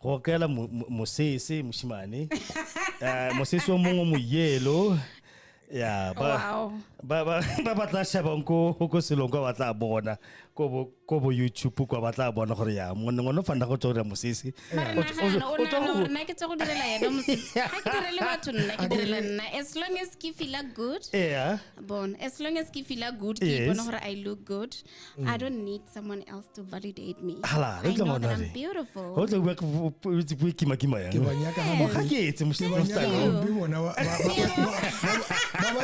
go kela mosese moshimane mosese o mongwe mo yellow ya ba batla shaba go selong go batla bona go YouTube go batla bona gore ya ngono fanda go tsora mosese nna ke tso go direla yena mosese ha ke direle batho nna ke direla nna as long as ke feel good as long as ke feel good ke bona gore I look good I don't need someone else to validate me I know that I'm beautiful ho tlo bua kima yang ke banyaka ha mo gaketse mosese style be bona ba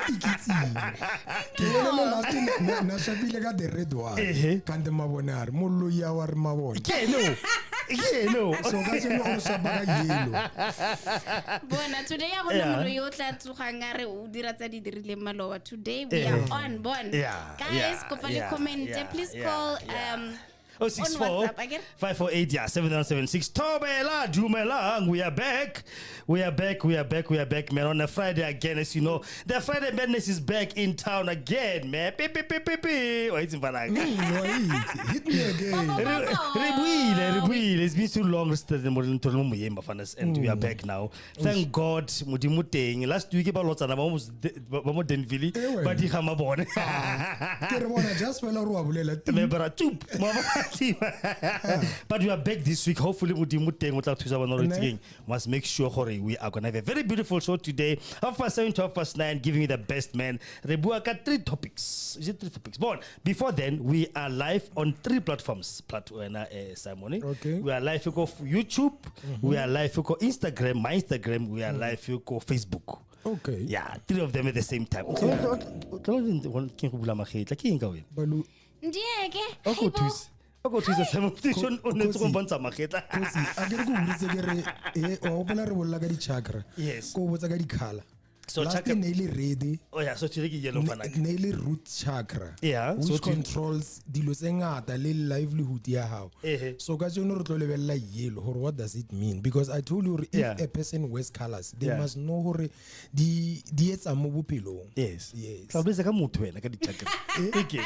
tikitsile ke bona last na shabile ka the red one kande mabona re mollo ya wa re mabona no so ka tseno o sa ba yelo bona today ya bona mollo yo tla tsuganga re o dira tsa di dirile malowa today we are on guys go comment please call 064 548 7176 Tobela Dumelang, we are back man on a Friday again. As you know, the Friday Madness is back in town again, man. Hit me again. It's been too long and we are back now. Thank God Mudimuteng. Last week about lots of almost Denville but he come aboard. Just but we are back this week. Hopefully, must make sure we are going to have a very beautiful show today. 7:30 to 9:30, giving you the best, man. Rebuaka 3 topics. Is it 3 topics? But before then, we are live on 3 platforms. Simon. Okay. We are live on YouTube. We are live on Instagram. My Instagram. We are live on Facebook. Okay. Yeah, 3 of them at the same time. Go to the same on the bonza maketa. Yes. Go with a color. So chakra nearly ready. Oh yeah, so yellow nearly root chakra. Yeah, which so controls the lusenga the livelihood ya how. So guys, you know like yellow. Or what does it mean? Because I told you if a person wears colors, they must know the diets are mobile pillow. Yes. So basically, I'm not doing like the chakra. Okay.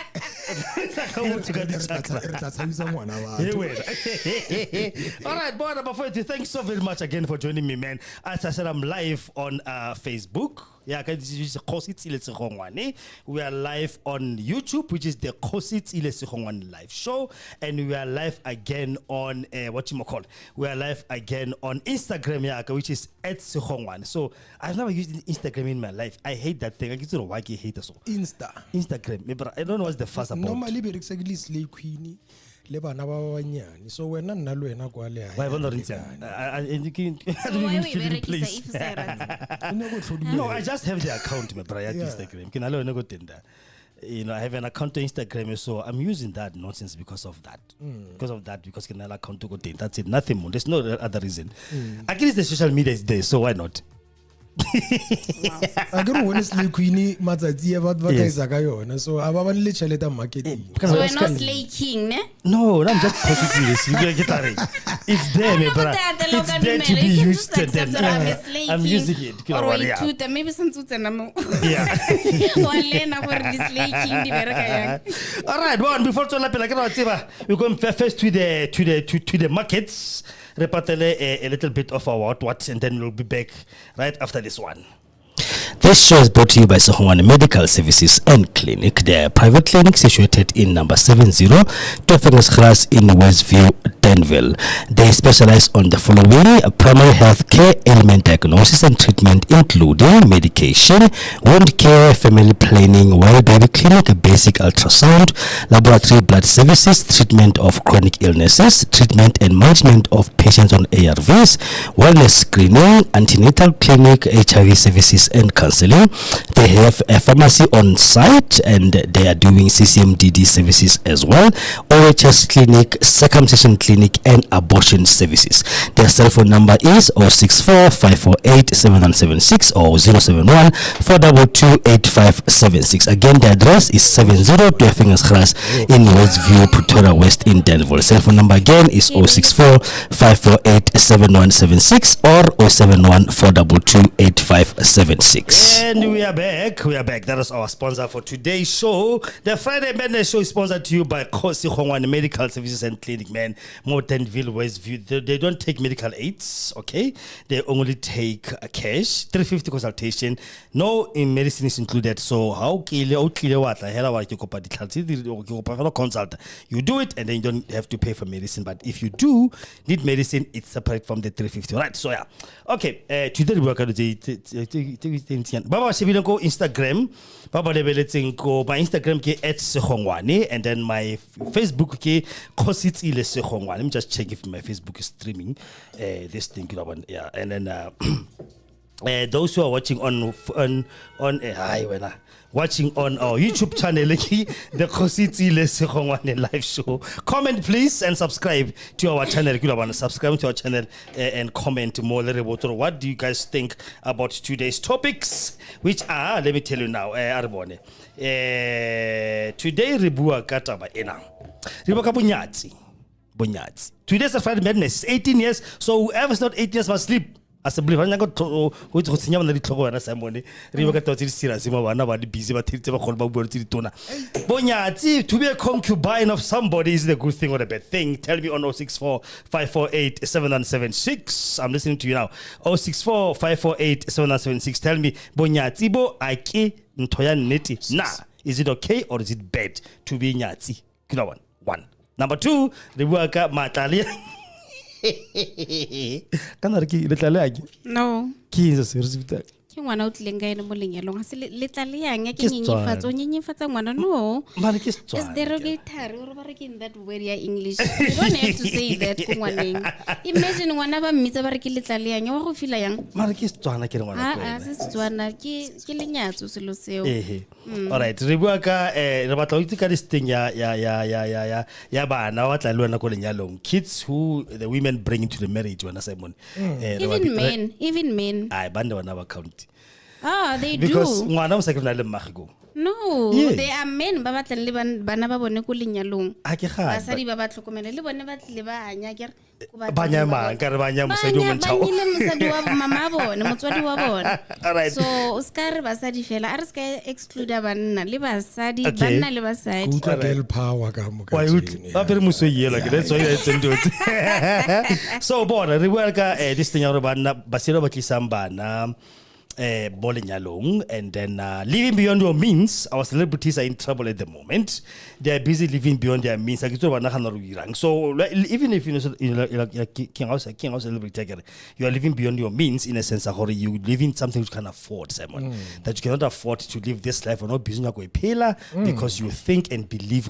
All right, boy, number 40. Thanks so very much again for joining me, man. As I said, I'm live on Facebook. Yeah, this is Kgosietsile Segongoane. We are live on YouTube, which is the Kgosietsile Segongoane live show, and we are live again on we are live again on Instagram, which is @Segongoane. So I've never used Instagram in my life. I hate that thing. I get why I hate it so. Instagram. I don't know what's the fuss about. Normally, be exactly slay queenie. So we're not nalwena kwa le why wonder no, I just have the account, my brother, Instagram. Can I learn go tender? You know, I have an account on Instagram, so I'm using that nonsense because of that. Because can I account to go tender? That's it. Nothing more. There's no other reason. At least the social media is there, so why not? I don't honestly queenie matsatsi about what is yona, so ababani le cheleta marketing. So we're not slaking, ne? No, I'm just positive. You get that. It's there, my brother. It's there to be used. I'm using it. Or wait, maybe some all right, one before to we're going first to the markets. Repatele a little bit of our what, and then we'll be back right after this one. This show is brought to you by Segongoane Medical Services and Clinic. They are private clinic situated in number 70 Kgosietsile in Westview, Danville. They specialize on the following: primary health care, ailment diagnosis and treatment, including medication, wound care, family planning, well baby clinic, basic ultrasound, laboratory blood services, treatment of chronic illnesses, treatment and management of patients on ARVs, wellness screening, antenatal clinic, HIV services and counseling. They have a pharmacy on site and they are doing CCMDD services as well, OHS clinic, circumcision clinic and abortion services. Their cell phone number is 064 548 7176 or 071 422 8576. Again, the address is 70 Kgosietsile in Westview, Pretoria West in Danville. Cell phone number again is 064 548 7176 or 071 422 8576. And we are back. That is our sponsor for today's show. The Friday Madness show is sponsored to you by Kgosietsile Medical Services and Clinic, man. Mortonville, Westview. They don't take medical aids, okay? They only take cash. 350 consultation. No medicine is included. So how consult? You do it and then you don't have to pay for medicine. But if you do need medicine, it's separate from the 350. Right? So yeah. Okay. Today we are going to Baba shebile ko Instagram, Baba lebeletseng ko my Instagram ke @Segongoane, and then my Facebook ke Kgosietsile Segongoane. Let me just check if my Facebook is streaming this thing, yeah. And then those who are watching watching on our YouTube channel, the Kgosietsile Segongoane live show. Comment please and subscribe to our channel. Subscribe to our channel and comment more. What do you guys think about today's topics? Which are, let me tell you now, today Ribua Kataba Ena. Ribuka Bonyatsi. Today's a Friday Madness. 18 years. So whoever's not 18 years must sleep. As a believer, I got to senior on the Togo and Simone. River serious, busy, but Bonyatsi, to be a concubine of somebody is a good thing or a bad thing. Tell me on 064 548 7976. I'm listening to you now. 064 548 7976. Tell me, Bonyatsi, bo Aiki Ntoyan Neti. Nah, is it okay or is it bad to be Nyatsi? One. Number two, the worker Matalia. No. Ke ngwana o tlileng ka ene mo lenyalong ga se letlaleang ya ke nyenyefatsa ngwana no is derogatory or ba re ke in that word ya English. You don't have to say that ko ngwaneng. Imagine ngwana ba mmitsa ba re ke letlaleang ya wa go fila yang mara ke Setswana ke re ngwana ko se Setswana ke lenyatso selo seo. All right, re bua ka re batla o itse ka this thing ya bana wa tla le wena ko lenyalong, kids who the women bring into the marriage when Simon even men ai bande wana ba count. They because do. ngwana mo sa ke na le magigo. No, yes. They are men ba batlang le bana ba bone ko lenyalong. A ke ga basadi ba ba tlhokomela le bone ba tle ba anya ke ba nya mang ka re ba nya mosadi o montšha ba nyile mosadi wa mama bone motswadi wa bone. So o ska re basadi fela a re ska exclude banna le basadi banna le basadi kuta girl power ka mo ka ba pere moso yela ke that's why it's into so bona re bua ka this thing ya re banna ba selo ba tlisang bana bolenyalong, and then living beyond your means. Our celebrities are in trouble at the moment. They are busy living beyond their means. So even if king house celebrity, you are living beyond your means in a sense of you living something you can afford, Simon. That you cannot afford to live this life or not business because you think and believe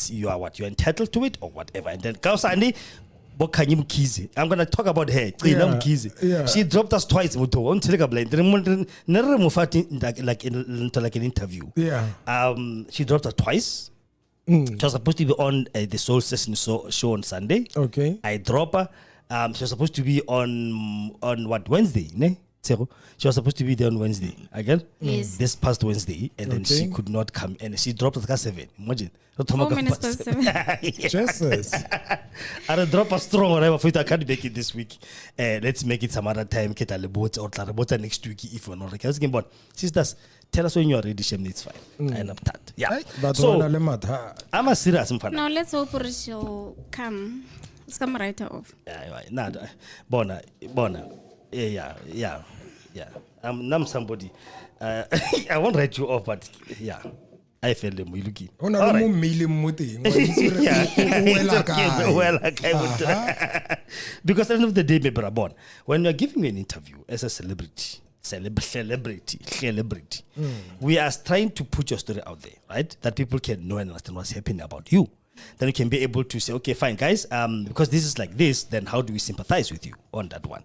you are entitled to it or whatever. And then I'm going to talk about her. Yeah. She dropped us twice. Like an interview. Yeah. She dropped us twice. She was supposed to be on the Soul Session show on Sunday. Okay. I drop her. She was supposed to be on Wednesday, ne? She was supposed to be there on Wednesday again. Yes. This past Wednesday, and then she could not come, and she dropped at 7. Imagine. 4 minutes past 7. Jesus. I'll drop a strong whatever for it. I can't make it this week. Let's make it some other time. Get a lebot or tlarabota next week if you're not. Sisters, tell us when you are ready. Shame it's fine. I love that. Yeah. So I'm a serious fan. No, let's hope she'll come. Let's come right off. Yeah. Bona. Yeah. I'm somebody. I won't write you off, but yeah. I feel them. We looking. Because at the end of the day, Mebrabon, when you're giving me an interview as a celebrity, we are trying to put your story out there, right? That people can know and understand what's happening about you. Then you can be able to say, okay, fine, guys, because this is like this, then how do we sympathize with you on that one?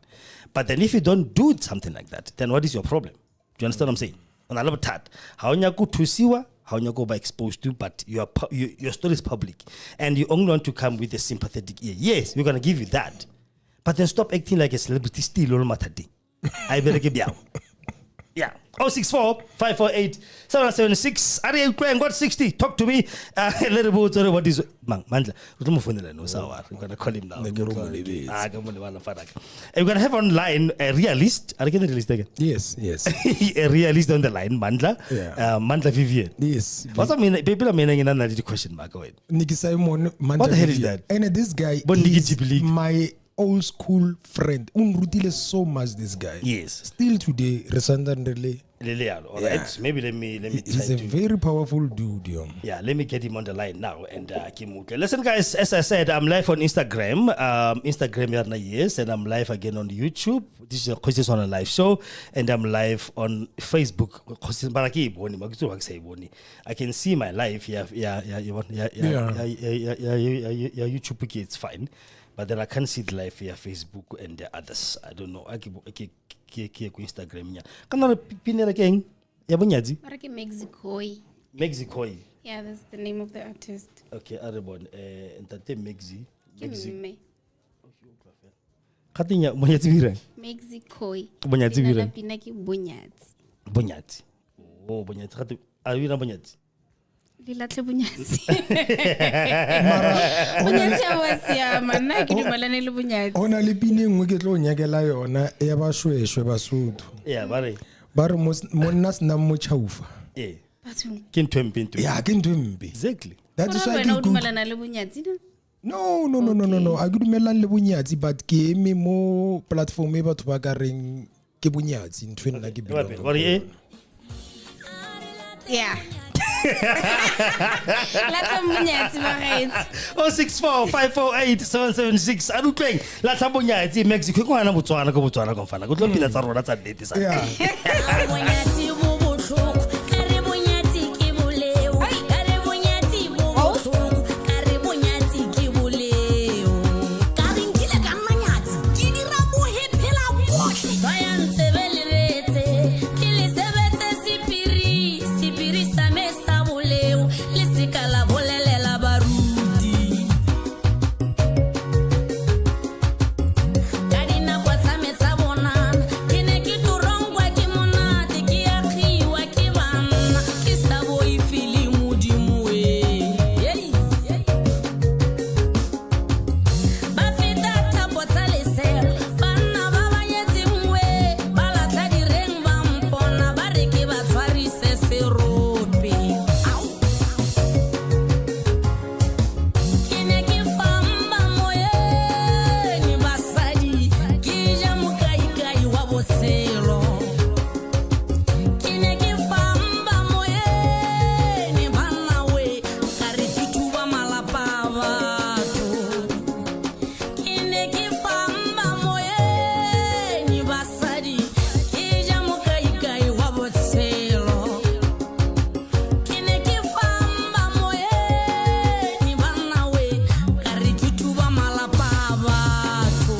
But then if you don't do something like that, then what is your problem? Do you understand what I'm saying? On a level tat, how you go to siwa, how you go by exposed to, but your story is public, and you only want to come with a sympathetic ear. Yes, we're gonna give you that, but then stop acting like a celebrity still all matter. I better give you. Yeah. 064 548 776. Are you going? Got 60? Talk to me. Let me what is Mandla? We're gonna call him now. We're gonna have online a realist. Are you getting realist again? Yes. A realist on the line, Mandla. Yeah. Mandla Vivian. Yes. What's I mean? People are meaning another question mark. What the hell is that? And this guy is my old school friend. Unrutile so much this guy. Yes. Still today, resandandele. All right. Maybe let me. He's a very powerful dude, yo. Yeah, let me get him on the line now and listen, guys. As I said, I'm live on Instagram. Instagram, yes, and I'm live again on YouTube. This is Kgosietsile live show, and I'm live on Facebook. I can see my live. Yeah. YouTube, it's fine. But then I can't see the live via Facebook and the others. I don't know. I keep Instagram. Yeah. Can I pin it again? Yeah, Bonyatsi. Mexico. Yeah, that's the name of the artist. Okay, Arabon. Entate Mexi. Katinya Bonyatsi bira. Mexico. Bonyatsi bira. Pinaki Bonyatsi. Bonyatsi. Oh, Bonyatsi. Kati. Are you na Bonyatsi? Dilatle Bonyatsi. Bonyatsi awasiya mana ke dumalane le Bonyatsi. Ona le pine ngwe ke tlo nyakela yona ya ba shweshwe Basotho. Yeah, bare monna sna mo chaufa. Yeah. Ke ntwe mpe. Yeah, ke ntwe mpe. Exactly. That is why ke dumalana le Bonyatsi. No. I ke dumelana le Bonyatsi, but ke eme mo platform e batho ba ka reng ke Bonyatsi ntwe nna ke bilong. What are Yeah. Latla Bonyatsi ba gaetsi. 064 548 776. A rutleng latla Bonyatsi Mexico go hana Botswana go mfana. Go tlo pina tsa rona tsa nnete sa. Yeah. Bonyatsi bo botlhoko kare Bonyatsi ke boleo kare Bonyatsi bo botlhoko kare Bonyatsi ke boleo kare nkile ka Bonyatsi ke dira bo hephela bohle ba ya ntsebeletse ke le sebetse sipiri sa mesa boleo le sikala bolelela baruti kadina kwa tsametsa bonana ke ne ke turongwa ke monate ke ya khiwa ke bana ke sa boi fili modimo we ba feta thapo tsa leselo bana ba banyetse mwe ba latla direng ba mpona ba re ke ba tshwarise serope ke ne ke famba moyeng basadi ke ja mokaikai wa botshelo ke ne ke famba moyeng bana we ka re ke thuba malapa a batho ke ne ke famba moyeng basadi ke ja mokaikai wa botshelo ke ne ke famba moyeng bana we ka re ke thuba malapa a batho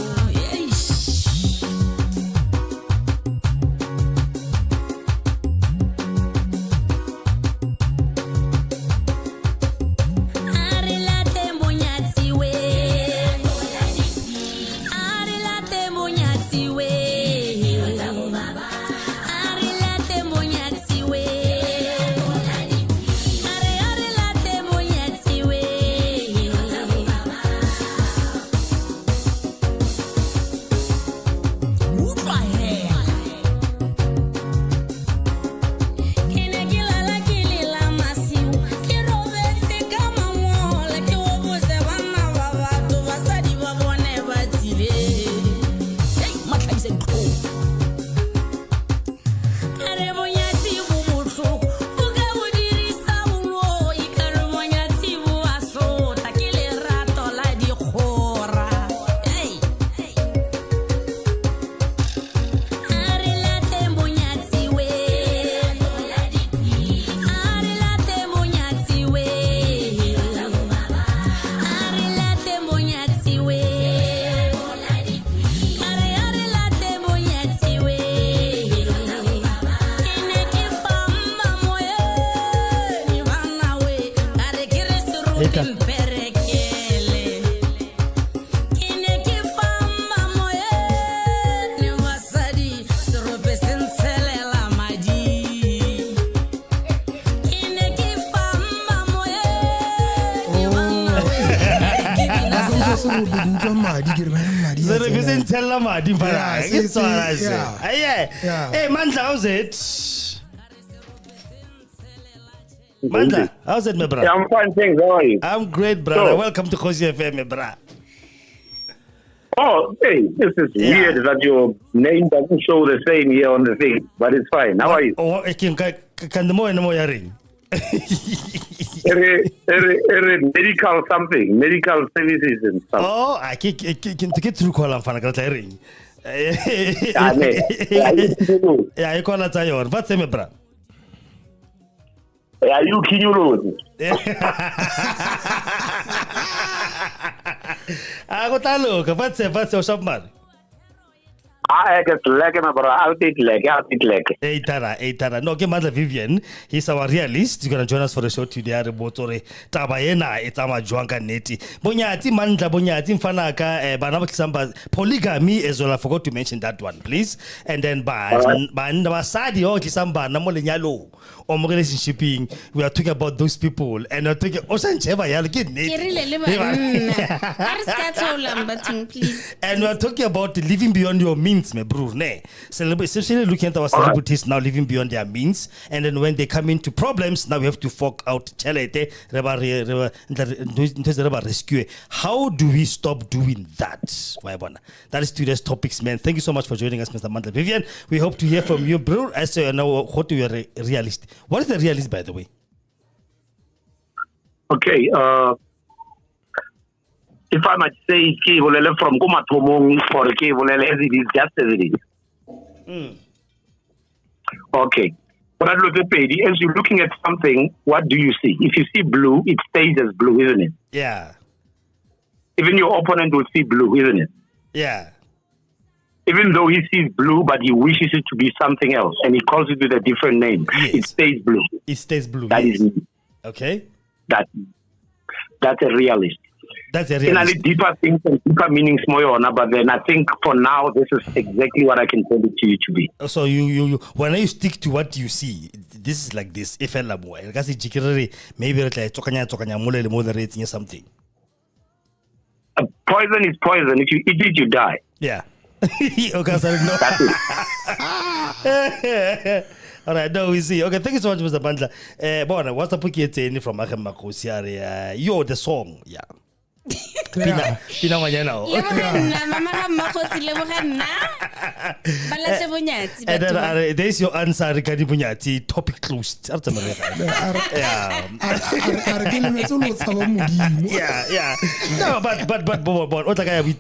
a re late Bonyatsi we a re late Bonyatsi we a re late Bonyatsi we a re late Bonyatsi we utlwa he ke ne ke lala ke lela masiu ke robetse ka mamola ke o botse bana ba batho basadi ba bone ba tsile matlhaise ntlo kare Bonyatsi bo botlhoko o ka bo dirisa boloi kare Bonyatsi bo a sota ke lerato la dikgora utlwa madi ke re madi So if you tell them madi Yeah, fana. see, It's all right. yeah. Yeah. Hey Mandla, how's it? Mandla, how's it, my brother? Yeah, I'm fine, thanks. How are you? I'm great, brother. So- Welcome to Kgosietsile FM, my brother. Oh, hey, this is weird that your name doesn't show the same here on the thing, but it's fine. How are you? Oh, can the more and more ring? Medical something, medical services and stuff. Oh, I can get through call and fan ring. Yeah, I call it your. What's the brother? Are you kidding? I got a look. What's your shop man? I guess like my brother. I'll take like. Hey Tara. No, okay, Mother Vivian. He's our realist. You're gonna join us for the show today. Rebotore Tabayena. It's our Juanka Neti. Bonyatsi Mandla Bonyatsi Fanaka. Banaba Kisamba Polygamy as well. I forgot to mention that one, please. And then Basadi or Kisamba Namolinyalo or relationshiping. We are talking about those people, and we're talking. Osancheva Yalki Please. And we're talking about living beyond your means, my bro. Especially looking at our celebrities now living beyond their means, and then when they come into problems, now we have to fork out chalete, rescue. How do we stop doing that? That is today's topics, man. Thank you so much for joining us, Mr. Mandla Vivian. We hope to hear from you, bro. As you know, what you are realist. What is the realist, by the way? Okay. If I might say, from Kumatomong for as it is, just as it is. Okay. But as you're looking at something, what do you see? If you see blue, it stays as blue, isn't it? Yeah. Even your opponent will see blue, isn't it? Yeah. Even though he sees blue, but he wishes it to be something else, and he calls it with a different name, it stays blue. It stays blue. That is me. Okay. That's a realist. That's a realist. In deeper things and deeper meanings, but then I think for now, this is exactly what I can tell it to you to be. So you when you stick to what you see, this is like this. If maybe like moderating something. Poison is poison. If you eat it, you die. Yeah. Okay, sorry, no. That's it. All right, no, we see. Okay, thank you so much, Mr. Bandla. Bona, what's the Pukete from Kgosietsile? You're the song, yeah. Pina Manyana. And then there's your answer regarding Bonyatsi. Topic closed. Yeah. No, but what I we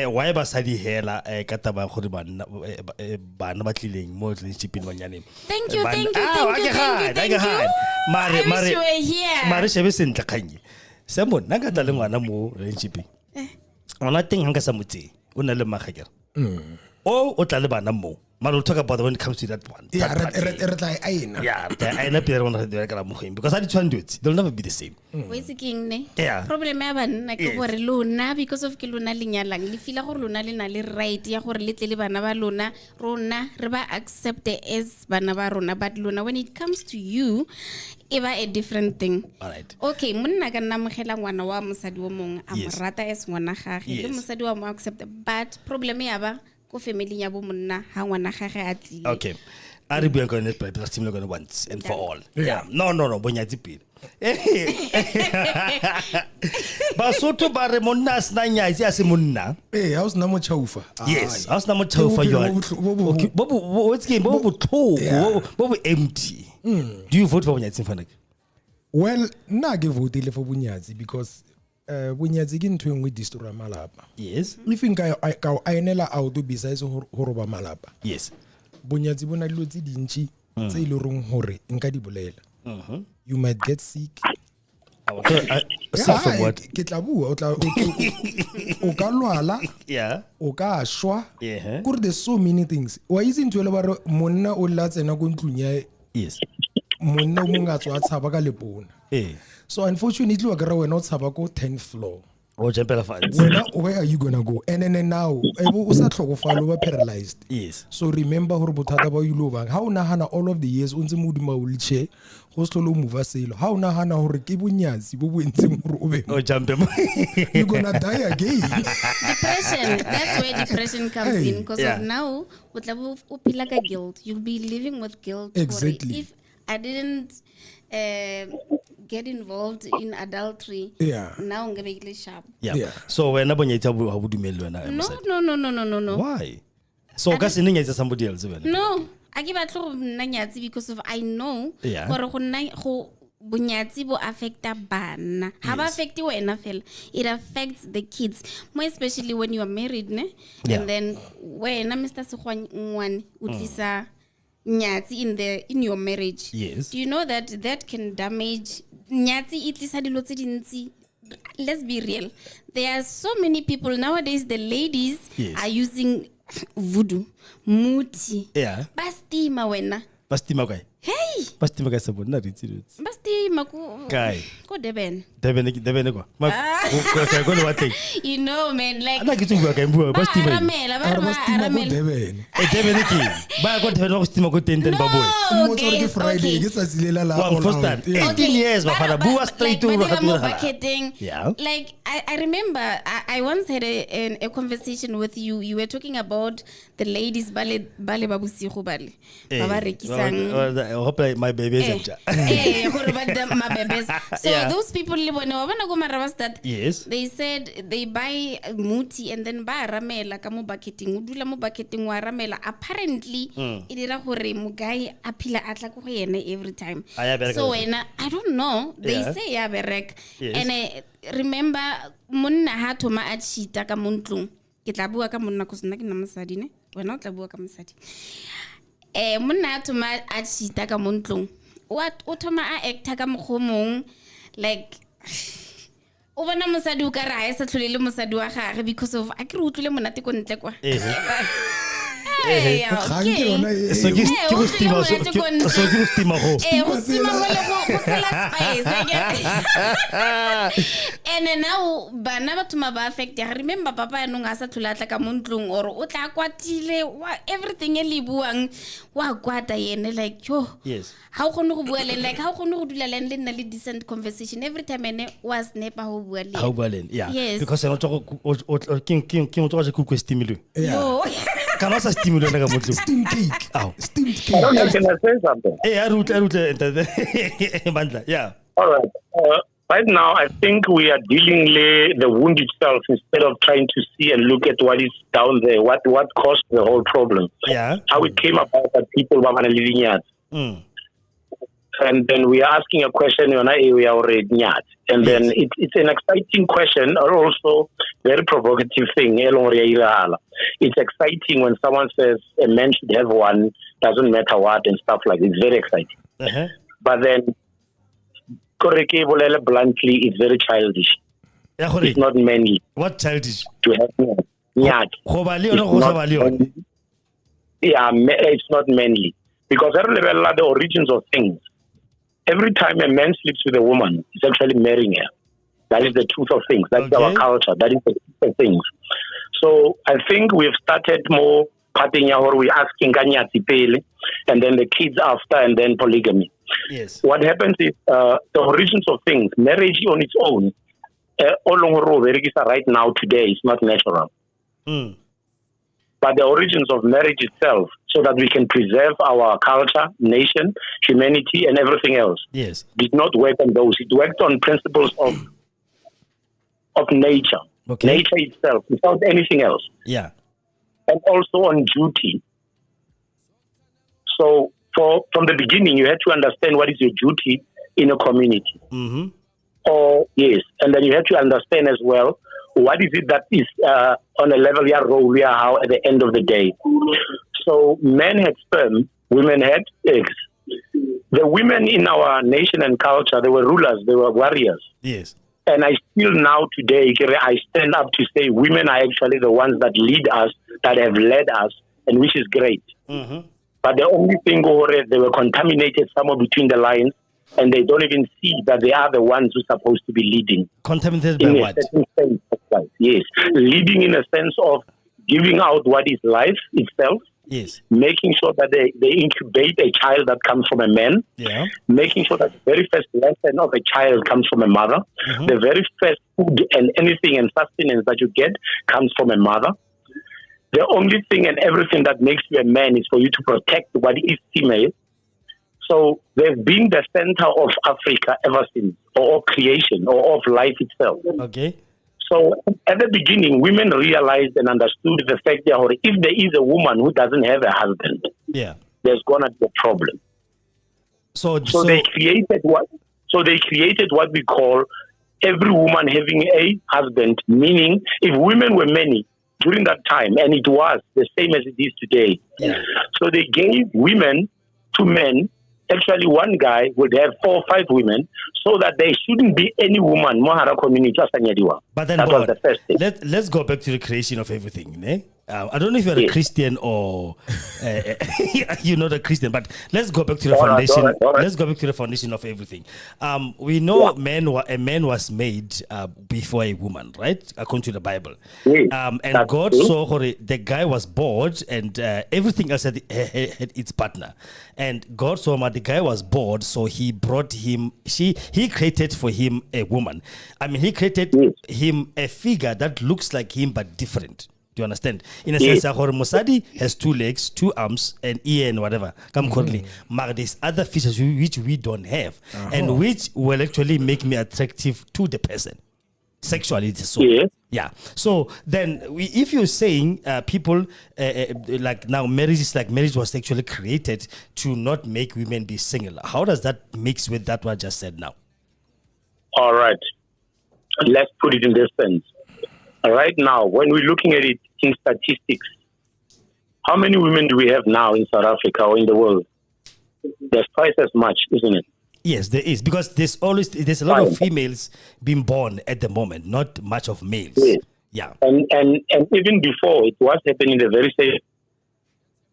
why basadi hela kataba gore bana ba tlileng mo relationship in banyane. Thank you. Mare shebe sentle khanyi. Semo nna ka tla le ngwana mo relationship. Ona teng hanga sa motse. O na le magakere. O tla le bana mo. But we'll talk about when it comes to that one. Yeah, because I did it. They'll never be the same. Yeah. Problem luna because of kiluna linyalang. Li fila gore luna le na le right ya gore le tle bana ba lona rona re ba accept as bana ba rona, but luna when it comes to you eba a different thing. All right. Okay, monna ka nna mogela ngwana wa mosadi o mong a morata as ngwana gage le mosadi wa mo accept, but problem ya ba ko family ya bo monna ha ngwana gage a tlile. Okay. A re buang ka ne but that's still going once and for all. Yeah. No, Bonyatsi pele. Basotho ba re monna a sna nyatsi a se monna. Ha o sna mo tshaufa. Yes, ha o sna mo tshaufa yo. Okay, what's game bo empty. Do you vote for Bonyatsi Mfanaka? Well, nna ke vote for Bonyatsi because Bonyatsi ke ntwe ngwe distura malapa. Yes. If nka I enela auto besides ho roba malapa. Yes. Bonyatsi bona dilo tse dintsi tse ile rong hore nka di bolela. You might get sick. Suffer what? Ke tla bua o ka lwala. Yeah. O ka shwa. Yeah. Kore there's so many things. Wa itse ntwe le ba re monna o la tsena go ntlunya ya. Yes. Monna mo nga tswa tshaba ka lepona. So unfortunately wa kara wena o tshaba ko 10th floor. Where are you gonna go? And then now, paralyzed. Yes. So remember, how nahana all of the years unze muduma wheelchair, hostolo move sale. How nahana hore ke Bonyatsi bo boentse hore you're gonna die again. Depression. That's where depression comes in because of now. Like a guilt. You'll be living with guilt. Exactly. If I didn't get involved in adultery, now I'm gonna be sharp. Yeah. So when Bonyatsi how would you mail when No. Why? So Kgosietsile is somebody else. No. I give a Bonyatsi because of I know Bonyatsi bo affecta bana. How affect you it affects the kids. More especially when you are married, ne? And then when Mr. Segongoane utlisa Nyatsi in your marriage. Yes. Do you know that can damage Nyatsi itlisa dilo tse dintsi? Let's be real. There are so many people nowadays, the ladies are using voodoo, muti. Yeah. Bastima wena. Bastima kai. Hey. Bastima kai sabon na ritsi. Bastima ku. Kai. Ko Deben. Deben ko. Ko what thing? You know, man, like. Ana kitso bua kai bua Bastima. Aramela. Deben. Deben ki. Ba ko Deben ko Bastima ko tenten baboy. Okay. Friday ke tsatsi la all first time. 18 years ba fara bua straight to marketing. Yeah. Like I remember I once had a conversation with you. You were talking about the ladies bale babusigo bale. Baba rekisang. I hope my babies my babies. So those people that they said they buy muti and then buy ramela kamu bucketing udula mu bucketing wa ramela apparently it ira hore mugai apila atla ko yena every time. So when I don't know, they say ya berek and remember munna ha thoma a chita ka montlong ke tla bua ka monna ko sena ke na mosadi ne wena o tla bua ka mosadi monna thoma a chita ka montlong what o thoma a acta ka mogomong like o bona mosadi o ka ra e sa tlholele mosadi wa gagwe because of a ke re utlwile monate ko ntle kwa so ke go stima go and now bana batho ma ba affect ya remember papa ya nong a sa tlholatla ka montlong or o tla kwatile everything e le buang wa kwata yene like yo how go no go bua le like how go no go dula le nna le decent conversation every time ene was nepa ho bua le because no to king to go ku stimulate kana sa stimulate ka montlong steam cake. I don't know, can I say something? All right. Right now, I think we are dealing with the wound itself instead of trying to see and look at what is down there, what caused the whole problem. How it came about that people were living at. And then we are asking a question on we are already at. And then it's an exciting question, or also very provocative thing. It's exciting when someone says a man should have one, doesn't matter what, and stuff like that. It's very exciting. But then, bluntly, it's very childish. It's not manly. What childish? To have it's not manly. Because the origins of things. Every time a man sleeps with a woman, he's actually marrying her. That is the truth of things. That's our culture. That is the truth of things. So I think we've started more cutting or we're asking Bonyatsi pele, and then the kids after, and then polygamy. What happens is the origins of things, marriage on its own, right now today is not natural. But the origins of marriage itself, so that we can preserve our culture, nation, humanity, and everything else, did not work on those. It worked on principles of nature, nature itself, without anything else. And also on duty. So from the beginning, you had to understand what is your duty in a community. And then you have to understand as well, what is it that is on a level role how at the end of the day. So men had sperm, women had eggs. The women in our nation and culture, they were rulers, they were warriors. And I still now today, I stand up to say women are actually the ones that lead us, that have led us, and which is great. But the only thing, they were contaminated somewhere between the lines and they don't even see that they are the ones who are supposed to be leading. Contaminated by In a what? certain sense of life. Yes, leading in a sense of giving out what is life itself. Yes. Making sure that they incubate a child that comes from a man. Yeah. Making sure that the very first lesson of a child comes from a mother. The very first food and anything and sustenance that you get comes from a mother. The only thing and everything that makes you a man is for you to protect what is female. So they've been the center of Africa ever since, or of creation, or of life itself. Okay. So at the beginning, women realized and understood the fact that if there is a woman who doesn't have a husband, there's gonna be a problem. So they created what? So they created what we call every woman having a husband. Meaning, if women were many during that time, and it was the same as it is today, so they gave women to men. Actually, one guy would have 4 or 5 women, so that there shouldn't be any woman Mohara community. But then, that was the first thing. Let's go back to the creation of everything. Eh? I don't know if you're a Christian or you're not a Christian, but let's go back to the foundation. All right. Let's go back to the foundation of everything. We know a man was made before a woman, right? According to the Bible. And God saw the guy was bored, and everything else had its partner. And God saw the guy was bored, so he brought him. He created for him a woman. I mean, he created him a figure that looks like him but different. Do you understand? In a sense, Mosadi has 2 legs, 2 arms, and ear and whatever. But there's other features which we don't have, and which will actually make me attractive to the person sexually. So So then, if you're saying people like now marriage was actually created to not make women be single, how does that mix with that what I just said now? All right, let's put it in this sense. Right now, when we're looking at it in statistics, how many women do we have now in South Africa or in the world? There's twice as much, isn't it? Yes, there is, because there's a lot of females being born at the moment, not much of males. Yes. Yeah. And even before, it was happening the very same.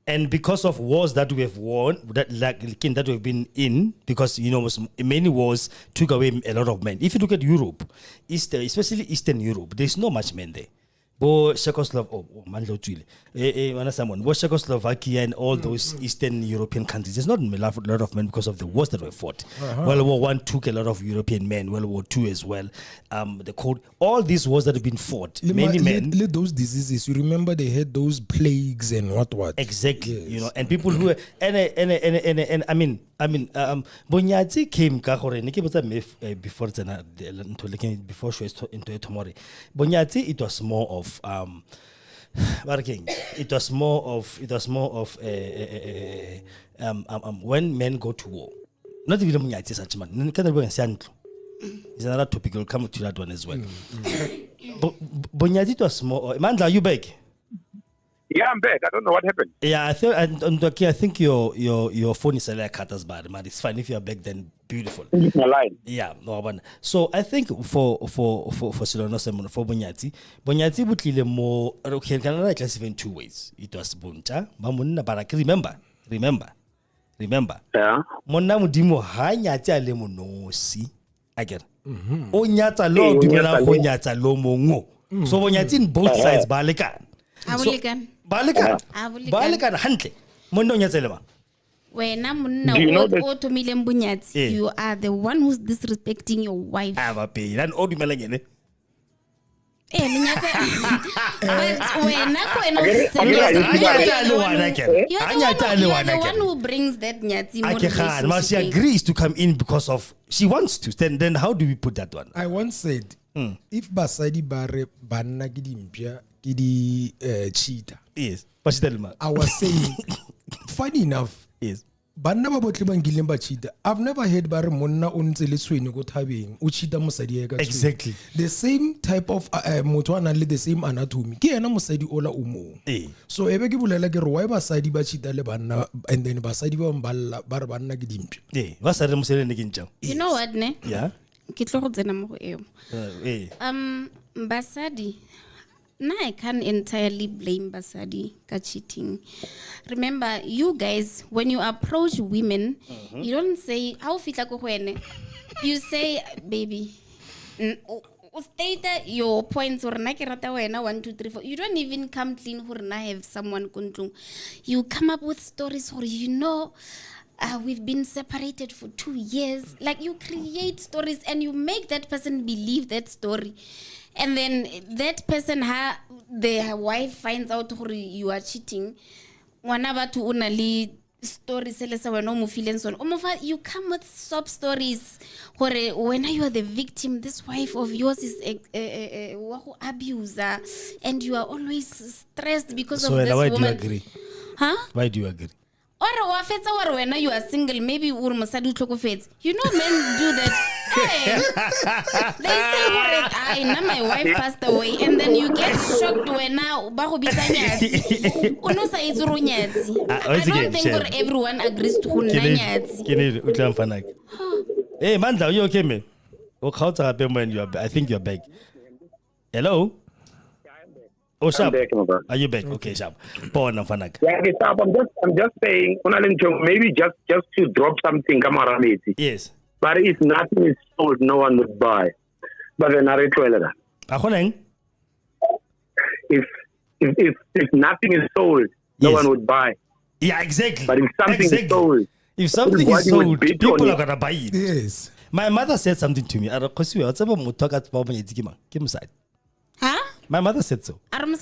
And because of wars that we have won, that we've been in, because many wars took away a lot of men. If you look at Europe, especially Eastern Europe, there's not much men there. Czechoslovakia and all those Eastern European countries, there's not a lot of men because of the wars that were fought. World War I took a lot of European men, World War II as well. All these wars that have been fought, many men. Those diseases, you remember they had those plagues and what? Exactly, yes. And people who and I mean, Bonyatsi came before she was into tomorrow. Bonyatsi, it was more of it was more of when men go to war. Not even Bonyatsi such man. It's another topic. We'll come to that one as well. Bonyatsi, it was more. Mandla, are you back? Yeah, I'm back. I don't know what happened. Yeah, I think your phone is a cut as bad, man. It's fine if you're back. Then beautiful. Yeah, no one. So I think for Silono for Bonyatsi butlile more. Okay, can I classify in 2 ways? It was buncha, mamunna baraki. Remember. Yeah. Monna mudimo hanyati ale monosi. Again. Onyata lo dumela honyata lo mongo. So Bonyatsi in both sides balekan. Balikan hantle. Mondo nyatselema. Wena munna otomile Bonyatsi, you are the one who's disrespecting your wife. Abape, lan odumela ngene. You're the one who brings that Nyatsi. She agrees to come in because of she wants to. Then how do we put that one? I once said, if basadi bare banna gidimpia gidi cheetah. Yes. I was saying, funny enough. Yes. Banna ba botle bang gileng ba cheetah. I've never heard bare monna o ntse le tshwene go thabeng o cheetah mosadi ya ka. Exactly. The same type of motho ana le the same anatomy. Ke yena mosadi ola o mong. So ebe ke bolela ke re why basadi ba cheetah le banna and then basadi ba mballa ba re banna ke dimpya. Ba sa re mosele ne ke ntjang. You know what ne? Yeah. Ke tlo go tsena mo go eo. Basadi Nah, I can't entirely blame basadi ka cheating. Remember, you guys, when you approach women, you don't say, how fitla ko wene? You say, baby, state your points or na ke rata wena 1 2 3 4. You don't even come clean or na have someone kuntlung. You come up with stories or we've been separated for 2 years. Like you create stories and you make that person believe that story. And then that person, their wife finds out you are cheating. Whenever to unali stories, you come with sob stories. When you are the victim, this wife of yours is a abuser, and you are always stressed because of this woman. So why do you agree? Huh? Why do you agree? Or when you are single, maybe you know men do that. Hey, they say now my wife passed away, and then you get shocked when now I don't think everyone agrees to Nyatsi. Hey Manda, are you okay, man? I think you're back. Hello? Oh, Shab. Are you back? Okay, Shab. Yeah, I'm just saying, maybe just to drop something, yes. But if nothing is sold, no one would buy. But then I if nothing is sold, no one would buy. Yeah, exactly. But if something is sold, if something is sold, people are gonna buy it. Yes. My mother said something to me. Huh? My mother said so. Amen.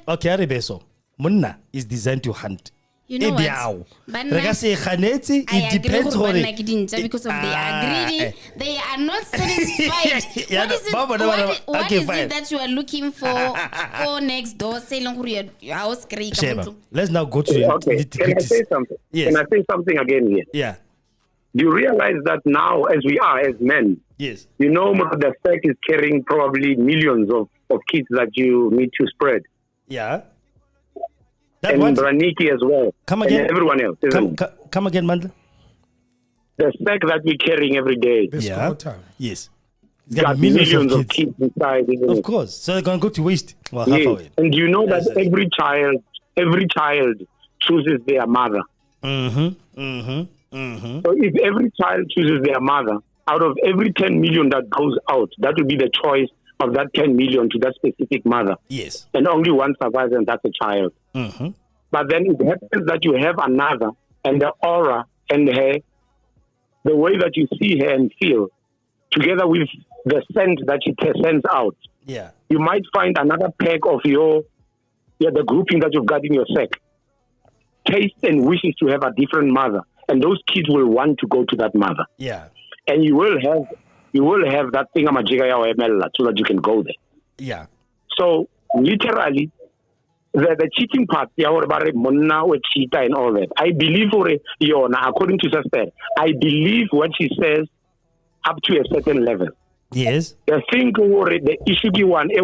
Okay, Munna is designed to hunt. You know what? It depends on it. Because of they are greedy, they are not satisfied. What is it that you are looking for next door? Say long your house. Let's now go to the Can I say something? Yes. Can I say something again here? Yeah. Do you realize that now, as we are as men, yes, the fact is carrying probably millions of kids that you need to spread. Yeah. That and Raniki as well. Come again. And everyone else. Come again, Mandla. The sack that we're carrying every day. Yeah. Yes. It's got millions of kids inside. Of course. So they're going to go to waste. Well, yes. And you know that every child chooses their mother. So if every child chooses their mother, out of every 10 million that goes out, that will be the choice of that 10 million to that specific mother. Yes. And only one survives, and that's a child. But then it happens that you have another, and the aura and the way that you see her and feel, together with the scent that she sends out. Yeah. You might find another pack of the grouping that you've got in your sack. Taste and wishes to have a different mother, and those kids will want to go to that mother. Yeah. And you will have that thing so that you can go there. Yeah. So literally, the cheating part, monna or cheater and all that. I believe according to sister, I believe what she says up to a certain level. Yes. The thing the issue one is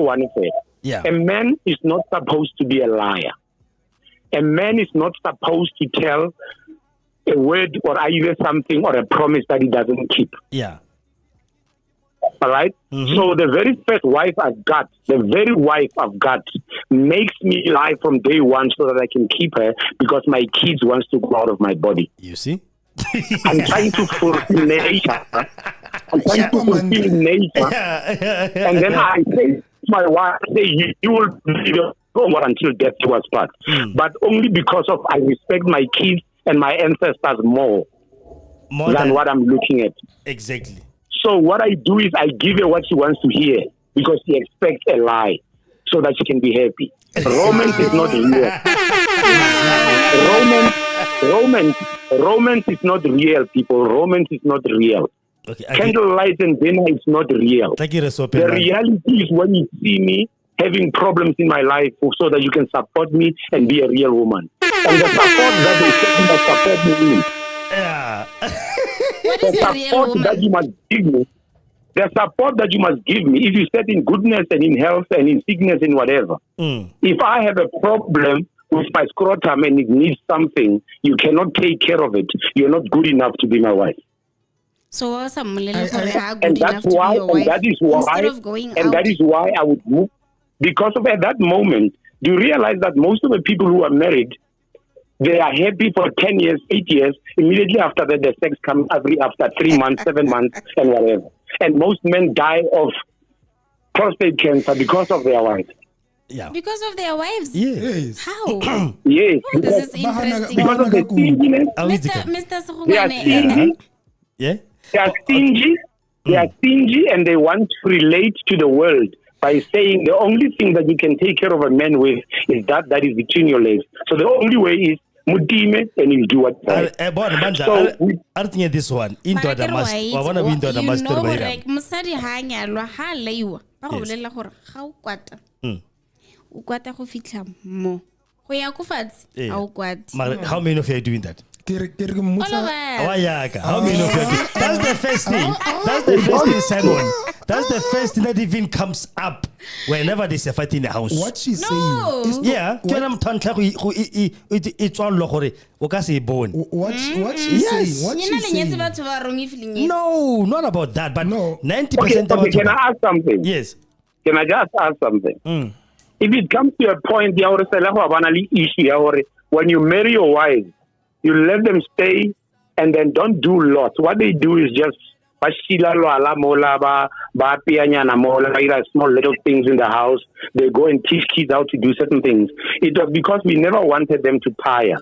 yeah. A man is not supposed to be a liar. A man is not supposed to tell a word or either something or a promise that he doesn't keep. Yeah. All right? So the very first wife I've got, makes me lie from day one so that I can keep her because my kids wants to go out of my body. You see? I'm trying to fulfill nature. And then I say to my wife, you will live until death do us part. But only because of I respect my kids and my ancestors more than what I'm looking at. Exactly. So what I do is I give her what she wants to hear because she expects a lie so that she can be happy. Romance is not real. Romance is not real, people. Romance is not real. Okay, candlelight and dinner is not real. The reality is when you see me having problems in my life so that you can support me and be a real woman. And the support that they say you must support me in. Yeah. What is a real woman? That you must give me. the support that you must give me, if you said in goodness and in health and in sickness and whatever, if I have a problem with my scrotum and it needs something, you cannot take care of it. You're not good enough to be my wife. So and that's why, and that is why, and that is why I would move. Because of at that moment, do you realize that most of the people who are married, they are happy for 10 years, 8 years. Immediately after that, the sex comes after 3 months, 7 months, and whatever. And most men die of prostate cancer because of their wives. Yeah. Because of their wives? Yes. How? Yes. Oh, this is interesting. Because of the stinginess. Mr. Segongoane. Yeah? They are stingy. They are stingy, and they want to relate to the world by saying the only thing that you can take care of a man with is that is between your legs. So the only way is mudime, and you do what right. So I think this one into the must. I want to be into the must. You know, like musadi ha nyalwa ha leiwa ba go bolela gore ga o kwata. O kwata go fitlha mo. Go ya go fatse a o kwati. How many of you are doing that? All of us. How many of you? That's the first thing. That's the first thing, Simon. That's the first thing that even comes up whenever there's a fight in the house. What she's saying is yeah. It's all logore. What she's saying. What she's saying. No, not about that. But no. 90% about. Can I ask something? Yes. Can I just ask something? If it comes to a point, when you marry your wife, you let them stay and then don't do lots. What they do is just small little things in the house. They go and teach kids how to do certain things. It was because we never wanted them to tire.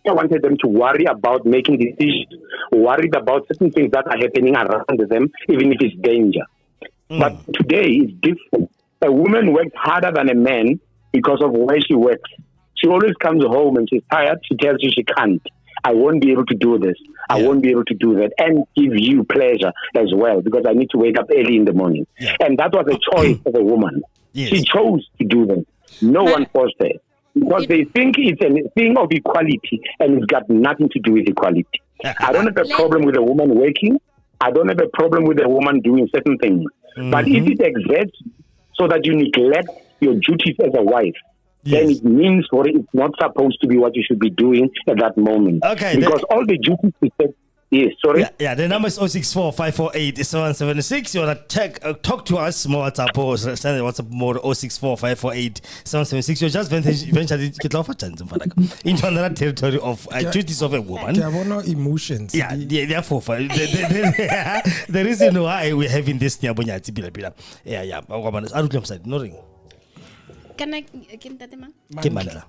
We wanted them to worry about making decisions, worried about certain things that are happening around them, even if it's danger. But today is different. A woman works harder than a man because of where she works. She always comes home and she's tired. She tells you she can't. I won't be able to do this. I won't be able to do that. And give you pleasure as well because I need to wake up early in the morning. Yeah. And that was a choice of a woman. Yes. She chose to do that. No one forced her. Because they think it's a thing of equality and it's got nothing to do with equality. I don't have a problem with a woman working. I don't have a problem with a woman doing certain things. But if it exerts so that you neglect your duties as a wife, then it means it's not supposed to be what you should be doing at that moment. Okay. Because all the duties we said, Yeah, the number is 064-548-776. You want to talk to us more WhatsApp or send WhatsApp more 064-548-776. You're just eventually get off a chance into another territory of duties of a woman. Emotions. Yeah, therefore, the reason why we're having this near Bonyatsi bila. Yeah. No ring. Can I tate man? Mandla.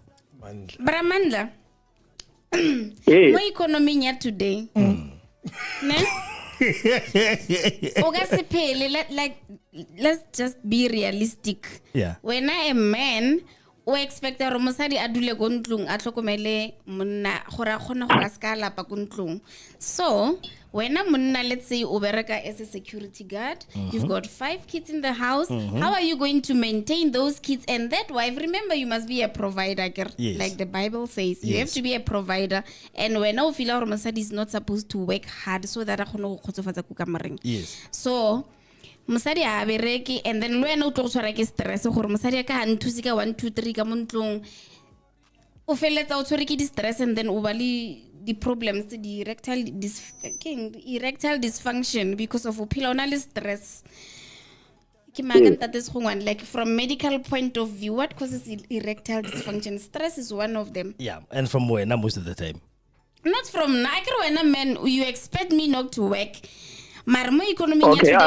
Mo economy nya today. Ne? Let's just be realistic. Yeah. When I am a man, o expect a mosadi a dule go ntlong a tlhokomele monna gore a khona go ska lapa go ntlong. So when a monna, let's say o bereka as a security guard, you've got 5 kids in the house. How are you going to maintain those kids and that wife? Remember, you must be a provider, like the Bible says. You have to be a provider. And when I feel our mosadi is not supposed to work hard so that a khona go khotsofatsa ku kamareng. Yes. So mosadi a bereki and then le wena o tlo tshwara ke stress gore mosadi ka nthusi ka 1 2 3 ka montlong o feletsa o tshware ke di stress and then o ba le the problems the erectile dysfunction because of phila ona le stress ke maganta this one like from medical point of view what causes erectile dysfunction. Stress is one of them. Yeah, and from where most of the time not from when a man you expect me not to work. Marmo economy today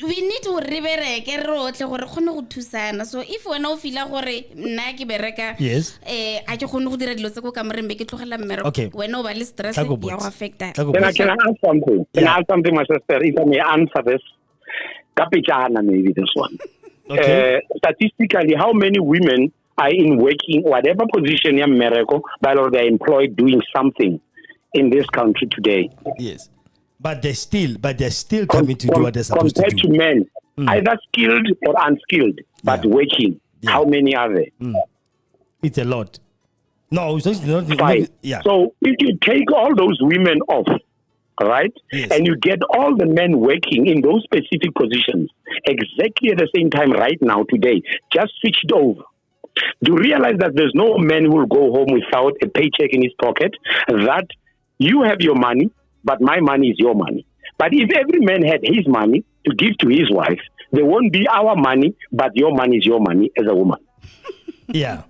we need to rebereke rotle gore khone go thusana. So if wena o fila gore nna ke bereka a ke khone go dira dilo tse go kamoreng be ke tlogela mmero wena o ba le stress ya go affecta. Can I ask something? Can I ask something, my sister? If I may answer this, kapitana maybe this one. Statistically, how many women are in working whatever position in America, but they're employed doing something in this country today? Yes. But they're still coming to do what they're supposed to do. Compared to men, either skilled or unskilled, but working. How many are there? It's a lot. No, it's not. 5. So if you take all those women off, right? Yes. And you get all the men working in those specific positions exactly at the same time right now, today, just switched over. Do realize that there's no man who will go home without a paycheck in his pocket, that you have your money, but my money is your money. But if every man had his money to give to his wife, there won't be our money, but your money is your money as a woman. Yeah.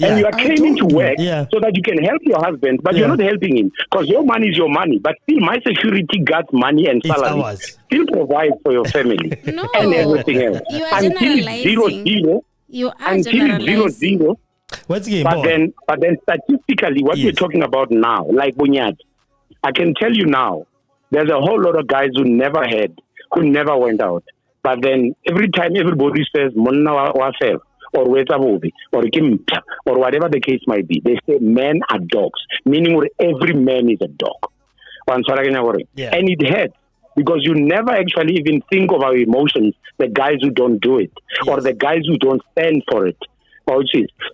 And you are claiming to work Yeah. so that you can help your husband, but you're not helping him because your money is your money. But still, my security guard's money and It's salary ours. still provides for your family No. and everything else. You are Until generalizing. 0-0, You are until generalizing. 0-0. What's the game? But then statistically, what Yes. we're talking about now, like Bonyatsi, I can tell you now, there's a whole lot of guys who never went out. But then every time everybody says, Monna wa fela, or Wetabobi, or Kimta, or whatever the case might be, they say men are dogs, meaning every man is a dog. Yeah. And it hurts because you never actually even think of our emotions, the guys who don't do it, or the guys who don't stand for it.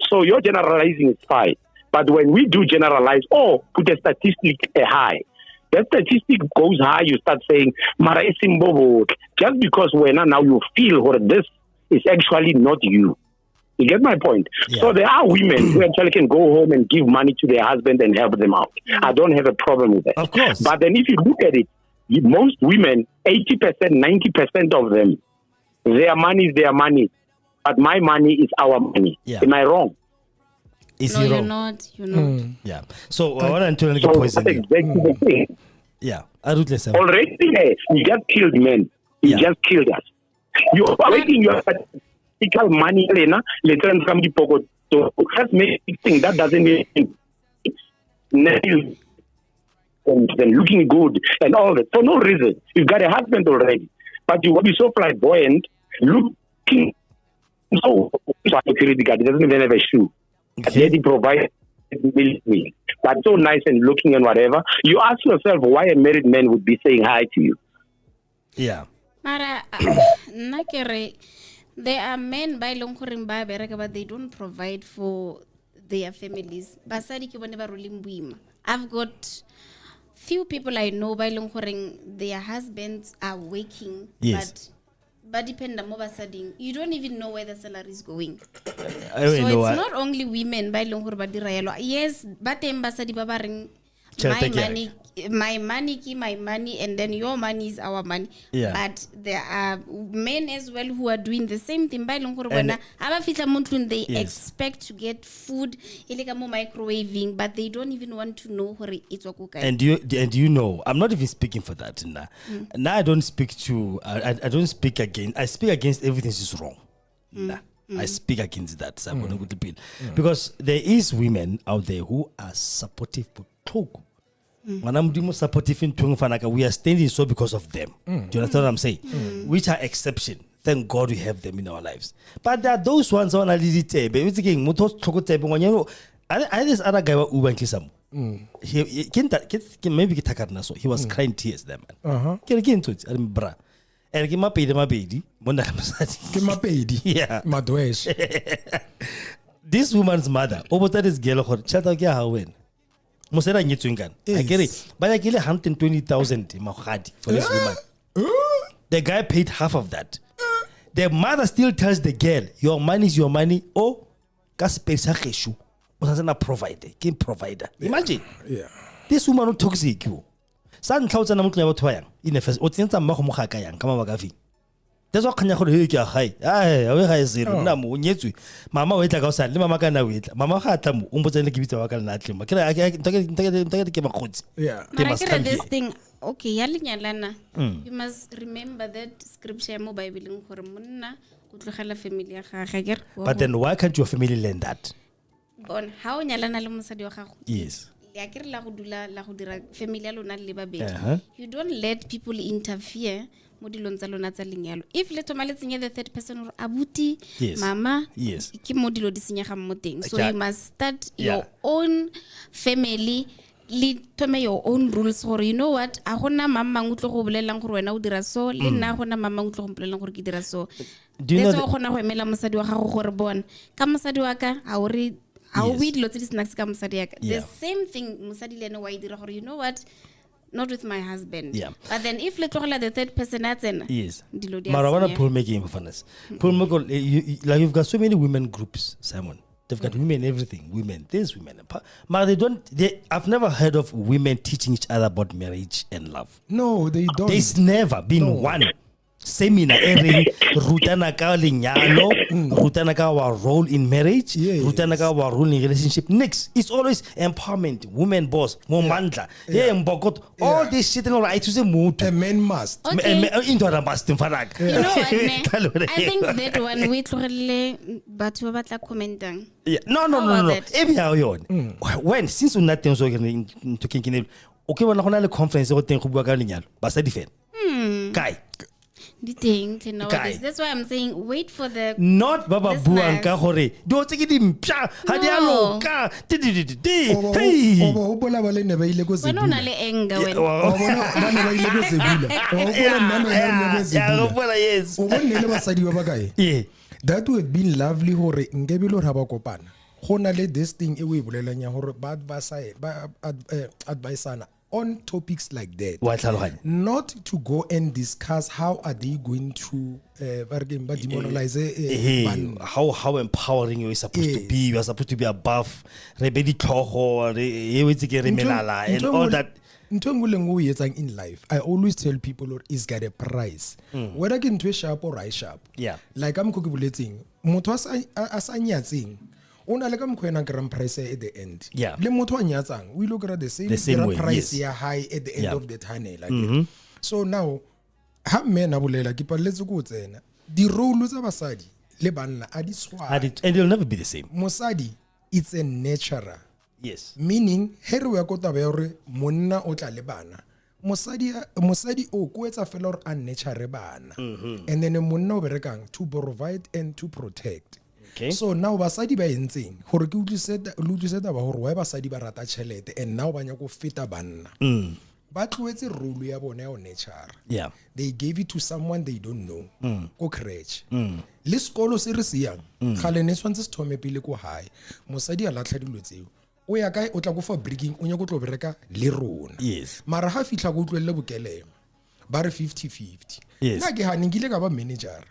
So your generalizing is fine. But when we do generalize, put a statistic high, that statistic goes high, you start saying, Mara isimbobo, just because when now you feel this is actually not you. You get my point? Yeah. So there are women who actually can go home and give money to their husband and help them out. I don't have a problem with that. Of course. But then if you look at it, most women, 80%, 90% of them, their money is their money. But my money is our money. Yeah. Am I wrong? Is No, he you're wrong? not. You're not. Yeah. So I want to So poison that's you. exactly the thing. Yeah. I do listen. Already, you just killed men. You Yeah. just killed us. You are making your statistical money, Lena, later on from the pocket. So that's making that doesn't mean and then looking good and all that for no reason. You've got a husband already, but you will be so flamboyant, looking so security guard. He doesn't even have a shoe. Okay. Yet he provides me. But so nice and looking and whatever. You ask yourself why a married man would be saying hi to you. Yeah. Mara, nna ke re, there are men ba ileng gore ba bereka, but they don't provide for their families. Basadi ke bone ba roleng boima. I've got few people I know ba ileng gore their husbands are working, Yes. but depend mo basading. You don't even know where the salary is going. I don't So know it's what. not only women ba ileng gore ba dira yalo. Yes, ba teng basadi ba ba reng my money ki my money, and then your money is our money. Yeah. But there are men as well who are doing the same thing. Ba ileng gore And- bona aba fitla mo ntlong, they Yes. expect to get food ile ka mo microwaving, but they don't even want to know gore it's wa ko kae. And you know, I'm not even speaking for that. Now I don't speak to. I don't speak against. I speak against everything is wrong. Nah. I speak against that. Because there is women out there who are supportive for talk. When I'm doing supportive in Tungfanaka, we are standing so because of them. Do you understand what I'm saying? Which are exception. Thank God we have them in our lives. But there are those ones who are a little tebe. It's again, I this other guy who went Kisam. Maybe he was crying tears there, man. Bra. And give my baby. Yeah. This woman's mother, over this girl, her child, how when. Mosera nyetswengan. I get it. But I get 120,000 for this woman. The guy paid half of that. The mother still tells the girl, your money is your money. Oh, kaspesa geshu. Wasn't provider. Game provider. Imagine. Yeah. This woman who toxic you. San tlhaotsa na motho ya batho ba yang. In first o tsentsa mma go mogaka yang ka mabaka fi. That's what kanya go le ke a gai. Ai, a we ga isero nna mo nyetswe. Mama o etla ka o sa le mama ka na o etla. Mama ga tla mo o mbotsa le ke bitsa wa ka le na tlema. Ke ke makgotsi. Yeah. They Mara must kere come this here. thing, okay, ya lenyalana. You must remember that scripture mo Bible gore monna o tlogela family ya gagwe ke re. But then why can't your family learn that? Bon, ha o nyalana le mosadi wa gago. Yes. Ya kere la go dula la go dira family ya lona le babedi. Uh-huh. You don't let people interfere mo dilong tsa lona tsa lenyalo. If le thoma le tsenye the third person or abuti, Yes. mama, Yes. ke mo dilo di senyega mo teng. So Okay. you must start Yeah. your own family, le thome your own rules gore you know what, a gona mama mang o tlo go bolelang gore wena o dira so, le nna gona mama mang o tlo go bolelang gore ke dira so. Do you know Let's go gona go emela mosadi wa gago gore bona ka mosadi wa ka a o re a o Yes. we dilo tse di snacks ka mosadi ya ka. The Yeah. same thing mosadi le ene wa e dira gore you know what, not with my husband. Yeah. But then if the third person that's in. Yes. Dilo dia Marawana senya. pull making for funness. Pull like you've got so many women groups, Simon. They've got women everything. Women, there's women. But I've never heard of women teaching each other about marriage and love. No, they don't. There's never been one seminar airing rutana ka lenyalo, rutana ka our role in marriage, Yes. rutana ka our role in relationship. Next, it's always empowerment, women boss, momandla, yeah, mbokot, all this shit and all. I choose a mood. A man must. Okay. Into a must in Farag. You know what, ne? I think that one we tlogele batho ba batla commenting. Yeah. No. When since we not things so into kinking, okay, when I conference go teng go bua ka lenyalo, basadi fela. Kai. The thing, you know, that's why I'm saying wait for the. Not Baba listeners. Buang ka gore do tse ke dimpya ha di a loka hey o bola ba le ne ba ile go se When on le enga when. o bona ba ne ba ile go se bula o bola nna no ne go se yeah, bula yes. o bone le basadi ba kae Yeah. that would have been lovely hore nkebe lo raba kopana go na le this thing e we bolelang ya hore ba advice on topics like that. Wa tlhaloganya. Not to go and discuss how are they going to demoralize banna. How empowering you are supposed to be. You are supposed to be above rebedi tlhogo re wetse ke re melala and all that. In life, I always tell people it's got a price. Whether ke ntwe sharp or I sharp. Yeah. Like I'm cooking, motho a sa nyatseng. Ona le ka mkhwena grand price at the end. Yeah. Le motho a nyatsang, we look at the same way, price yes. ya high at the end of the tunnel. Like So now, ha men a bolela ke paletse go tsena. Di role tsa basadi le banna a di tshwana. And it'll never be the same. Mosadi, it's a natural. Yes. Meaning here we go taba ya hore monna o tla le bana mosadi o ko etsa fela hore a nature bana and then monna o berekang to provide and to protect. Okay. So now basadi ba entseng hore ke utlwiseta ba hore why basadi ba rata tšhelete and now ba nya go feta banna ba tloetse role ya bona ya nature. Yeah. They gave it to someone they don't know ko crèche le sekolo se re se yang gale ne swantse se thome pele ko hae mosadi a latlha dilo tseo o ya kae o tla go fa breaking o nya go tlo bereka le rona. Yes. Mara ha fitla go utlwelle bokelema ba re 50-50. Yes. Na ke haningile ka ba manager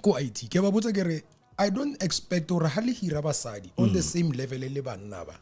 ko IT ke ba botsa ke re I don't expect or ha le hira basadi on the same level le banna ba.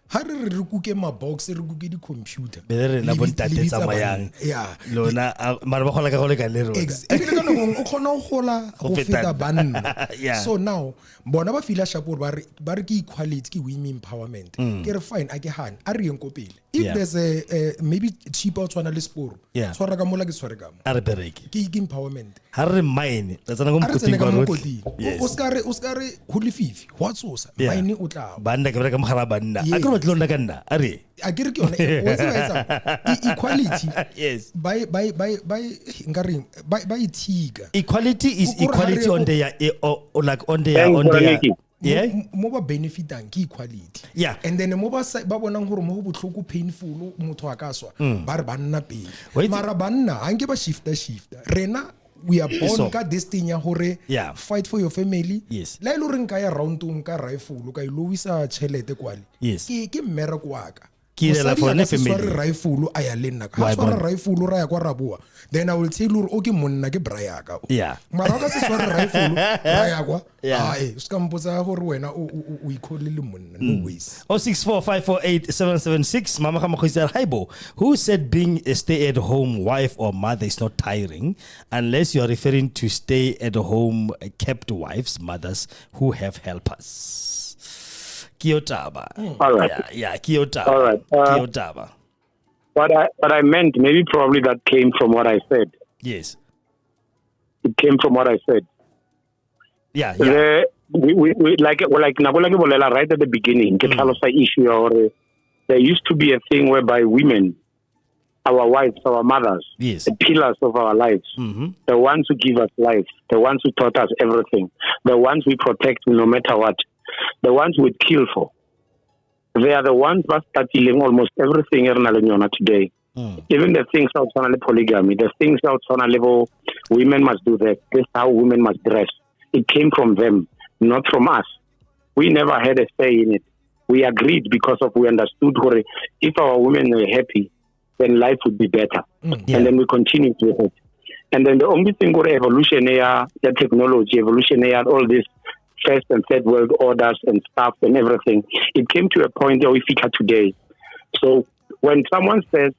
Ha re kuke ma box re kuke di computer. Be re na bontate tsamayang. Yeah. Lona mara ba gola ka gole ka le rona. Exactly. Ka no o khona o gola go feta banna. Yeah. So now bona ba fila shapur ba re ke equality ke women empowerment. Ke re fine a ke han a re eng ko pele. If there's a maybe cheaper tswana le sporo. Tshwara ka mola ke tshware ka mo. A re bereke. Ke empowerment. Ha re mine tsa tsana go mkoting ka rotli. O ska re ho le fifi. What's osa? Mine o tla. Banda ke bereka mogala banna. A ke batlo nna ka nna. A re. A ke re ke yona equality. Yes. By ngari by itiga. Equality is equality on the yeah mo ba benefitang ke equality. Yeah. And then mo ba bonang gore mo go botlhoko painful motho a ka swa ba re banna pele mara banna ha nke ba shifta rena we are born ka destiny ya hore fight for your family. Yes. La ile re nka ya round ka rifle ka ilowisa chelete kwale ke mmere kwaka ke la for ne family rifle a ya lenna ka swara rifle ra ya kwa raboa then I will tell you okay monna ke braya ka mara ka se swara rifle ra ya kwa ai ska mpotsa gore wena o ikholle le monna no ways. 0645487776 mama Kgosietsile Haibo who said being a stay-at-home wife or mother is not tiring unless you are referring to stay-at-home kept wives mothers who have helpers. Kiotaba. All right. Yeah, Kiotaba. All right. Kiotaba. What I meant, maybe probably that came from what I said. Yes. It came from what I said. Yeah. We like Nabola Bolela right at the beginning, issue or there used to be a thing whereby women, our wives, our mothers, the pillars of our lives, the ones who give us life, the ones who taught us everything, the ones we protect no matter what, the ones we'd kill for. They are the ones that are stealing almost everything in today. Even the things outside of polygamy, the things outside of women must do that. This is how women must dress. It came from them, not from us. We never had a say in it. We agreed because we understood if our women were happy, then life would be better. Yeah. And then we continue with it. And then the only thing with evolution, the technology, evolution, all this first and third world orders and stuff and everything, it came to a point where we figure today. So when someone says,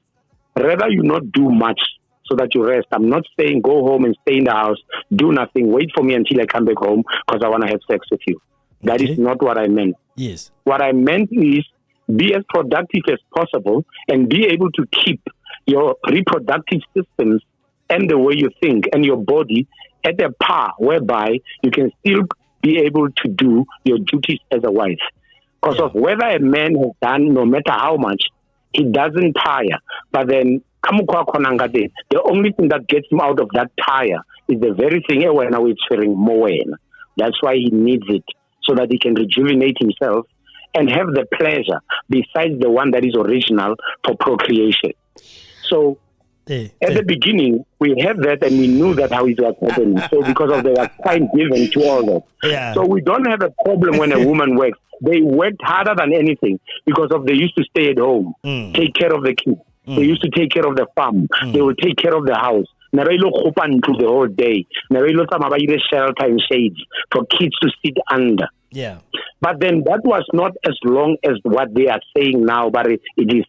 rather you not do much so that you rest, I'm not saying go home and stay in the house, do nothing, wait for me until I come back home because I want to have sex with you. That is not what I meant. Yes. What I meant is be as productive as possible and be able to keep your reproductive systems and the way you think and your body at a par whereby you can still be able to do your duties as a wife. Because of whether a man has done, no matter how much, he doesn't tire. But then, the only thing that gets him out of that tire is the very thing when now it's feeling more. That's why he needs it, so that he can rejuvenate himself and have the pleasure besides the one that is original for procreation. So, at the beginning, we had that and we knew that how it was happening. So because of the time given to all that. Yeah. So we don't have a problem when a woman works. They worked harder than anything because of they used to stay at home, take care of the kids. They used to take care of the farm. They will take care of the house. The whole day. Shelter and shades for kids to sit under. Yeah. But then that was not as long as what they are saying now, but it is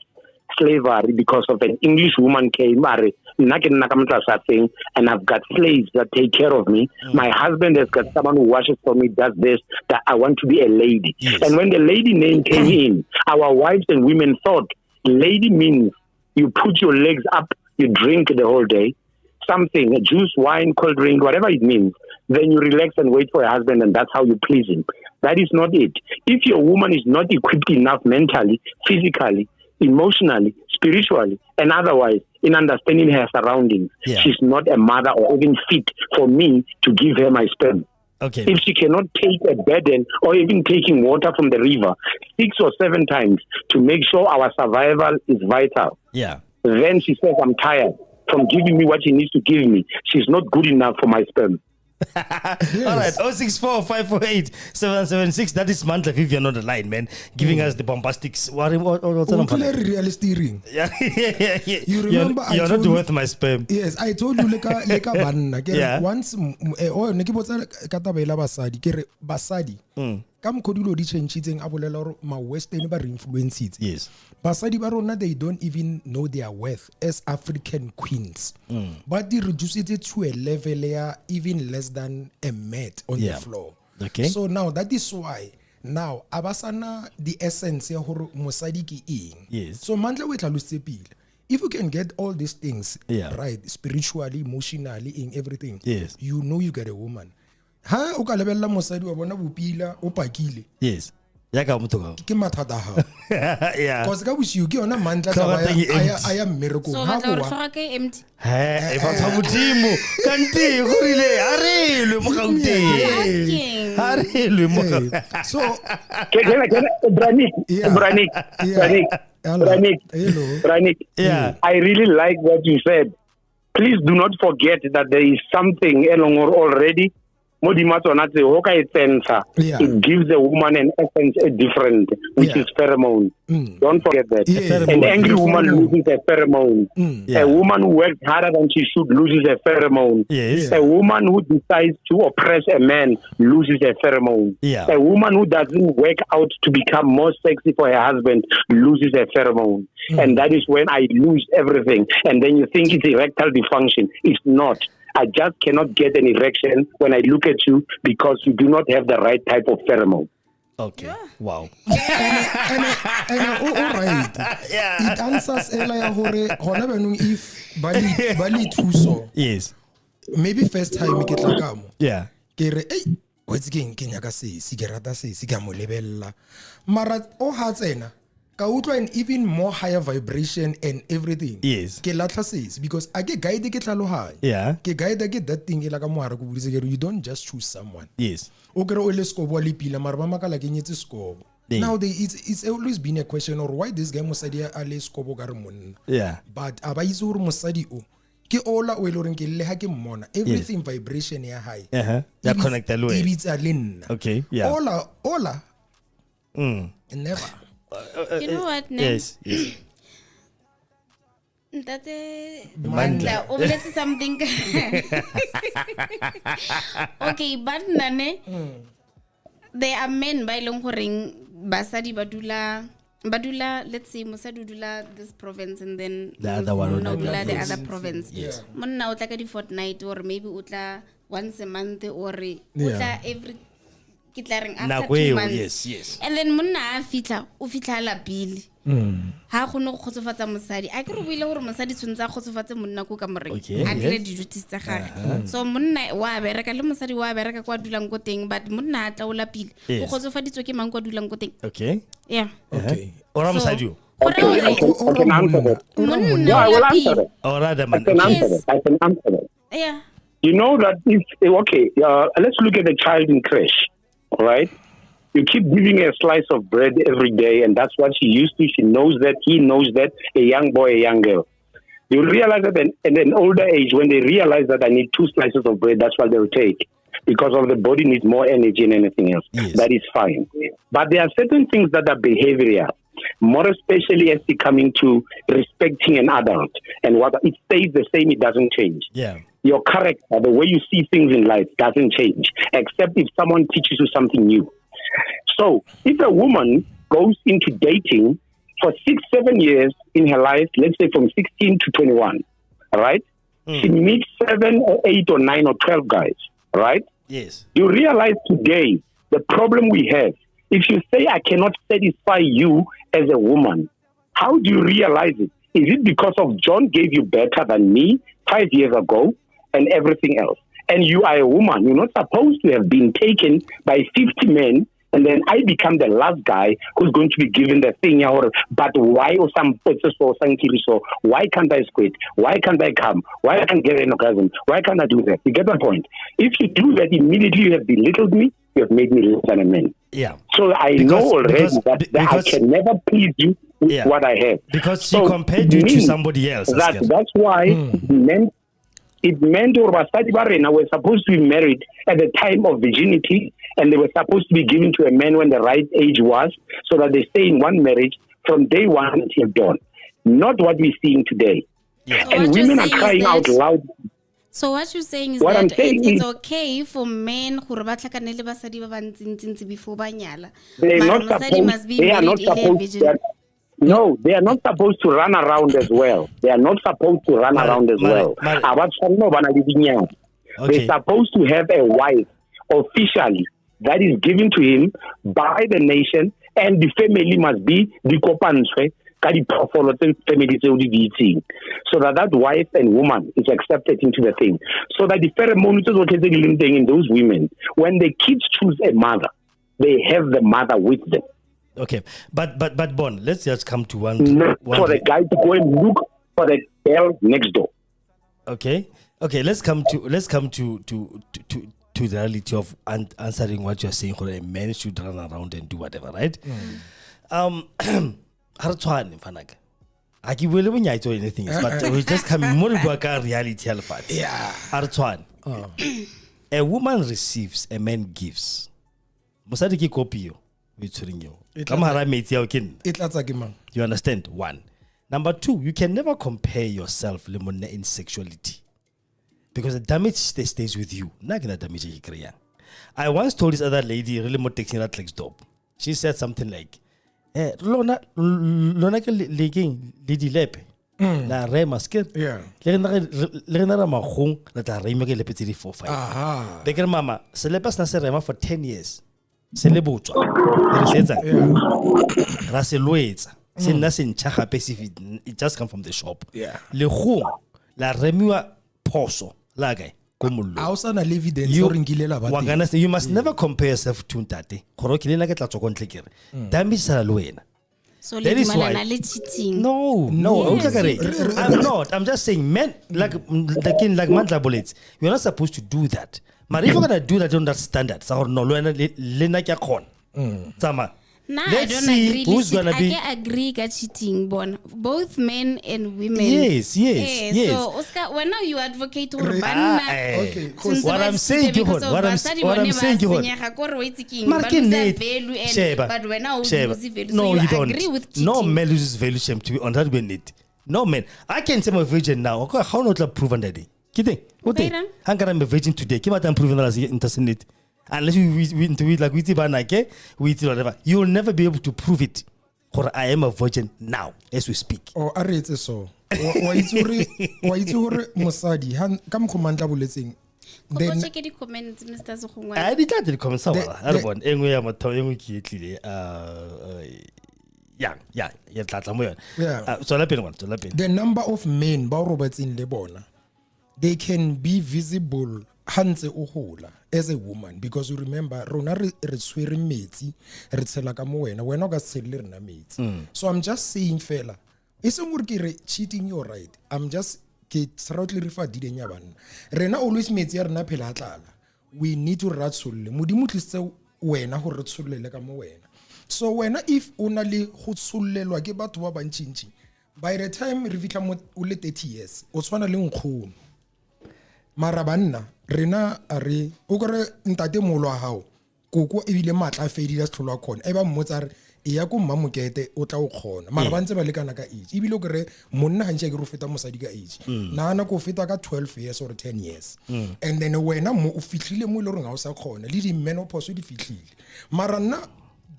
slavery because of an English woman came, and I've got slaves that take care of me. My husband has got someone who washes for me, does this, that I want to be a lady. Yes. And when the lady name came in, our wives and women thought lady means you put your legs up, you drink the whole day, something, a juice, wine, cold drink, whatever it means. Then you relax and wait for your husband, and that's how you please him. That is not it. If your woman is not equipped enough mentally, physically, emotionally, spiritually, and otherwise in understanding her surroundings, she's not a mother or even fit for me to give her my sperm. Okay. If she cannot take a burden or even taking water from the river 6 or 7 times to make sure our survival is vital, then she says, I'm tired from giving me what she needs to give me. She's not good enough for my sperm. All right, 064 548 776. That is Mandla if you're not line, man. Giving us the bombastics. What's realistic ring. Yeah. You remember you're not worth my sperm. Yes, I told you leka banna. Once basadi. Kam kodulo di changing abolelo ma western ba influences. Yes. Basadi ba rona, they don't even know their worth as African queens. But they reduce it to a level even less than a mat on the floor. Okay. So now that is why now abasana the essence ya hore mosadi ke eng. Yes. So mandla we tlalose pile. If you can get all these things right, spiritually, emotionally, in everything, you know you get a woman. Ha o ka lebella mosadi wa bona bopila o pakile. Yes. Ya ka motho ka. Ke mathata ha. Yeah. Cause ka bosiu ke ona mantla tsa I am miracle. So ba tla re tshwara ke empty. He, e ba tsa modimo. Kanti go rile a re le mo gauteng. A re le mo. So Branik, I really like what you said. Please do not forget that there is something already. It gives a woman an essence different, which is pheromone. Don't forget that. An angry woman loses a pheromone. A woman who works harder than she should loses a pheromone. A woman who decides to oppress a man loses a pheromone. A woman who doesn't work out to become more sexy for her husband loses a pheromone. And that is when I lose everything. And then you think it's erectile dysfunction. It's not. I just cannot get an erection when I look at you because you do not have the right type of pheromone. Okay. Wow. and all right. It answers if Bali Tuso. Yes. Maybe first time ke tla ka mo. Yeah. Ke re what's again ke nyaka se sigerata se se ka mo lebella. Mara o ha tsena ka utlwa an even more higher vibration and everything. Yes. Ke latla says because I get guide ke tlhalohanya. Yeah. Ke guide get that thing ela ka moara go budise ke you don't just choose someone. Yes. O kere o le skobo le pila mara ba makala ke nyetse skobo. Now it's always been a question or why this guy mosadi a le skobo ka re monna. Yeah. But aba itse hore mosadi o ke ola o ile hore ke le ha ke mmona everything vibration ya high. Ya connected le. Ibitsa le nna. Okay. Yeah. Ola. Never. You know what, Yes. Ntate Mandla, o boletse something. Okay, but nane, there are men ba ileng goreng basadi badula, let's say mosadi dula this province and then the other one dula the other province. Yes. Monna o tla ka di fortnight or maybe o tla once a month or o tla every kitlaring after 2 months. Yes. And then monna o fitla la pili. Ha go no go khotsofatsa mosadi a ke re buile gore mosadi tshwantsa khotsofatse monna ko ka moreng a dire di-duties tsa gagwe so monna wa bereka le mosadi wa bereka kwa dulang ko teng but monna a tla o lapile o khotsofaditswe ke mang kwa dulang ko teng Okay. Yeah. Okay. Ora mosadi o. Okay, I can answer that. Yeah, I will answer that. Ora the man. I can answer that. Yeah. You know that if, okay, let's look at the child in creche, all right? You keep giving her a slice of bread every day, and that's what she used to. She knows that, he knows that, a young boy, a young girl. You'll realize that in an older age, when they realize that I need 2 slices of bread, that's what they'll take. Because of the body needs more energy than anything else. Yes. That is fine. But there are certain things that are behavioral, more especially as it coming to respecting an adult. And what it stays the same, it doesn't change. Yeah. Your character, the way you see things in life doesn't change, except if someone teaches you something new. So if a woman goes into dating for 6-7 years in her life, let's say from 16 to 21, all right? She meets 7 or 8 or 9 or 12 guys, right? Yes. You realize today the problem we have. If you say I cannot satisfy you as a woman, how do you realize it? Is it because of John gave you better than me 5 years ago and everything else? And you are a woman. You're not supposed to have been taken by 50 men and then I become the last guy who's going to be given the thing. But why or some so why can't I squid? Why can't I come? Why can't I get an orgasm? Why can't I do that? You get the point? If you do that, immediately you have belittled me. You have made me less than a man. Yeah. So I know already that I can never please you with what I have. Because she compared you to somebody else. That's why it meant Basadi Barena were supposed to be married at the time of virginity, and they were supposed to be given to a man when the right age was, so that they stay in one marriage from day one until dawn. Not what we're seeing today. Yeah. And women are crying out loud. So what you're saying is What that I'm saying it's is- okay for men who before banyala. They're But not mosadi supposed. must be They are not married in a supposed. virgin. No, they are not supposed to run around as well. They are not supposed to run around as well. They're supposed to have a wife officially that is given to him by the nation, and the family must be the kopanswe family so that wife and woman is accepted into the thing. So that the pheromones in those women, when the kids choose a mother, they have the mother with them. Okay, but Bon, let's just come to one. For the guy to go and look for the girl next door. Okay, let's come to the reality of answering what you're saying. A man should run around and do whatever, right? Hartwan Fanaka. I give you anything, but we just come more to reality. Yeah. Hartwan. A woman receives, a man gives. Musadiki copy you. You understand? 1. Number 2, you can never compare yourself in sexuality. Because the damage stays with you. Not gonna damage you. I once told this other lady, really more texting that like stop. She said something like, Lona legging lady lepe. La rema scared. Yeah. Lenara mahong that I remake lepetiri 4-5. Aha. Beggar mama, celepas na rema for 10 years. Celebutwa. Raseluetsa. It just come from the shop. Yeah. Le hong la remua poso la guy. You must never compare yourself to Tate. So That is why. cheating. No. Yes, I'm not. I'm just saying, men like Mantla bullets, you're not supposed to do that. But if you're gonna do that on that standard, Nah, I let's don't see agree. who's gonna be. I can agree with cheating, both men and women. Yes. So, Oscar, when now you advocate for Okay, what I'm saying, but when now Sheba. lose value. No, So you agree don't. with cheating. No man loses value, shame to be on that we need. No, man. I can say I'm a virgin now. Okay, how not to prove that? Kidding? What day? I'm a virgin today. Keep on proving that as internet. Unless we like with whatever. You will never be able to prove it. Or I am a virgin now, as we speak. Oh, I read it so. Why Mosadi? Come command bulletin. Then check the comments, Mr. Segongoane. I did the comments. I want anyway. I'm a toy. Yeah. So let me. The number of men, Roberts in Lebona, they can be visible. Hanse uhola as a woman, because you remember rona re swere metsi re tshela ka mo wena ga tshelle rena metsi. So I'm just saying fela iseng gore ke re cheating, you're right. I'm just ke slightly refer didenya bana rena always metsi ya rena phela tlala. We need to ratsulle modimo tlise wena gore re tsullele ka mo wena. So wena if una le go tsullelwa ke batho ba bantšintši, by the time re fitla mo o le 30 years o tshwana le nkgono. Mara banna rena are o gore ntate molo wa hao koko ebile matla fedi la stlholwa khona e ba mmotsa re e ya ko mmamokete o tla o khona mara ba ntse ba lekana ka age ebile o gore monna hantse ke ro feta mosadi ka age nana ko feta ka 12 years or 10 years and then wena mo o fitlhile mo le re nga o sa khona le di menopause di fitlhile mara nna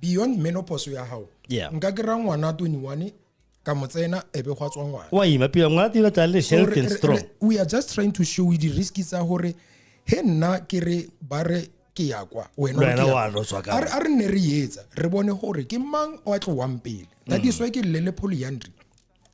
beyond menopause ya hao nka ke ra ngwana 21 ka motsena ebe go tswa ngwana wa ima pila ngwana tla tla le health and strong. We are just trying to show you the risks tsa hore he nna ke re bare ke ya kwa wena wa no tswa ka are ne re yetsa re bone hore ke mang o tlo wa mpele that is why ke le polyandry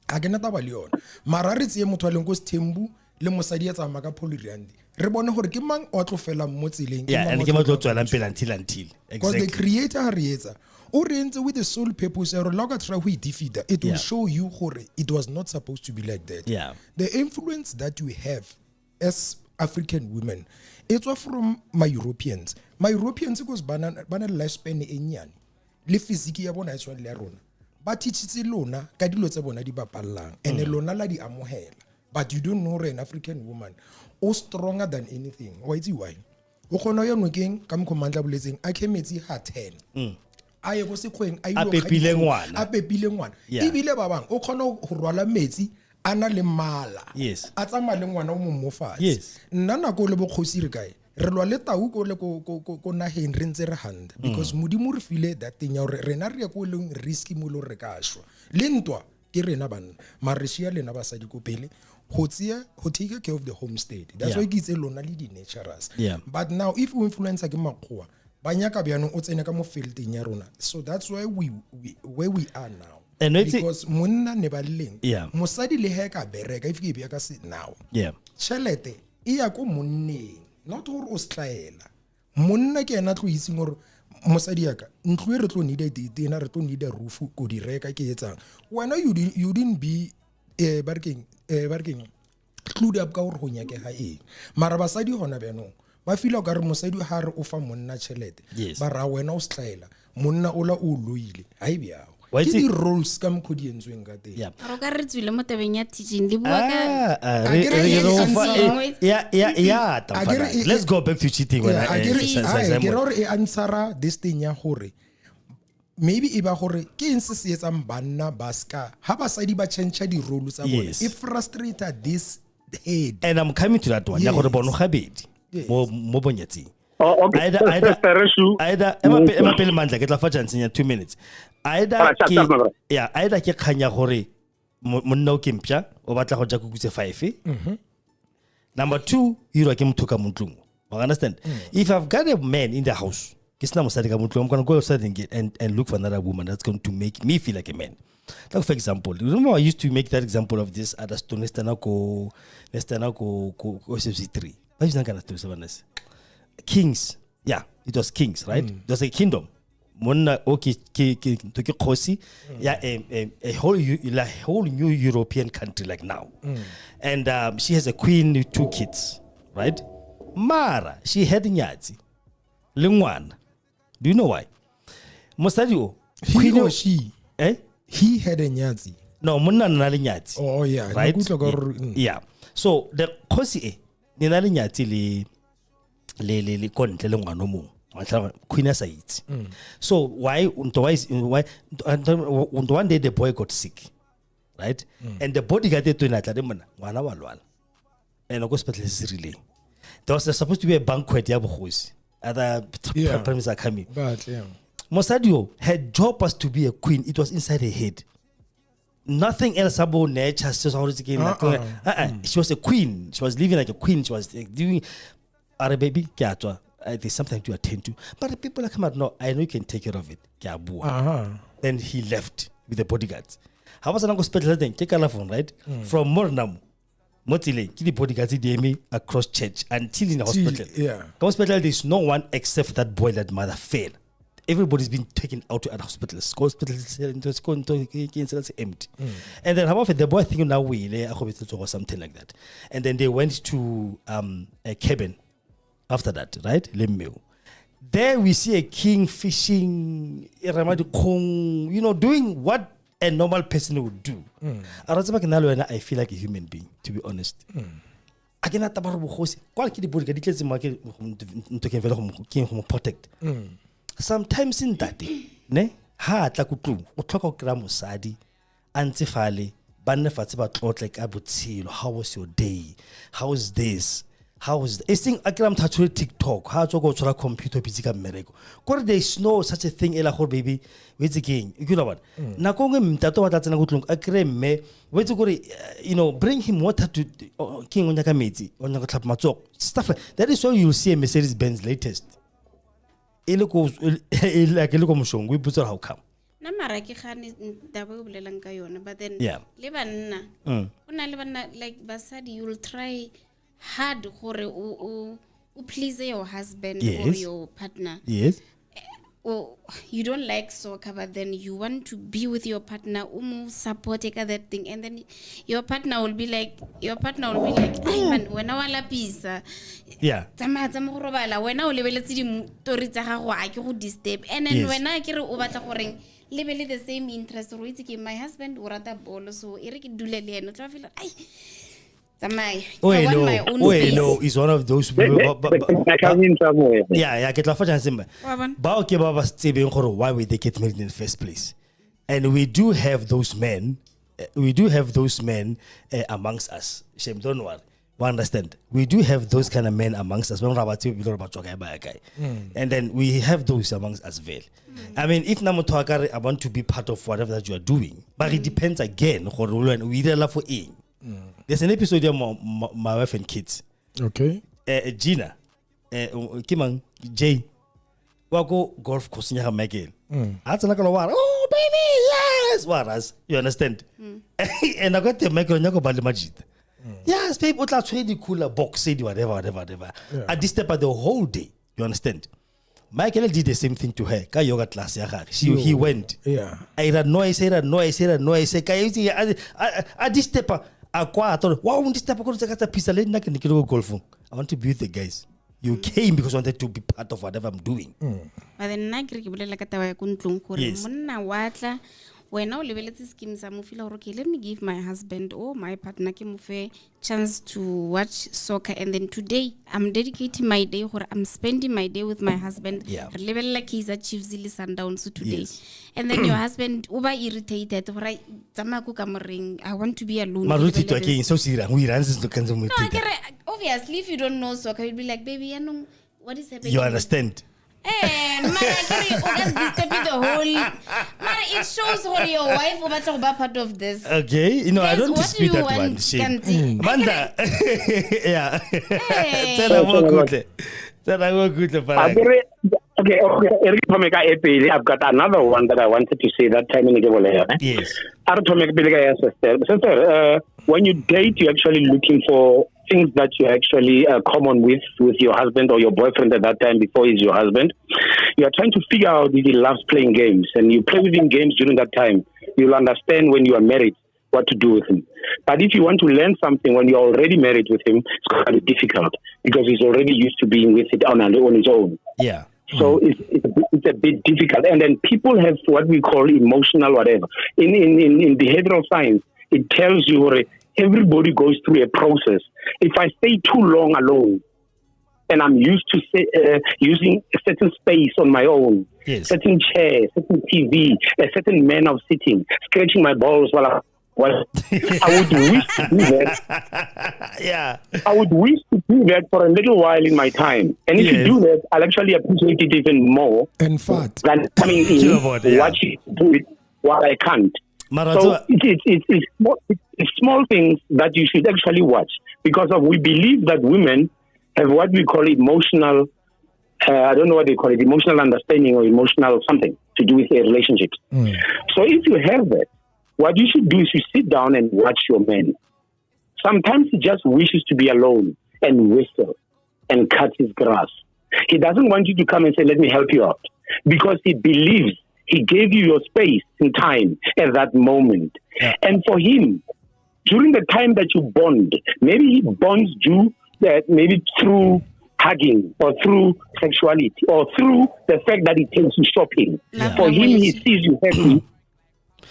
a ke nata ba le yona mara re tsie motho a leng go sethembu le mosadi ya tsama ka polyandry re bone hore ke mang o tlo fela mo tseleng and ke matlo tswela mpela until because the creator re yetsa o rentse with the sole purpose or loga try we defeat it will show you hore it was not supposed to be like that. The influence that we have as African women, it's from my Europeans because bana lifespan e nyane le physique ya bona e le rona ba teachitse lona ka dilo tse bona di bapallang and lona la di amohela, but you don't know an African woman o stronger than anything. Why o khona yo nokeng ka mkhomandla buletseng a kemetsi ha 10 aye go sekgweng a pepile ngwana ebile ba bang o khona go rwala metsi ana le mala a tsamaya le ngwana o mommofatse nna nako le bokgosi re kae re lwa le tau ko le ko naheng re ntse re handa because modimo re file that thing ya rena re go le risky mo lo re ka shwa le ntwa ke rena banna marishia lena ba sa di kopele go take care of the homestead. That's why it's a lona le di naturals. But now if we influencer ke makgowa banyaka byanong o tsene ka mo fielding ya rona, so that's why where we are now. And because monna ne ba leng mosadi le he ka bereka if ke bia ka se now chelete e ya ko monneng not gore o stlaela monna ke ena tlo itseng gore mosadi yaka ntlo re tlo need dina re tlo need roof go di reka ke etsang wena you didn't be barking clued up ka gore go nyake ha e mara basadi hona beno ba fila ka re mosadi ha re o fa monna chelete ba ra wena o stlaela monna ola o loile ha e bia ke di roles ka mkhodi entsweng ka teng ro ka re tswile mo tabeng ya teaching di bua ka let's go back to cheating when I get or e answera this thing ya gore maybe e ba gore ke eng se se etsang banna baska ha basadi ba change di roles tsa bona e frustrated this head and I'm coming to that one ya gore bono gabedi mo Bonyatsi either ema pele mandla ke tla fa chance ya 2 minutes either ke khanya gore monna o kempja o batla go ja kukutse 5 number 2 yiro ke motho ka montlong you understand if I've got a man in the house ke sna mosadi ka montlong I'm going to go outside and look for another woman that's going to make me feel like a man. Like for example, you remember I used to make that example of this at Nestana ko 3 kings, it was kings, right? It was a kingdom. Monna okay to Kgosi, a whole new European country like now, and she has a queen with 2 kids, right? Mara she had Nyatsi, Lingwan. Do you know why? Mosadio, queen or she? He had a Nyatsi. No, Monna nali Nyatsi. Oh yeah, right? Yeah. So the Kgosi ni nali Nyatsi le kontle le ngwana mo queen as it. So why one day the boy got sick, right? And the bodyguard to natla de mona ngwana wa lwala. And go hospital is really. There was supposed to be a banquet ya bogosi. Other premises are coming. But yeah. Mosadio, her job was to be a queen. It was inside her head. Nothing else about nature. She was a queen. She was living like a queen. She was doing. Are baby, there's something to attend to. But the people are come out. No, I know you can take care of it. Then he left with the bodyguards. How was an hospital then? Take a phone, right? From Mornam, Motile, the bodyguards me across church until in the hospital. Yeah. The hospital, there's no one except that boy that mother failed. Everybody's been taken out to other hospitals. Hospitals empty. And then however the boy thinking now or something like that. And then they went to a cabin after that, right? Lemmeo. There we see a king fishing, doing what a normal person would do. I feel like a human being, to be honest. Protect. Sometimes in that day, ha tla kutlu o tlhoka go kra mosadi antse fale ba nne fatshe ba tlotla ka botshelo. How was your day? How is this? How is this thing? Akram touch TikTok ha tswa go tshola computer busy ka mmereko gore there is no such a thing ela gore baby wetse king you know what na go ngwe mtato wa tlatsena go tlong akre mme wetse gore bring him water to king o nyaka metsi o nyaka tlhapa matsoko stuff like that. Is why you'll see a Mercedes Benz latest ele ko moshongo we putsa how come na mara ke gane taba go bolelang ka yona but then le banna ona le banna like basadi you'll try hard gore o please your husband or your partner. Yes. Or you don't like soccer but then you want to be with your partner support that thing and then your partner will be like ay man wena wa lapisa tsama go robala wena o lebeletse di tori tsa gago a ke go disturb and then wena ke re o batla gore lebele the same interest ro itse ke my husband o rata bolo so ere ke dule le ena tla feel ay no, is one of those people. Yeah, get la fa simba. Ba o ke ba ba tsebeng gore why would they get married in the first place? And we do have those men. Amongst us. Shame, don't worry. We understand. We do have those kind of men amongst us. And then we have those amongst us. I mean, if I want to be part of whatever that you are doing, but it depends again. We love for in. There's an episode of my wife and kids. Okay. Gina, Kimang, Jay, go golf course in Michael. Oh, baby, yes. Waras, you understand? And I got the Michael Nyako Majid. Yes, babe, what's really cooler box, whatever. I disturbed the whole day. You understand? Michael did the same thing to her. Ka yoga class he went. Yeah. I had noise. I disturbed. I want to be with the guys. You came because you wanted to be part of whatever I'm doing. But then when I lebeletse schemes I'm feel okay, let me give my husband or my partner a chance to watch soccer and then today I'm dedicating my day or I'm spending my day with my husband. Level like he's a Kgosietsile Sundown so today. And then your husband over irritated right I want to be alone. Obviously if you don't know soccer you'll be like baby what is happening? You understand? And it shows how your wife will be part of this. Okay, I don't dispute that one. Manda, yeah. Okay. I've got another one that I wanted to say that time in the yes. Sister, when you date, you're actually looking for things that you're actually common with your husband or your boyfriend at that time before he's your husband. You are trying to figure out if he loves playing games and you play with him games during that time. You'll understand when you are married what to do with him. But if you want to learn something when you're already married with him, it's quite difficult because he's already used to being with it on his own. Yeah. So it's a bit difficult. And then people have what we call emotional whatever. In behavioral science, it tells you everybody goes through a process. If I stay too long alone and I'm used to using a certain space on my own, certain chair, certain TV, a certain manner of sitting, scratching my balls while Well, I would wish to do that. Yeah. I would wish to do that for a little while in my time. And if you do that, I'll actually appreciate it even more and fat than coming in, watching do it while I can't. So it's small things that you should actually watch, because we believe that women have what we call emotional, I don't know what they call it, emotional understanding or emotional something to do with their relationships. So if you have that, what you should do is you sit down and watch your man. Sometimes he just wishes to be alone and whistle and cut his grass. He doesn't want you to come and say, let me help you out, because he believes he gave you your space and time at that moment. Yeah. And for him, during the time that you bond, maybe he bonds you that maybe through hugging or through sexuality or through the fact that he takes you shopping. Yeah. For him, he sees you happy.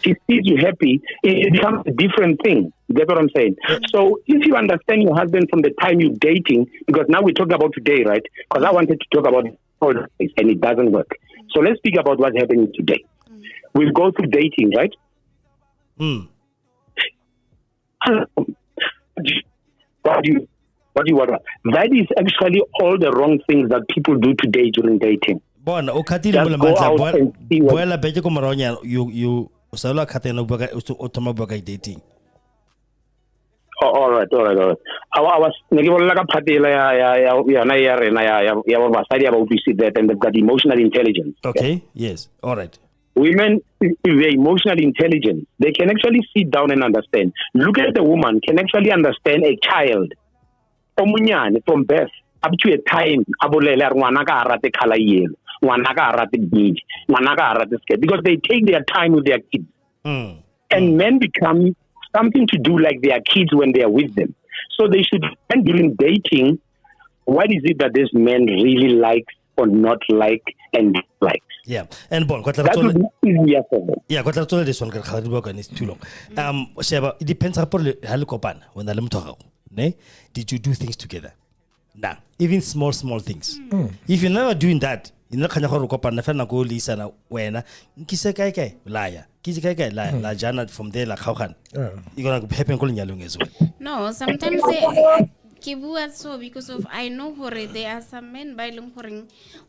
He sees you happy. It becomes a different thing. You get what I'm saying? So if you understand your husband from the time you're dating, because now we're talking about today, right? Because I wanted to talk about it and it doesn't work. So let's speak about what's happening today. We'll go through dating, right? What do you want? That is actually all the wrong things that people do today during dating. Just go out and see what... You solo dating. All right. I was and they've got emotional intelligence. Okay, yes, all right. Women, if they're emotional intelligence, they can actually sit down and understand. Look at the woman, can actually understand a child from birth up to a time because they take their time with their kids. And men become something to do like their kids when they are with them. So they should, and during dating, what is it that this man really likes or not like and dislikes? Yeah, and bon, that would be easier for them. Yeah, this one is too long. Sheba, it depends upon when the did you do things together? Nah, even small things. If you're never doing that, you're not going to go listen na wena nkise kai liar kise kai liar la jana from there la khaukan you're going to happen calling nyalong as well. No, sometimes so because of I know there are some men by long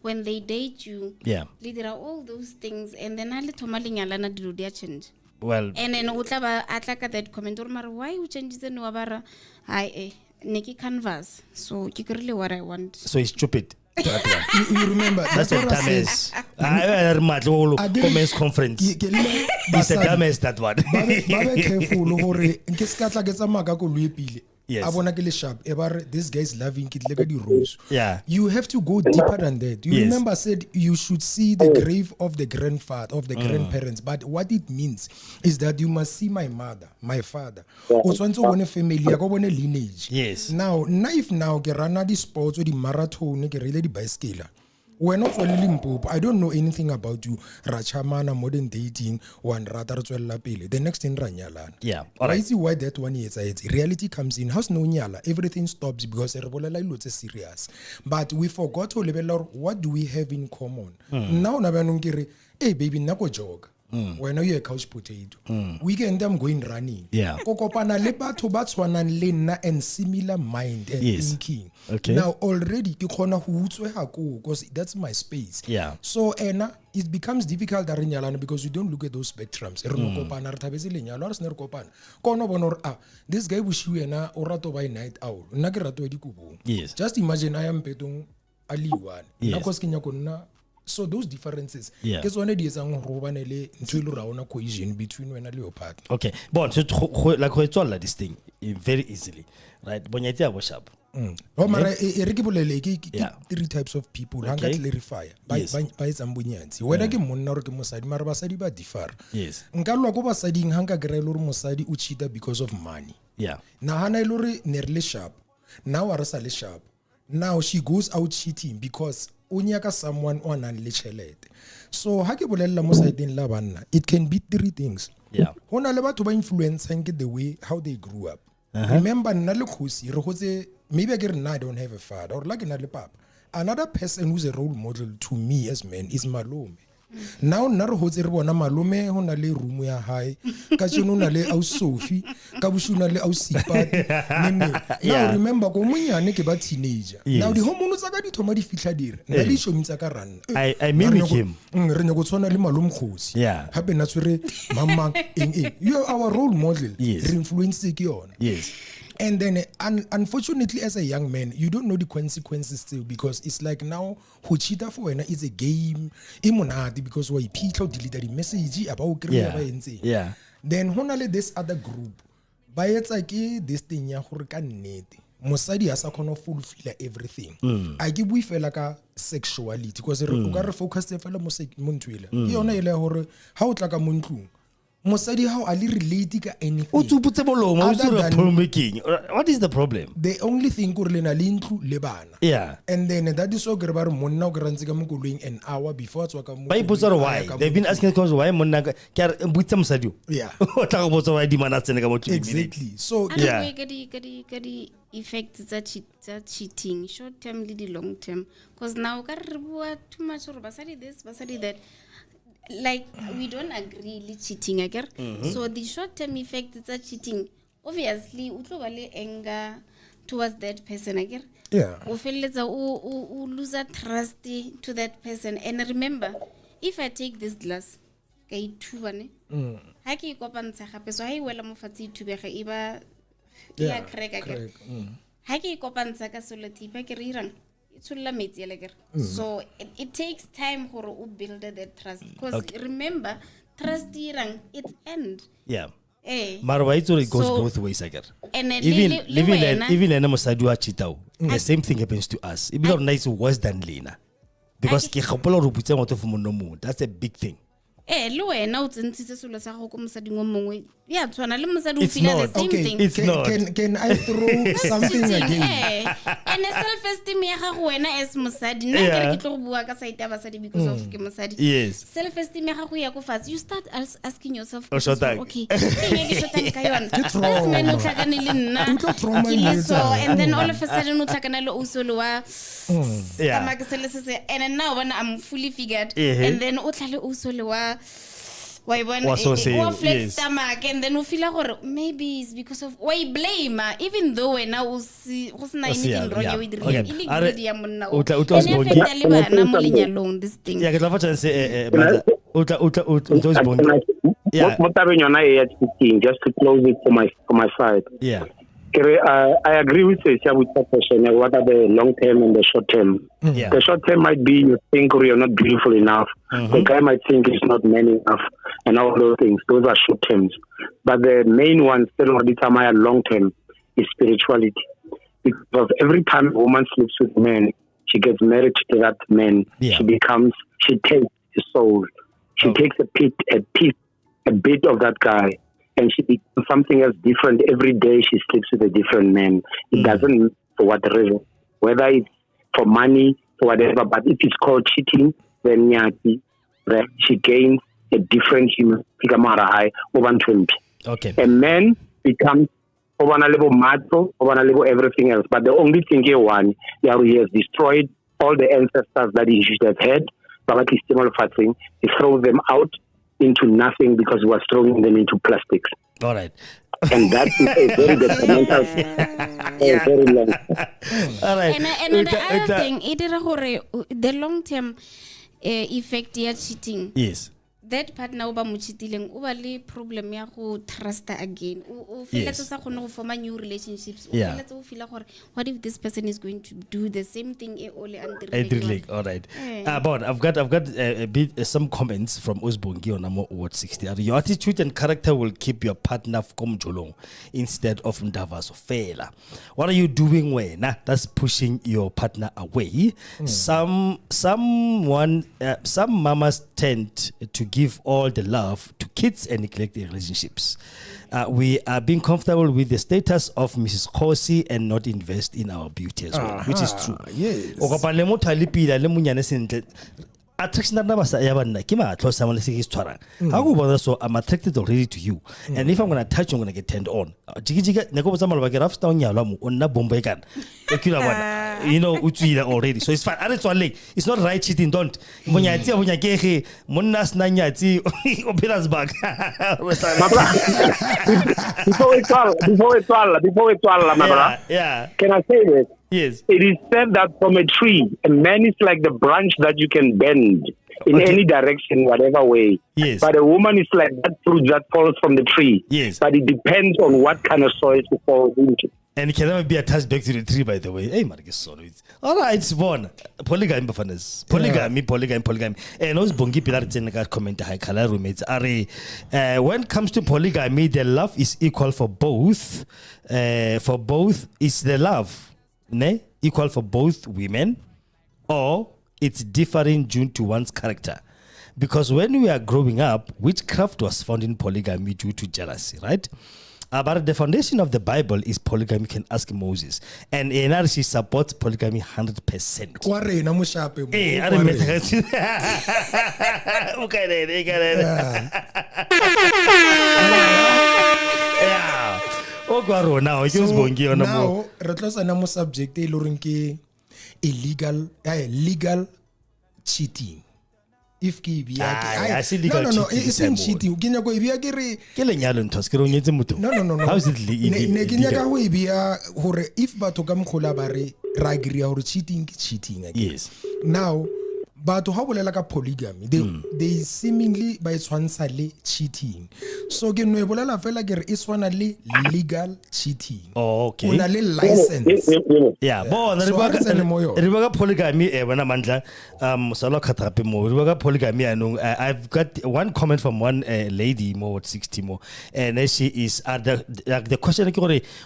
when they date you, there are all those things, and then I little maling do their change. Well, and then utlaba atlaka that comment or why you change the no abara Nikki canvas, so you really what I want. So it's stupid. you remember that's a dumbass. Comments conference. It's a dumbass that one. Careful, yes. This guy is loving it. Yeah. You have to go deeper than that. You remember I said you should see the grave of the grandfather, of the grandparents. But what it means is that you must see my mother, my father. Also want a family, I want a lineage. Yes. Now, if get run the sports or the marathon, get really the bicycle. We're not for Limpopo. I don't know anything about you. Rachamana, modern dating, one rather lapile. The next in Ranyala. Yeah. All right. I see why that one is. Reality comes in. House no nyala. Everything stops because everybody is serious. But we forgot to level what do we have in common. Now, hey baby, nako jog. When are you a couch potato? Weekend I'm going running. Yeah. Kokopana lebato batswanan lena and similar mind and thinking. Okay. Now already because that's my space. Yeah. So it becomes difficult because you don't look at those spectrums. This guy wish you na orato by night owl. Yes. Just imagine I am petong aliwan. Yes. So those differences, because one idea is cohesion between when and your partner. Okay, but so like we told this thing very easily, right? Bonyatsi worship. Three types of people. Okay. Clarify. By Bonyatsi. Whether ke monna or ke mosadi, mara basadi ba differ. Yes. Nkalwa ko basadi hanga kry lore mosadi o cheata because of money. Yeah. Na hana lore ne re le sharp. Now arasa le sharp. Now she goes out cheating because unyaka someone on and lechelete. So ha ke bolela mo side la banna, it can be three things. Yeah. Hona le batho ba influence the way how they grew up. Remember nna le Kgosi re hotse maybe I don't have a father or like na le papa. Another person who's a role model to me as men is Malome. now nna re hotse re bona malome ho na le room ya hae ka tseno na le au Sophie ka bushuna le au Sipati now remember ko monyane ke ba teenager now di hormone tsa ka di thoma di fihla dire nna le shomitsa ka run I mimic him re nya go tswana le malome Kgosi hape na tswere mama you are our role model re influence ke yona and then unfortunately as a young man you don't know the consequences still because it's like now who cheat for when it's a game imonati because why people delete the message about then honale this other group ba etsa ke this thing ya gore ka nnete mosadi a sa khona fulfill everything a ke bui fela ka sexuality because re o ka re focus fela mo ntwela ke yona ile gore ha o tla ka mo ntlung mosadi how ali relate ka anything o tsuputse bolomo o tsura filmmaking what is the problem the only thing go re lena le ntlu le bana and then that is so gre ba re monna o grantse ka mokoloing an hour before tswa ka mo ba ipotsa why they've been asking because why monna ka re butse mosadi o tla go botsa why di mana tsene ka mo exactly so kadi effects tsa cheating short term le di long term because now ka re bua too much or basadi this basadi that like we don't agree with cheating again so the short term effect is cheating obviously utlo ba le anger towards that person again o feletsa o lose trust to that person and remember if I take this glass ka ithubane ha ke kopantsha gape so ha I wela mo fatsi ithubega iba ya crack again ha ke kopantsha ka solotipa ke re irang so it takes time for to build that trust because remember trust it's end Marwa it goes both ways again even ena mosadi wa chitao the same thing happens to us it becomes nice worse than Lena because ke gopola re butse motho fo monno mo that's a big thing le wena o tsentse selo sa go mosading o mongwe ya tshwana le mosadi o feel the same thing it's not can I throw something again and self esteem ya gago wena as mosadi nna ke tlo go bua ka side ya basadi because of ke mosadi self esteem ya gago ya go fast you start asking yourself okay ke shotang ka yona as men o tlhakane le nna so and then all of a sudden o tlhakana le o solo wa and now when I'm fully figured and then o tlhale o solo wa why flat stomach and then we feel like maybe it's because of why blame even though when I was anything wrong with this thing ke tla fa tshwanetse just to close it for my side I agree with you with that question. What are the long term and the short term? The short term might be you think you're not beautiful enough. The guy might think he's not man enough, and all those things. Those are short terms. But the main one, still long term, is spirituality. Because every time a woman sleeps with a man, she gets married to that man. She takes his soul. She takes a bit of that guy. And she becomes something else different every day. She sleeps with a different man. It doesn't for what reason, whether it's for money or whatever. But if it's called cheating, then she gains a different human. Okay. A man becomes macho, everything else. But the only thing he has destroyed all the ancestors that he should have had. He throws them out into nothing because we was throwing them into plastics. All right. And that is a very detrimental, very long. All right. And the other thing, the long-term effect of cheating. Yes. That partner oba mochitileng oba le problem ya go trust again o feletsa sa gone go form new relationships o feletsa o feel gore what if this person is going to do the same thing ole Andrelek all right but I've got a bit some comments from Osbongi on Amo Award 60 your attitude and character will keep your partner from jolong instead of ndavaso fela what are you doing when that's pushing your partner away some mamas tend to give all the love to kids and neglect their relationships. We are being comfortable with the status of Mrs. Kgosi and not invest in our beauty as well, which is true. Yes. Attraction na ba sa ya banna ke ma tlosa mo le se ke tshwarang ha go bona so I'm attracted already to you and if I'm going to touch you I'm going to get turned on jigijika ne go botsa malwa ke rafsta o nyalwa mo o nna bombo e kana e kila bona you know, utswile already. So it's fine. It's not right cheating. Don't. Bonyatsi, bonyakege, monnas nanyatsi, operas back. Before we twala, my brother. Yeah. Can I say this? Yes. It is said that from a tree, a man is like the branch that you can bend in any direction, whatever way. Yes. But a woman is like that fruit that falls from the tree. Yes. But it depends on what kind of soil it falls into. And it can never be attached back to the tree, by the way. Hey, Marcus, sorry. All right, it's born. Polygamy, bafanas. Polygamy. And also, Bongi Pilar Jenaka comment high color roommates. When it comes to polygamy, the love is equal for both. For both, is the love equal for both women, or it's differing due to one's character. Because when we are growing up, witchcraft was found in polygamy due to jealousy, right? But the foundation of the Bible is polygamy. You can ask Moses. And NRC supports polygamy 100%. Hey, I don't yeah. Oh, now now, subject illegal cheating. If ki no, isn't cheating. No. How is it illegal? If batokam kolabare ragiri cheating again. Yes. Now, but how will like a polygamy? They seemingly by swansale cheating. So gen no bolela fela ke is one legal cheating. Oh, okay. Una le license. Yeah, bon, ribaga polygamy wena mandla sala khatrape mo ribaga polygamy I've got one comment from one lady more 60 more, and she is the question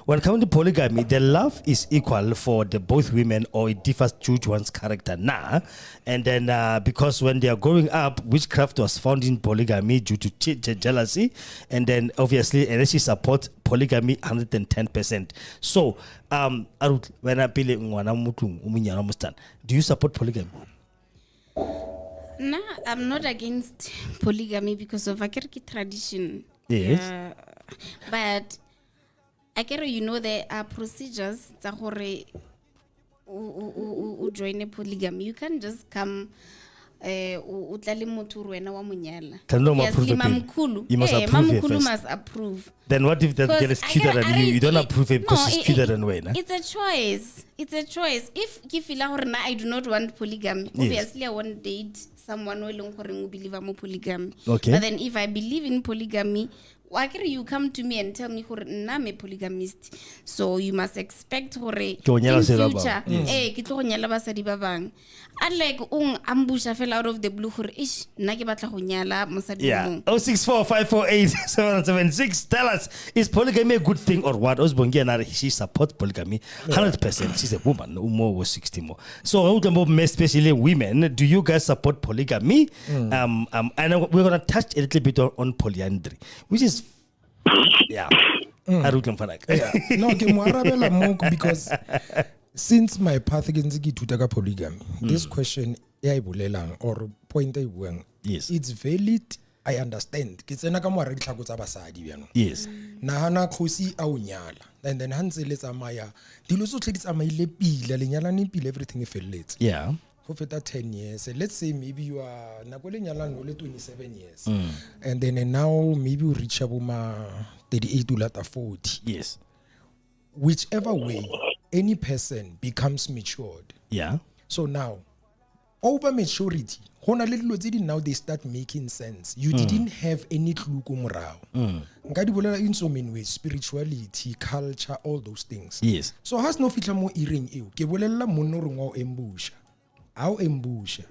when coming to polygamy, the love is equal for the both women, or it differs due to one's character. And then because when they are growing up, witchcraft was found in polygamy due to jealousy, and then obviously and she supports polygamy 110%. So when I do you support polygamy? No, I'm not against polygamy because of Akirki tradition. Yes. But Akira, there are procedures that join a polygamy. You can't just come utlale motho wena wa monyala. You must approve it first. Must approve. Then what if that girl is cuter than you? You don't approve it because she's cuter than Wayne. It's a choice. If I do not want polygamy, obviously I won't date someone who believe I'm polygamy. Okay. But then if I believe in polygamy, you come to me and tell me I'm a polygamist, so you must expect in future unlike ambusha fell out of the blue ish nna ke batla go nyala mosadi mo 0645487776. Tell us, is polygamy a good thing or what? Osbongi she supports polygamy 100%. She's a woman, Umo was 60 more. So especially women, do you guys support polygamy? And we're gonna touch a little bit on polyandry, which is No, because since my path against polygamy, this question or point yes, it's valid. I understand. Yes. Nahana Kgosi a nyala. And then Hans Maya. Diloso tledi tsamaile pila lenyala ni pila everything e felletse. Yeah. For 10 years. Let's say maybe you are nakole nyala no le 27 years. And then now maybe you reach aboma 38 to 40. Yes. Whichever way any person becomes matured. Yeah. So now over maturity, now they start making sense. You didn't have any clue in so many ways, spirituality, culture, all those things. Yes. So has no feature more earring you. Embusha. Our embusha.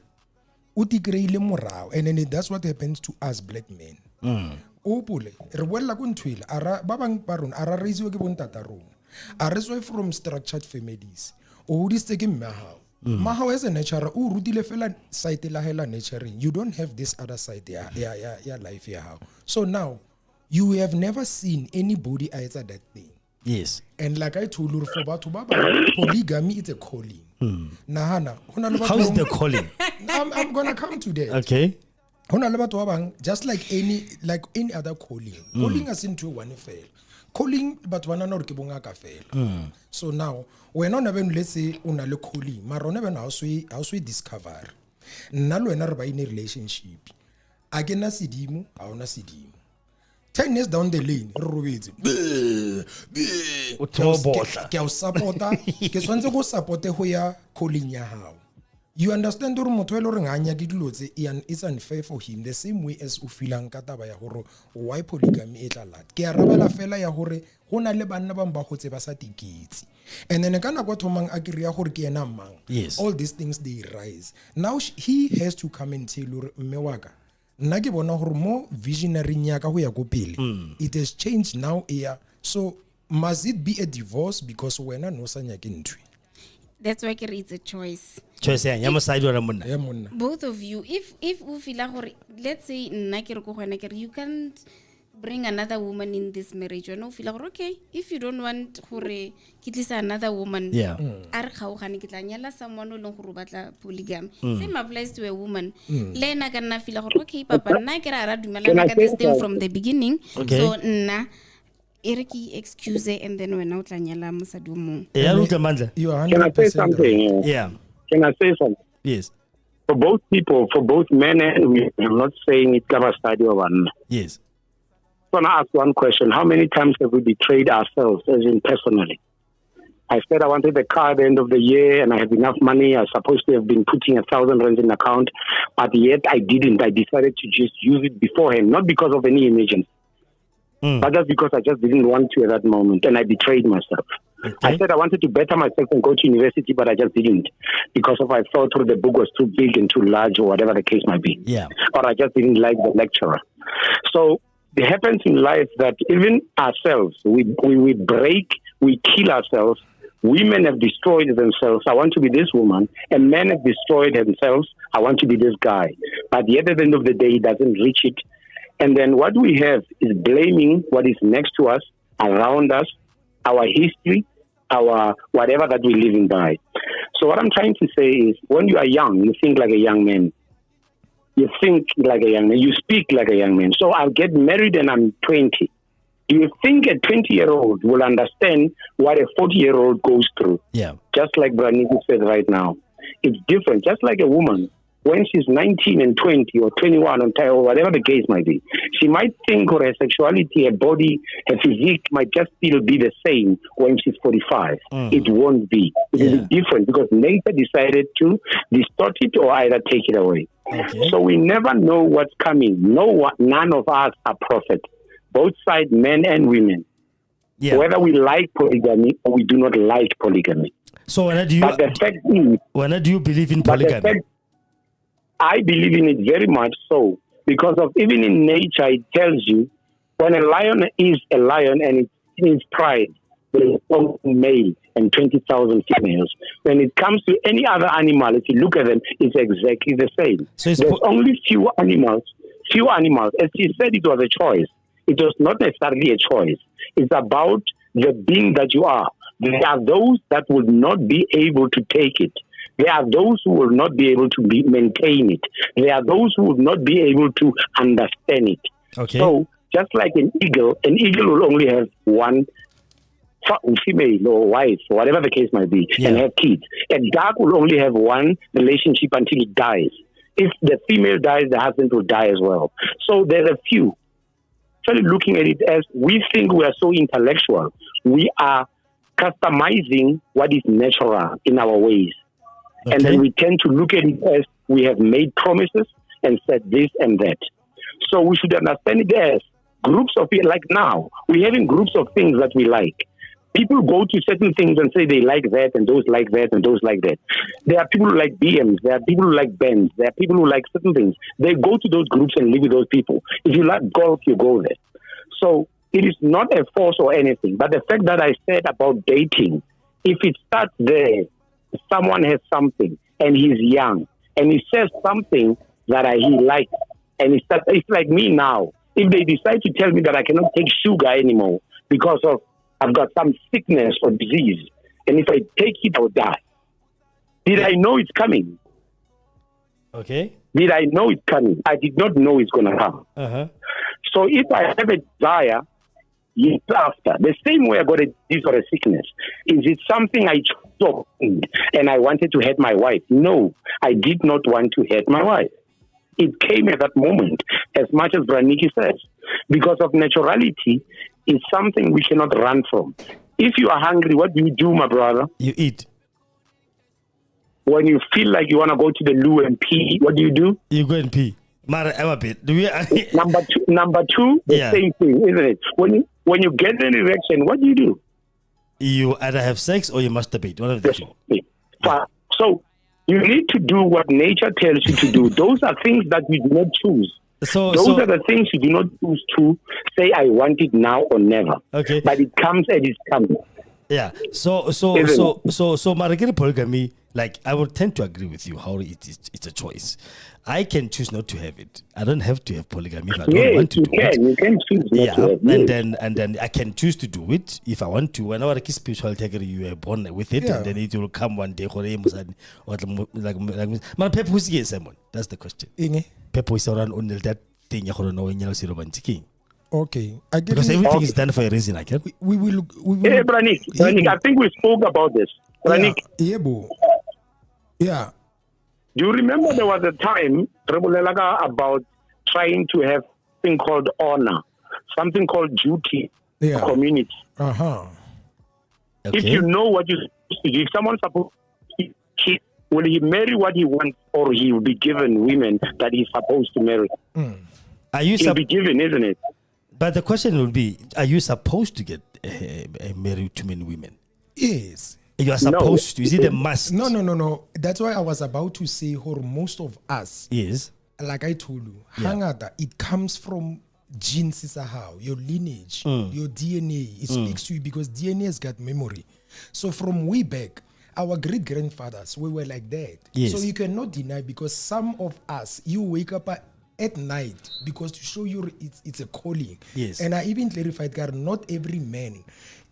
Utigreile morao. And then that's what happens to us black men. Opule. Rewella kuntwil. Ara babang baron. Ara raise you Ara from structured families. Or this taking mahao. Mahao as a nature, rudile fela side la hela nurturing. You don't have this other side there. Yeah, life here. So now, you have never seen anybody answer that thing. Yes. And like I told you, for Baba, polygamy is a calling. Nahana. How is the calling? I'm gonna come to that. Okay. Hona le batho ba bang, just like any other calling. Calling as into one fela. Calling batho ba nana hore ke bongaka fela. So now when on even let's say una le calling, mara ona bena ha o so discover. Nna le wena re ba in a relationship. A ke na sedimo, ha ona sedimo. 10 years down the lane, re robetse. Ke o supporta, ke swantse go supporte ho ya calling ya hao. You understand gore motho le re nganya ke dilo tse it's unfair for him the same way as o feelang ka taba ya gore why polygamy e tla lat. Ke a rabela fela ya gore gona le banna ba mba go tse ba sa tikitse. And then kana kwa thomang a kry ya gore ke ena mang. Yes. All these things they rise. Now he has to come and tell gore mme waka nna ke bona gore mo visionary nya ka go ya go pele. It has changed now here. So must it be a divorce because wena no sa nya ke ntwe. That's why it's a choice. Choice ya mosadi ora monna. Ya monna. Both of you, if you feel like, let's say you can't bring another woman in this marriage, you know, feel like okay, if you don't want another woman, someone who batla polygamy. Same applies to a woman. Lena can feel like okay, papa, na kira dumela this thing from the beginning. Okay. So Eriki excuse and then when out lanyala musadumu. You are Can I say 100% something? Yeah. Can I say something? Yes. For both people, for both men and women, I'm not saying it's a study of one. Yes. I want to ask one question. How many times have we betrayed ourselves, as in personally? I said I wanted the car at the end of the year and I have enough money. I was supposed to have been putting 1,000 rands in account, but yet I didn't. I decided to just use it beforehand, not because of any emergency. But that's because I just didn't want to at that moment, and I betrayed myself. Okay. I said I wanted to better myself and go to university, but I just didn't because I thought the book was too big and too large, or whatever the case might be. Yeah. Or I just didn't like the lecturer. So it happens in life that even ourselves, we break, we kill ourselves. Women have destroyed themselves. I want to be this woman, and men have destroyed themselves. I want to be this guy. But yet at the end of the day, he doesn't reach it. And then what we have is blaming what is next to us, around us, our history, our whatever that we're living by. So what I'm trying to say is when you are young, you think like a young man. You think like a young man. You speak like a young man. So I'll get married and I'm 20. Do you think a 20-year-old will understand what a 40-year-old goes through? Yeah. Just like Braniki said right now. It's different. Just like a woman. When she's 19 and 20 or 21 or whatever the case might be, she might think her sexuality, her body, her physique might just still be the same when she's 45. It won't be. It will be different because nature decided to distort it or either take it away. Okay. So we never know what's coming. None of us are prophets. Both sides, men and women. Yeah. Whether we like polygamy or we do not like polygamy. So when do you believe in polygamy? I believe in it very much so because of even in nature it tells you when a lion is a lion and it is pride, there is one male and 20,000 females. When it comes to any other animal, if you look at them, it's exactly the same. So there's only few animals. As you said, it was a choice. It was not necessarily a choice. It's about the being that you are. There are those that will not be able to take it. There are those who will not be able to maintain it. There are those who will not be able to understand it. Okay. So, just like an eagle will only have one female or wife, or whatever the case might be, and have kids. A dog will only have one relationship until it dies. If the female dies, the husband will die as well. So, there's a few. Actually, looking at it as we think we are so intellectual, we are customizing what is natural in our ways. Okay. And then we tend to look at it as we have made promises and said this and that. So we should understand it as groups of people. Like now, we're having groups of things that we like. People go to certain things and say they like that and those like that and those like that. There are people who like BMs. There are people who like Benz. There are people who like certain things. They go to those groups and live with those people. If you like golf, you go there. So it is not a force or anything. But the fact that I said about dating, if it starts there, someone has something and he's young and he says something that he likes and it's like me now. If they decide to tell me that I cannot take sugar anymore because of I've got some sickness or disease, and if I take it, I'll die. Did I know it's coming? Okay. Did I know it's coming? I did not know it's going to come. So if I have a desire, years after, the same way I got a disease or a sickness, is it something I chose and I wanted to hurt my wife? No, I did not want to hurt my wife. It came at that moment, as much as Braniki says, because of naturality, it's something we cannot run from. If you are hungry, what do you do, my brother? You eat. When you feel like you want to go to the loo and pee, what do? You go and pee. Mara, I'm a bit. Do we? Number two, the same thing, isn't it? When you get an erection, what do? You either have sex or you masturbate. One of the two. So you need to do what nature tells you to do. Those are things that you do not choose. Those are the things you do not choose to say, I want it now or never. Okay. But it comes and it's coming. Yeah. So Maragiri polygamy, like I would tend to agree with you how it's a choice. I can choose not to have it. I don't have to have polygamy if I don't want to do it. You can choose not to have it. And then I can choose to do it if I want to. Whenever I spiritual integrity, you are born with it, and then it will come one day. Like Pep who's here, Simon? That's the question. Pep who's around on that thing. Okay, because everything is done for a reason. I can. We will. Hey, Branik, I think we spoke about this. Branik. Yeah. Do you remember there was a time about trying to have something called honor, something called duty, community? Okay. If you know what you're supposed to do, if someone's supposed to, will he marry what he wants, or he will be given women that he's supposed to marry? He'll be given, isn't it? But the question will be, are you supposed to get married to many women? Yes. You are supposed to. Is it a must? No. That's why I was about to say, most of us, yes, like I told you, hangata, it comes from genes, your lineage, your DNA. It speaks to you because DNA has got memory. So from way back, our great grandfathers, we were like that. Yes. So you cannot deny, because some of us, you wake up at night because to show you it's a calling. Yes. And I even clarified that not every man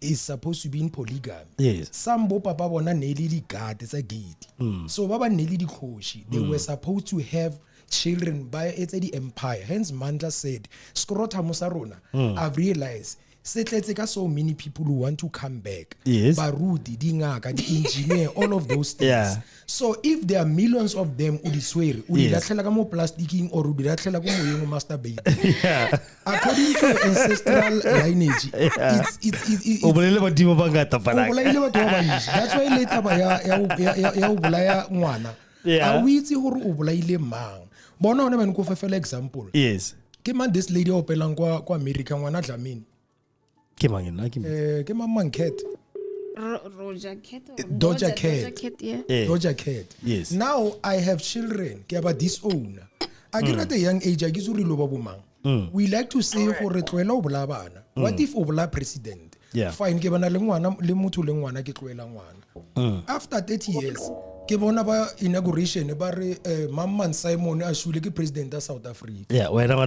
is supposed to be in polygamy. Yes. Some bo papa bona nelili God is a gate. So baba nelili khoshi. They were supposed to have children by the empire. Hence Mandla said, Skrota Musarona, I've realized so many people who want to come back. Yes. Barudi, Dingaka, the engineer, all of those things. Yeah. So if there are millions of them, swear, yes, plasticking or masturbate. According to ancestral lineage, it's that's why later example. Yes. This lady opelang kwa America ngwana Dlamini. Doja Cat. Yes. Now I have children. Ke about this own. I get at a young age. I get to reload. We like to say for retwela obla bana. What if obla president? Yeah. Fine. Ke bana lengwana le motho lengwana ke tloela ngwana. After 30 years, ke bona ba inauguration ba re Mamman Simon a shule ke president of South Africa. Yeah. How am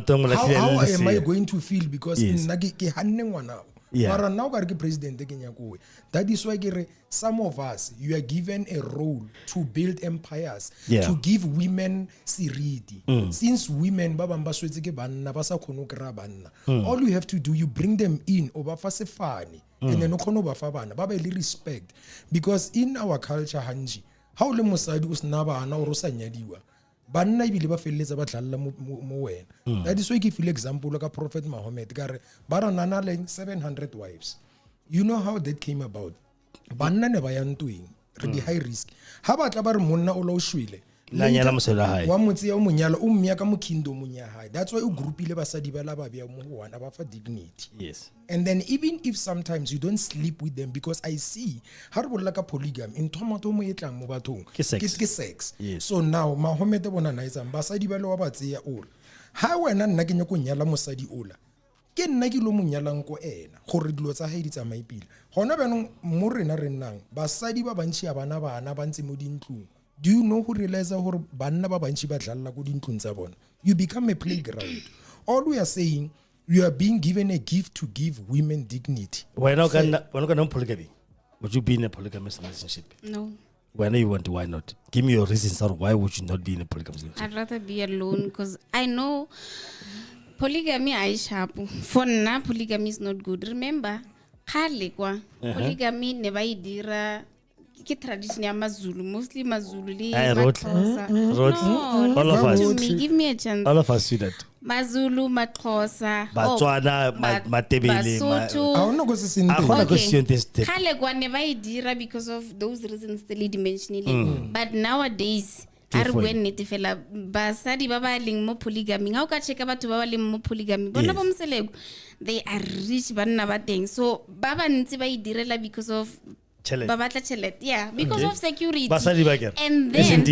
I going to feel because nna ke hanne ngwana? Yeah. But now president that is why some of us, you are given a role to build empires, to give women seriti. Since women all you have to do, you bring them in and then respect. Because in our culture, Hanji, how le mosadi usnaba ana orosa nyadiwa. Banna ibile ba felletsa ba tlalla mo wena. That is why ke feel example like Prophet Muhammad gare bara nana le 700 wives. You know how that came about? Banna ne ba ya ntweng re di high risk. Ha ba tla ba re monna o lo shwele la nyala mosela hae wa motse ya monyalo o mmya ka mo kingdom nya hae. That's why o groupile basadi ba la ba bya mo ho wana ba fa dignity. Yes. And then even if sometimes you don't sleep with them, because I see how to like a polygamy in tomato mo etlang mo bathong ke sex. Yes. So now Mahomet bona nice basadi ba le wa batseya o ha wena nna ke nya go nyala mosadi ola ke nna ke lo monyalang ko ena gore dilo tsa hae di tsamai pile gona bana mo rena re nnang basadi ba bantshi ya bana ba ntse mo dintlong. Do you know who realize gore banna ba bantshi ba dlalla go dintlong tsa bona? You become a playground. All we are saying, you are being given a gift to give women dignity. Why not polygamy? Would you be in a polygamous relationship? No. Why not you want to? Why not? Give me your reasons. Or why would you not be in a polygamous relationship? I'd rather be alone because I know polygamy is sharp. For now, polygamy is not good. Remember, polygamy never idira. Tradition ya Mazulu, mostly Mazulu. All of us. Give me a chance. All of us see that. Mazulu, Matkosa, Batswana, Matebele, Basotho. I don't know because it's in Kale kwa never idira because of those reasons the lady mentioning. But nowadays, basadi baba ling mo polygamy. How ka check about baba ling mo polygamy? Bona bomselego. They are rich banna bateng. So baba ntse ba idirela because of yeah, because of security. And then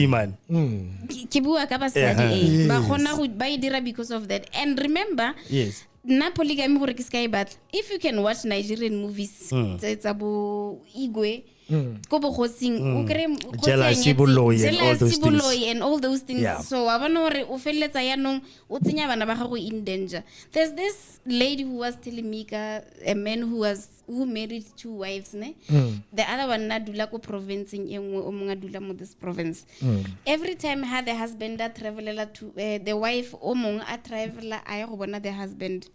Kibua ka basadi ba khona go ba idira because of that. And remember, yes. Na polygamy gore ke sky battle. If you can watch Nigerian movies, it's abo Igwe, ko bogosing, o kre jealousy and all those things. Yeah. So I bona gore o feletsa yanong o tsenya bana ba gago in danger. There's this lady who was telling me a man who married 2 wives, ne? The other one na dula ko province engwe o monga dula mo this province. Every time had the husband that travelela to the wife o mong a traveler a go bona the husband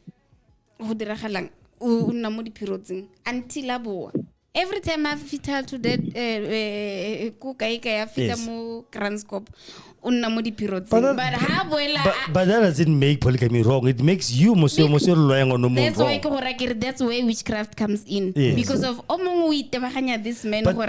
go diragalang o nna mo dipirotseng until abo. Every time I fit to that ko kai ya fita mo Kranscope unna mo dipirotseng. But ha boela but that doesn't make polygamy wrong. It makes you monsieur loyang on no that's why that's where witchcraft comes in. Yes. Because of omong o itebaganya this man gore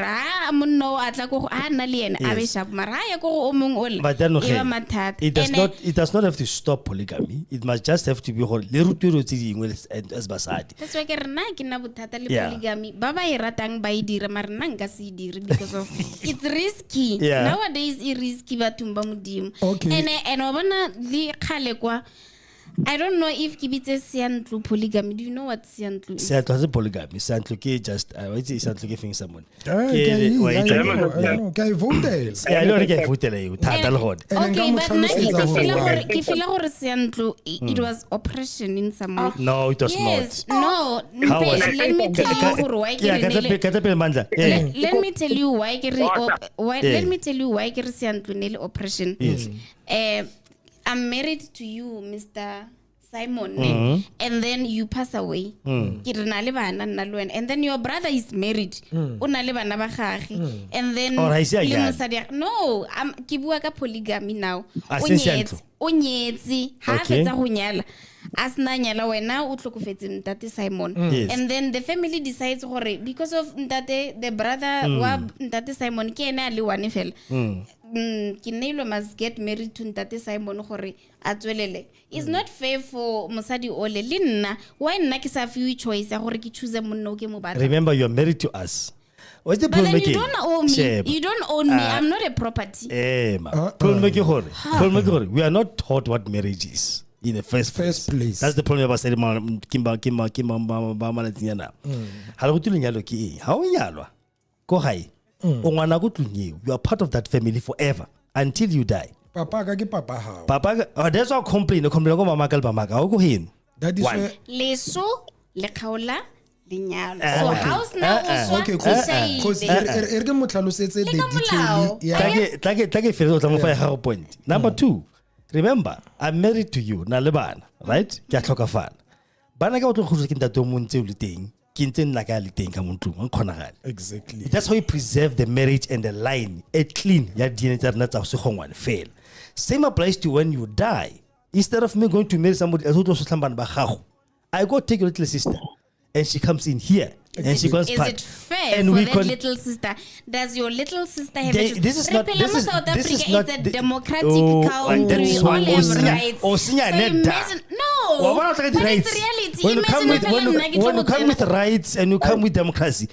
monno atla go na le ene a be sharp mara ya go omong ole. But then it does not have to stop polygamy. It must just have to be whole le rutiro tse dingwe as basadi. That's why ke rena ke na bothata le polygamy. Baba e ratang ba idira mara nna nka se dire because of it's risky. Nowadays it's risky batumba modimo. And wabona li khale kwa I don't know if kibitse siantlu polygamy. Do you know what siantlu is? Siantlu is polygamy. Siantlu ke just what is siantlu ke fing someone. Okay, vote. I know ke votela you. Thata le hod. Okay, but ke feel gore siantlu it was oppression in some way. No, it was not. No. How was it? Let me tell you why. Let me tell you why. Let me tell you why siantlu nele oppression. Yes. I'm married to you, Mr. Simon, and then you pass away. And then your brother is married. And then no, I'm kibuaka polygamy now. Onyetsi ha fetsa go nyala asna nyala wena o tlokofetse ntate Simon. And then the family decides gore because of ntate the brother wa ntate Simon ke ene a le one fela. Kinelo must get married to ntate Simon gore a tswelele. It's not fair for mosadi ole le nna why nna ke sa fiwe choice ya gore ke choose monno ke mo batla. Remember you are married to us. What's the problem? But then you don't own me. You don't own me. I'm not a property. Problem we are not taught what marriage is in the first place. That's the problem about saying Kimba Malatiana. How do you know how you go high? You are part of that family forever until you die. Papa how? Papa, that's all complain. That is why. Leso, lekaola. So house now okay, because erge mo tlhalosetse the detail. Point. Number 2, remember, I'm married to you, na le bana, right? Ke a tlhokafala. Bana ka o tlo go ke ntate mo ntse o le teng, ke ntse nna ka le teng ka mo ntlong, nkgonagala. Exactly. That's how you preserve the marriage and the line, a clean ya DNA tsa rena tsa Segongoane fail. Same applies to when you die. Instead of me going to marry somebody else who tlo sotlhang bana ba gago, I go take your little sister. And she comes in here. And she goes Is it fair for that little sister? Does your little sister have this is not South Africa is a democratic country. All have rights. No. But it's reality. When you come with rights and you come with democracy,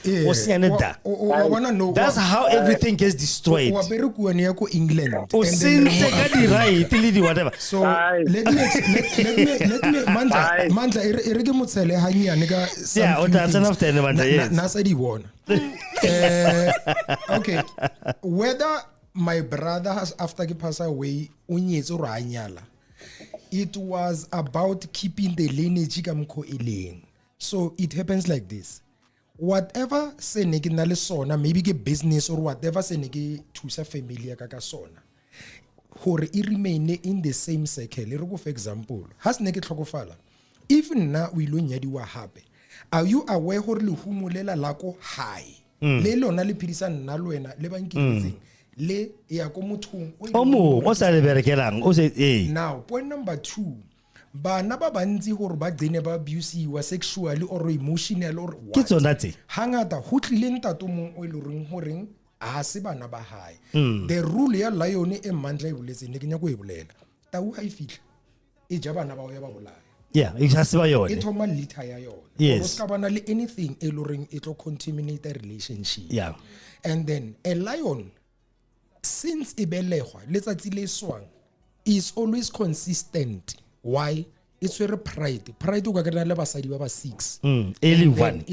that's how everything gets destroyed. England. Whatever. So let me Mandla irege motsele hanyane that's enough then. Okay, whether my brother has after he passed away, it was about keeping the lineage. So it happens like this: whatever se ne ke na le sona, maybe ke business or whatever se ne ke thusa family ya ka ka sona, gore e remain in the same circle. Re go for example, ha se ne ke tlhokofala, if nna o ilo nyadiwa hape, are you aware gore le humulela lako high le lona le phidisa nna le wena le banketseng le ya ko mothong o sa le berekelang o se now point number 2, bana ba bantsi gore ba tsene ba abuseiwa sexually or emotionally or what, ke tsona tse hangata ho tlile ntato mong o ile reng horeng a se bana ba hae. The rule ya lion e mandla e boletseng ne ke nya go e bolela, tau ha e fitla e ja bana ba o ya ba bolaya. Yeah, it has to be yone. It thoma liter ya yone. Yes. Go ska bana le anything e loreng it will contaminate a relationship. Yeah. And then a lion, since e belegwa letsatsi le swang, is always consistent. Why? It's very pride. Pride o ka kena le basadi ba ba 6. Early one.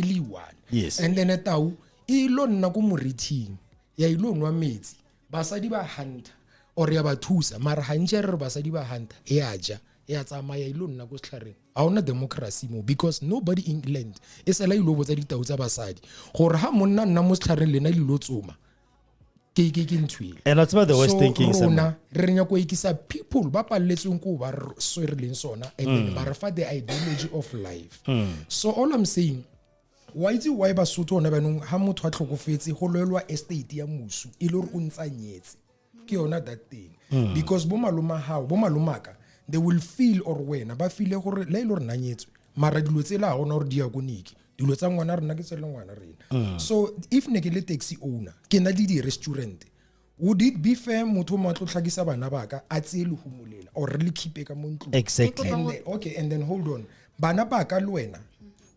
Yes. And then etau e lo nna go morithing ya ilo nwa metsi. Basadi ba hunt or ya ba thusa, mara hantse re basadi ba hunt e aja. Ya tsamaya ilo nna go setlhareng a ona democracy mo, because nobody in England e sela ilo botsa ditau tsa basadi gore ha monna nna mo setlhareng lena lilo tsoma ke ntwile. And that's about the worst so thinking rona re nya go ikisa people ba palletsweng go ba swereleng sona and then ba re fa the ideology of life. So all I'm saying, why ba Sotho ona banong ha motho a tlhokofetse go loelwa estate ya musu ile re o ntsanyetse ke yona that thing, because bo malomaka they will feel or when ba feel gore la ile re nanyetswe mara dilo tsela ga gona gore diakoniki dilo tsa ngwana rena ke tsela ngwana rena. So if ne ke le taxi owner ke na di restaurant, would it be fair motho mo tlo tlhagisa bana baka a tsele go molela or really keep ka mo ntlo? Exactly. And then hold on, bana baka le wena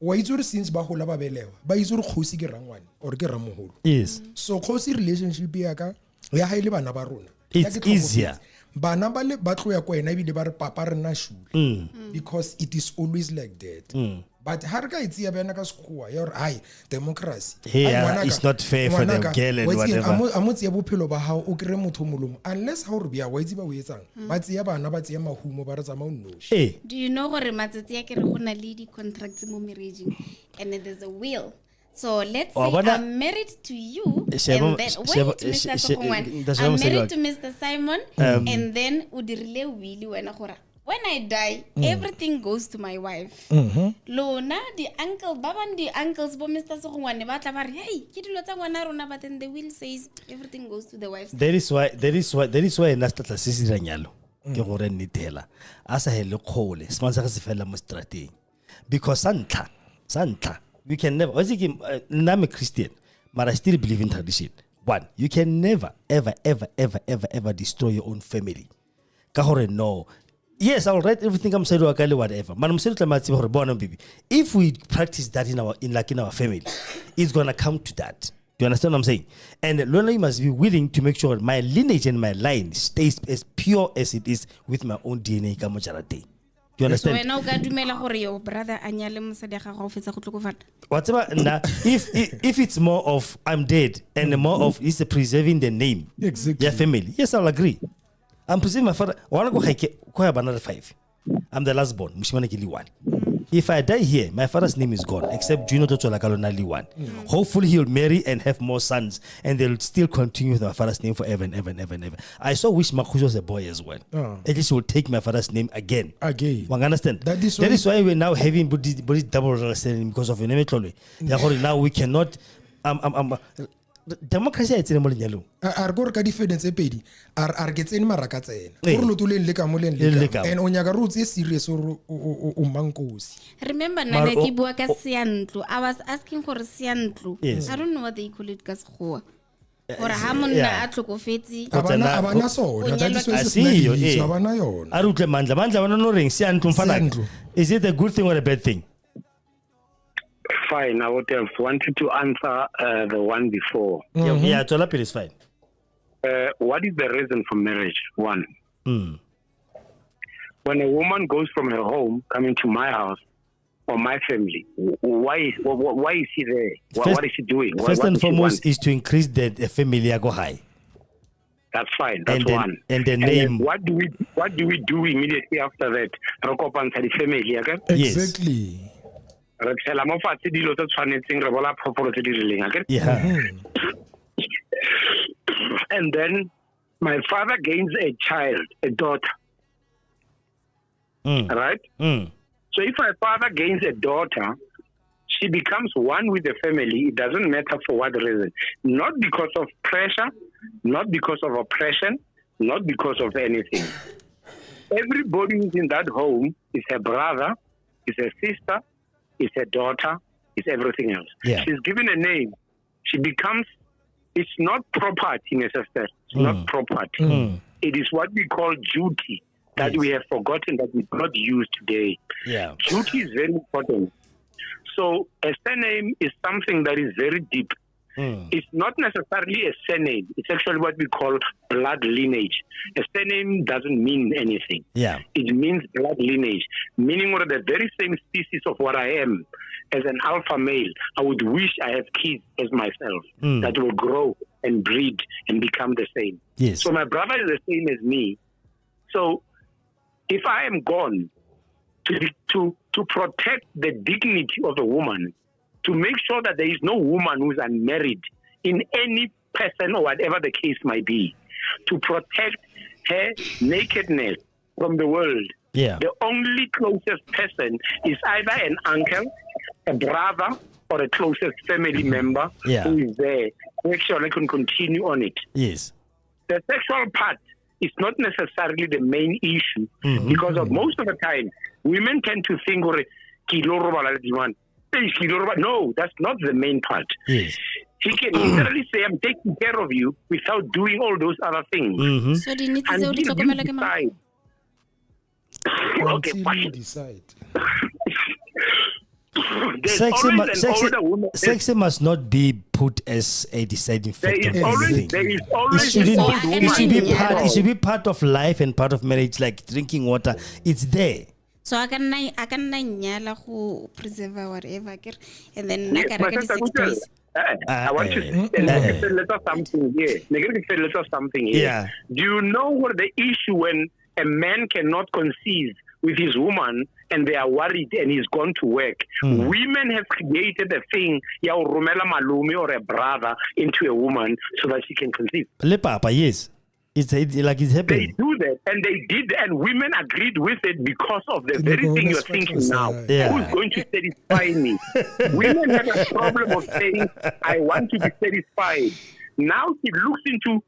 wa itse gore since ba gola ba belewa ba itse gore kgosi ke rangwane or ke ramoholo. Yes. So kgosi relationship ya ka ya ha ile bana ba rona it's easier. Bana ba le ba tloya kwa ena bile ba re papa re na shule, because it is always like that. But ha re ka itse ya bana ka sekgowa ya re ai democracy it's not fair for the girl and whatever. A motse ya bophelo ba hao o kre motho molomo unless ha o re bia wa itse ba o etsang ba tseya bana ba tseya mahumo ba re tsama o nnoshi. Do you know gore matsatsi ya ke re go na le di contracts mo marriage and there's a will. So let's say I'm married to you, and then Mr. Segongoane, I'm married to Mr. Simon, and then udirile wili when I die, everything goes to my wife. Lona the uncle, baban the uncles, bo Mr. Segongoane ba tla ba re hey, ke dilo tsa ngwana rona, but then the will says everything goes to the wife. That is why nastata sisi ranyalo ke gore nnitela a sa hele khole sponsor se fela mo strateng, because santla you can never, I'm a Christian, but I still believe in tradition. One, you can never, ever destroy your own family. No. Yes, I'll write everything I'm saying, whatever. If we practice that in our family, it's gonna come to that. Do you understand what I'm saying? And you must be willing to make sure my lineage and my line stays as pure as it is with my own DNA. Do you understand? So when dumela gore your brother anyale mosadi ga go fetsa go tlokofala. Whatever, if it's more of I'm dead and more of is preserving the name, exactly, your family. Yes, I'll agree. I'm preserving my father. Another 5. I'm the last born. If I die here, my father's name is gone, except Juno Totolakalonali one. Hopefully he'll marry and have more sons, and they'll still continue with my father's name forever and ever and ever and ever. I so wish Makujo was a boy as well. At least he will take my father's name again. You understand? That is why we're now having double understanding because of your name. Now we cannot democracy it's in molanyalo ar go re ka difference e pedi ar ke tsene maraka tsena go re lotoleng le ka moleng le ka and o nyaka rutse serious o mankosi. Remember nana ke bua ka seantlo, I was asking for seantlo. I don't know what they call it ka sekgowa or ha monna a tlokofetse abana sona that is why se abana yona a rutle mandla bana no reng seantlo mfana. Is it a good thing or a bad thing? Fine, I would have wanted to answer the one before. Yeah, Tolapil is fine. What is the reason for marriage? One. When a woman goes from her home coming to my house or my family, why is she there? What is she doing? First and foremost is to increase the family go high. That's fine. That's one. And the name. What do we do immediately after that? The family, okay? Exactly. re tshela mo fatshe dilo tse tshwanetseng re bola phofolo tse di rileng akere and then my father gains a child, a daughter. Right? So if my father gains a daughter, she becomes one with the family. It doesn't matter for what reason. Not because of pressure, not because of oppression, not because of anything. Everybody who's in that home is her brother, is her sister, is her daughter, is everything else. Yeah. She's given a name. She becomes, it's not property necessarily. It's not property. It is what we call duty that we have forgotten, that we do not use today. Yeah. Duty is very important. So a surname is something that is very deep. It's not necessarily a surname. It's actually what we call blood lineage. A surname doesn't mean anything. Yeah. It means blood lineage, meaning we're the very same species of what I am. As an alpha male, I would wish I have kids as myself that will grow and breed and become the same. Yes. So my brother is the same as me. So if I am gone, to protect the dignity of a woman, to make sure that there is no woman who's unmarried in any person or whatever the case might be, to protect her nakedness from the world. Yeah. The only closest person is either an uncle, a brother, or a closest family member who is there. Make sure they can continue on it. Yes. The sexual part is not necessarily the main issue because of most of the time, women tend to think, no, that's not the main part. Yes. He can literally say, I'm taking care of you without doing all those other things. So di needs Until tseo di you tlhokomela ke mang? decide. Okay, Until you fine. decide. There's Sex, always an older woman. sex must not be put as a deciding There factor is in always, anything. there is It always should, an old So, woman. it should be Yeah. part. It should be part of life and part of marriage, like drinking water. It's there. So I can nyala go preserve whatever ke re, and then Yes, naka but reka di Sister 6 Kutsel, days. I want to say a little something here. A little something here. Yeah. Do you know what the issue when a man cannot conceive with his woman and they are worried and he's gone to work? Women have created a thing, ya o romela malume or a brother into a woman so that she can conceive. Le papa, yes. It's like it's They happening. do that, and they did, and women agreed with it because of the In very the thing you're government's thinking now. side. Yeah. Who's going to satisfy me? Women have a problem of saying, I want to be satisfied. Now he looks into,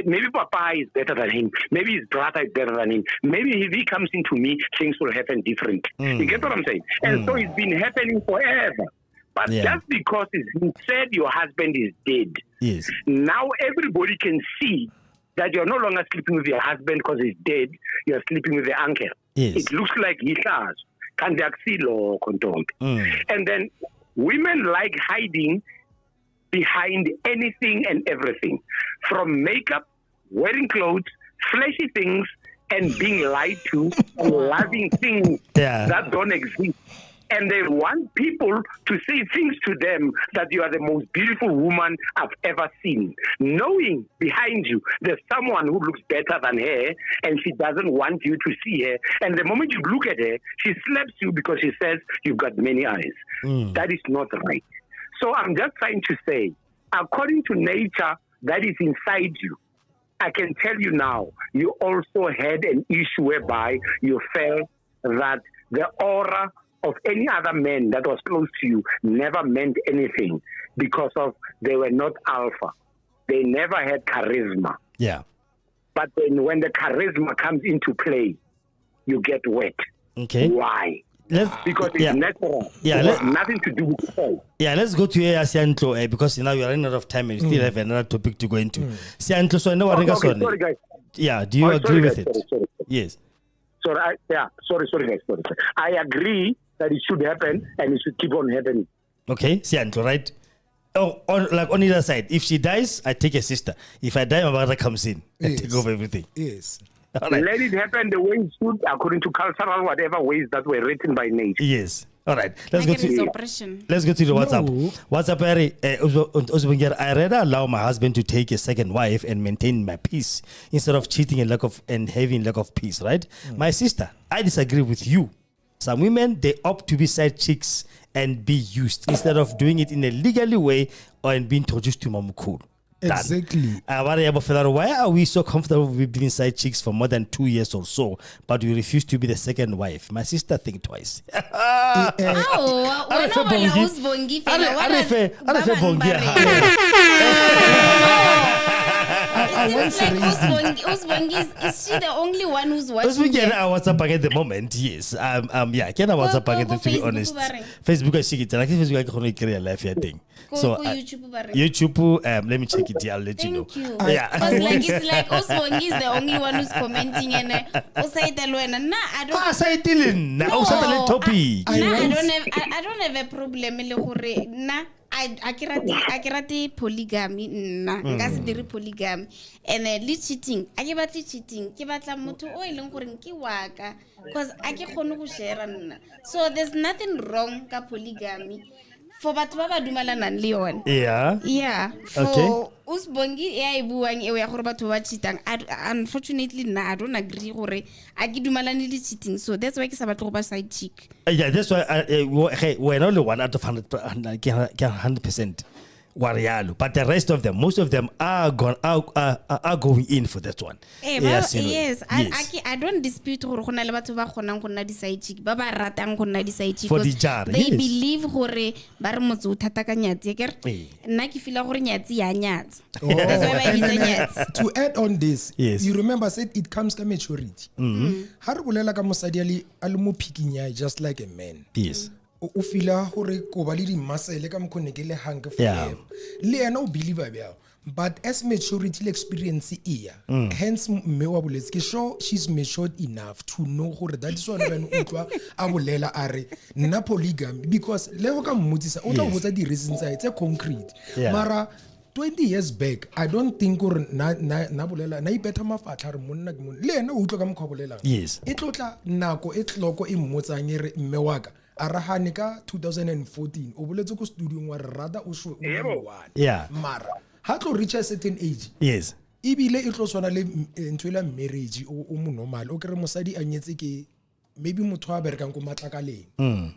maybe Papa is better than him. Maybe his brother is better than him. Maybe if he comes into me, things will happen different. You get what I'm saying? And so it's been happening forever. But just because it's been said your husband is dead, Yes. now everybody can see that you're no longer sleeping with your husband because he's dead. You're sleeping with the uncle. Yes. It looks like Yisas, Kandaxilo, Kontombe. And then women like hiding behind anything and everything, from makeup, wearing clothes, flashy things, and being lied to, and loving things that don't exist. And they want people to say things to them that you are the most beautiful woman I've ever seen, knowing behind you there's someone who looks better than her and she doesn't want you to see her. And the moment you look at her, she slaps you because she says you've got many eyes. That is not right. So I'm just trying to say, according to nature that is inside you, I can tell you now, you also had an issue whereby you felt that the aura of any other man that was close to you never meant anything because of they were not alpha. They never had charisma. Yeah. But then when the charisma comes into play, you get wet. Okay. Why? Let's, Because it's natural. Yeah, It has nothing to do with soul. Yeah, let's go to Siantlo because now you're running out of time and you still have another topic to go into. Siantlo, so I know what Sorry, guys. Yeah, do you agree with guys, it? Sorry. Yes. Sorry, guys. I agree that it should happen and it should keep on happening. Okay, Siantlo, right? Oh, on either side. If she dies, I take a sister. If I die, my brother comes in and take over everything. Yes. All right. Let it happen the way it should, according to cultural whatever ways that were written by nature. Yes. All right. Let's go Like it's to oppression. the WhatsApp. No. WhatsApp, I rather allow my husband to take a second wife and maintain my peace instead of cheating and having lack of peace, right? My sister, I disagree with you. Some women, they opt to be side chicks and be used instead of doing it in a legally way or in being introduced to Mamukulu. Exactly. Why are we so comfortable with being side chicks for more than 2 years or so, but we refuse to be the second wife? My sister think twice. Is she the only one who's watching? I WhatsApp at the moment, yes. Yeah, can I WhatsApp again, to be honest? Facebook, I see it. I think Facebook, I can create a life here thing. So YouTube, let me check it. I'll let you know. Thank you. Yeah. It's like Oswongi is the only one who's commenting and I don't say Dylan. I don't have a problem. I polygamy nka se dire polygamy and le cheating a ke batle cheating ke batla motho o ileng gore ke waka because a ke khone go share nna, so there's nothing wrong ka polygamy for batho ba ba dumalanang le yone. Yeah for Usbongi e buang e ya gore batho ba cheatang. Unfortunately I don't agree gore a ke dumalane le cheating, so that's why ke sa batle go ba side chick. Yeah, that's why we're only 1 out of 100% Warialo, but the rest of them, most of them are going in for that one. Yes. I don't dispute gore gona le batho ba kgonang go nna di side chick ba ba ratang go nna di side chick because they believe gore ba re motse o thata ka nyatsi ke nna ke feel gore nyatsi ya nyatsi. That's why ba bitsa nyatsi. To add on this, you remember I said it comes to maturity. Ha re bolela ka mosadi a le mo picking just like a man. Yes. O fila gore ko ba le di muscle ka mkhone ke le hang for him le ena o believe ba, but as maturity experience hence me wa boletse ke sure she's matured enough to know gore that is one when utlwa a bolela are nna polygamy, because le go ka mmotsisa o tla botsa di reasons tsa concrete mara 20 years back I don't think gore na bolela na ipeta mafatla re monna ke monna le ena o utlwa ka mkhwa bolela e tlotla nako e tloko e mmotsang re mme waka arahane ka 2014 o boletse go studio wa rada o shwe mara ha tlo reach a certain age ibile e tlo tswana le ntwela marriage o mo normal o kere mosadi a nyetse ke maybe motho a berekang go matlakaleng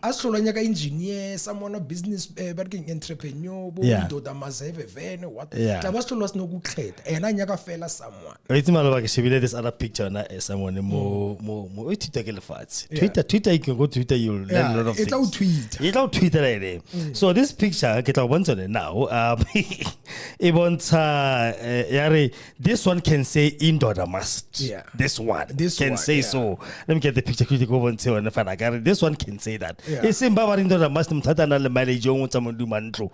a slolanya ka engineer, someone a business working entrepreneur bo doda mazeve vene what tla ba slolwa sno go kgetha ena nyaka fela someone it's maloba ke shebile this other picture na someone mo Twitter ke lefatse Twitter you can go to Twitter you'll learn a lot of things it'll tweet right. So this picture ke tla bontsha now e bontsha yare this one can say indoor must this one can say so. Let me get the picture quickly. This one can say that. It's in Bavarinda must Tatana le mileage on Tamundu Mantro.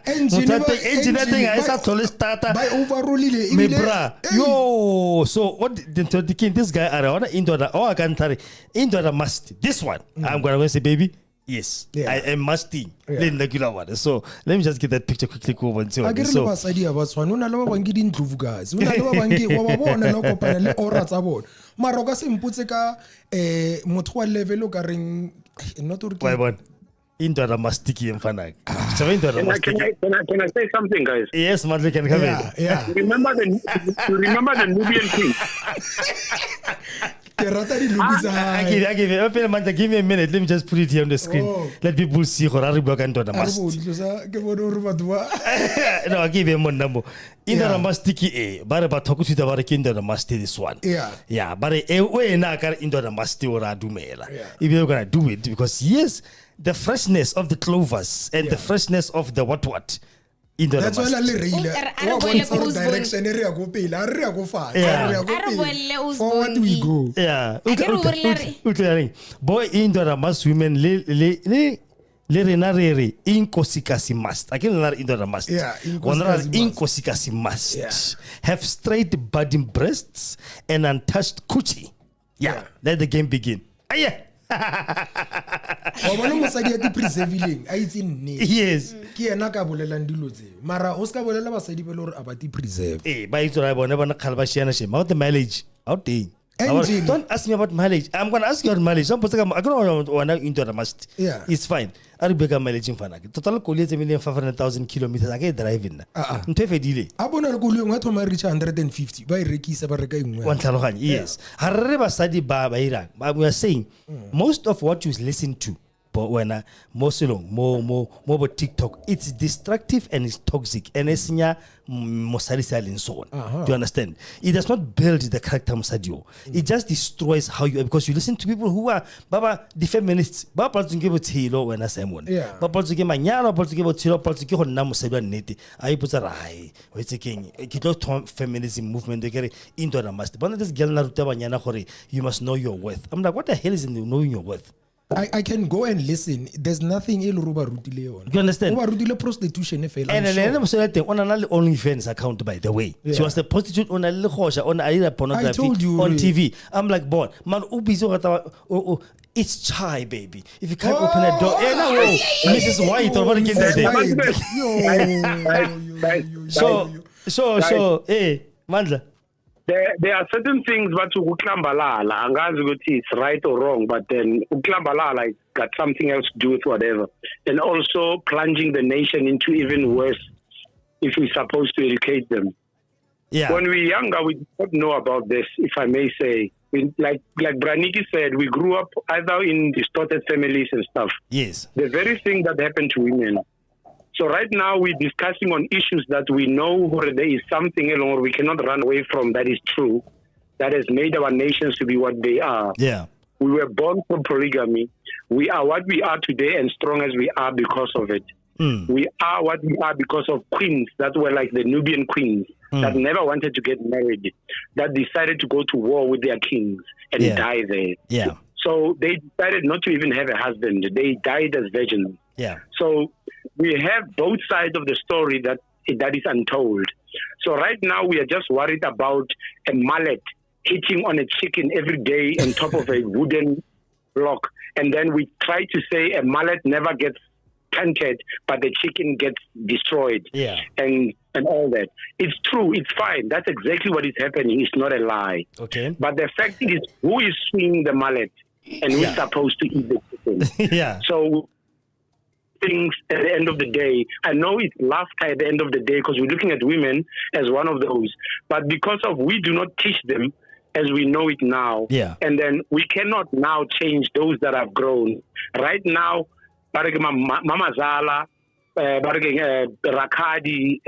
Engineering I saw to starter by overruling me bra. Yo, so what the king this guy are indoor I can tell indoor must this one. I'm gonna say baby. Yes, I am musty. So let me just get that picture quickly. So idea about one. Una laba bangi din ndlovu guys. Una laba bangi wa bona lo kopana le ora tsa bona. Mara ka se mputse ka motho wa level o ka reng not to why one into the mastiki mfana. Can I say something, guys? Yes, Madly can come in. Yeah. Remember the Nubian king. Give me a minute. Let me just put it here on the screen. Let people see how Ariba can do the mast. No, I give him one number. In the mastiki, but about Tokusi the Varakin the masti this one. Yeah, but a way nakar into the masti or Adumela. If you're gonna do it, because yes, the freshness of the clovers and the freshness of the what. That's why I direction area go pay area go fast forward we go boy into the mass women le renarere inkosikasi must again into the must one inkosikasi must have straight budding breasts and untouched coochie let the game begin Wabona mosadi ya di preserving a itse nne yes ke ena ka bolela ndilo tse mara o ska bolela basadi be le hore aba di preserve ba itse ra bona bana khalba shiana she about the mileage out there. Don't ask me about mileage. I'm going to ask you about mileage. I'm going to into the must. It's fine. I'll be a mileage in Fanak. Total colliers 1,500,000 kilometers. I get driving. Delay. Abona Gulu went to reach 150 by Ricky Sabaraka. 1,000. Yes. Hareba Sadi Baba Iran. But we are saying most of what you listen to bo wena mo selong mo TikTok, it's destructive and it's toxic and it's nya mosadi sa leng sona. Do you understand? It does not build the character mosadio. It just destroys how you are, because you listen to people who are baba the feminists ba pa tsinge botshelo wena Simon ba pa tsinge manyalo ba tsinge botshelo ba tsinge go nna mosadi wa nnete a ipotsa rai o itse keng ke tlo feminism movement ke re into na must bona this girl na ruta banyana gore you must know your worth. I'm like, what the hell is in knowing your worth? I can go and listen. There's nothing else Ruba Rutile. You understand? Ruba Rutile prostitution. And then on an OnlyFans account, by the way. She was the prostitute on a pornography. I told you on TV. I'm like, boy, man, it's chai, baby. If you can't open a door, Mrs. White, or what So, hey, Mandla. There are certain things that uklambalala, angazi it's right or wrong, but then uklambalala got something else to do with whatever. And also plunging the nation into even worse if we're supposed to educate them. Yeah. When we were younger, we didn't know about this, if I may say. Like Braniki said, we grew up either in distorted families and stuff. Yes. The very thing that happened to women. So right now we're discussing on issues that we know where there is something along we cannot run away from that is true, that has made our nations to be what they are. Yeah. We were born from polygamy. We are what we are today and strong as we are because of it. We are what we are because of queens that were like the Nubian queens that never wanted to get married, that decided to go to war with their kings and die there. Yeah. So they decided not to even have a husband. They died as virgins. Yeah. So we have both sides of the story that is untold. So right now we are just worried about a mallet hitting on a chicken every day on top of a wooden block. And then we try to say a mallet never gets planted, but the chicken gets destroyed. Yeah. And all that. It's true. It's fine. That's exactly what is happening. It's not a lie. Okay. But the fact is, who is swinging the mallet? And who's supposed to eat the chicken? Yeah. So things at the end of the day, I know it's laughter at the end of the day because we're looking at women as one of those, but because of we do not teach them as we know it now, and then we cannot now change those that have grown. Right now, Mama Zala, Rakadi,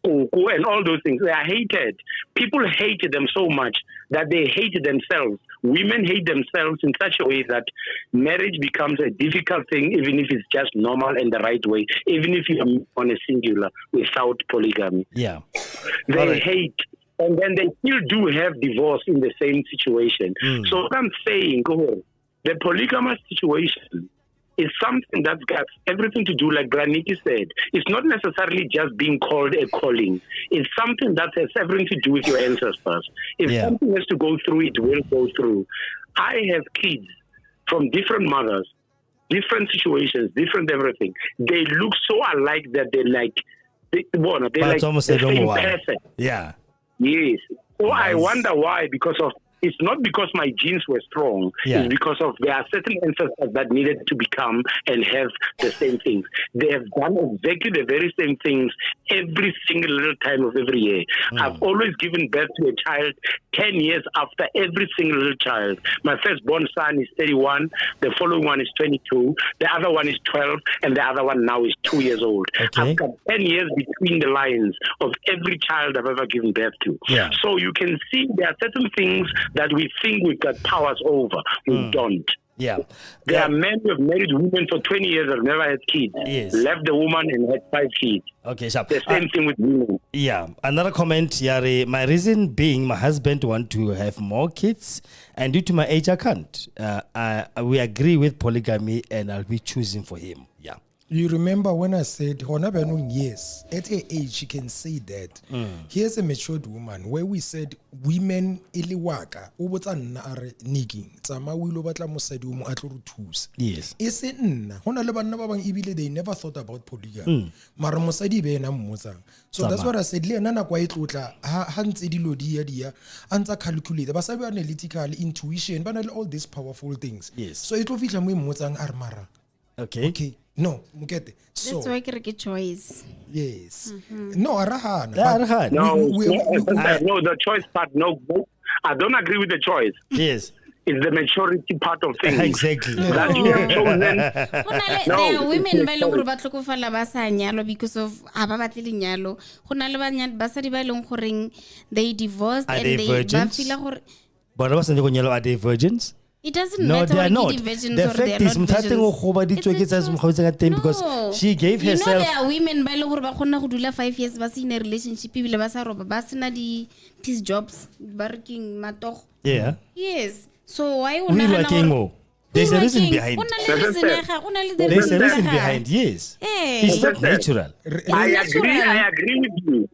Uku, and all those things, they are hated. People hate them so much that they hate themselves. Women hate themselves in such a way that marriage becomes a difficult thing, even if it's just normal and the right way, even if you're on a singular without polygamy. Yeah. They hate. And then they still do have divorce in the same situation. So what I'm saying, the polygamous situation is something that's got everything to do, like Graniti said. It's not necessarily just being called a calling. It's something that has everything to do with your ancestors. If something has to go through, it will go through. I have kids from different mothers, different situations, different everything. They look so alike that they're like the same person. Yeah. Yes. So I wonder why, because of it's not because my genes were strong. It's because of there are certain ancestors that needed to become and have the same things. They have done exactly the very same things every single little time of every year. I've always given birth to a child 10 years after every single little child. My firstborn son is 31. The following one is 22. The other one is 12. And the other one now is 2 years old. Okay. I've got 10 years between the lines of every child I've ever given birth to. Yeah. So you can see there are certain things that we think we've got powers over. We don't. Yeah. There are men who have married women for 20 years and never had kids. Yes. Left the woman and had 5 kids. Okay, sharp. The same thing with women. Yeah. Another comment, Yari. My reason being my husband want to have more kids, and due to my age, I can't. We agree with polygamy, and I'll be choosing for him. Yeah. You remember when I said, yes, at her age, she can say that. Here's a matured woman where we said, women, iliwaka, ubotana niki, tsama wilo batla mosadi umu atlo rutus. Yes. Ese nna, hona le banna ba bang ibile they never thought about polygamy. Mara mosadi be na mmotsa. So that's what I said, le nana kwa itlotla, ha ntse dilo dia, anta calculate, ba sabe analytical, intuition, ba na all these powerful things. Yes. So itlo fitla mo immotsang armara. Okay. No, mukete. So that's why I get choice. Yes. No, arahana. No, the choice part. No, I don't agree with the choice. Yes. is the maturity part of things. Exactly. That you have chosen. There are women ba leng gore ba tlhokofala ba sa nyalo because of ha ba batle lenyalo. Go na le basadi ba leng goreng they divorced Are and they they ba virgins? feel gore Bona ba sa go nyalo, are they virgins? it doesn't No, matter they are not. whether virgins The or they fact are is, not virgins. because she gave You know herself. there are women ba leng gore ba kgona go dula 5 years ba se in a relationship ebile ba sa roba ba sena di peace jobs working matogo. Yeah. Yes. So why We looking more. There's a reason behind. There's a reason behind. Yes. It's not natural. I agree with you.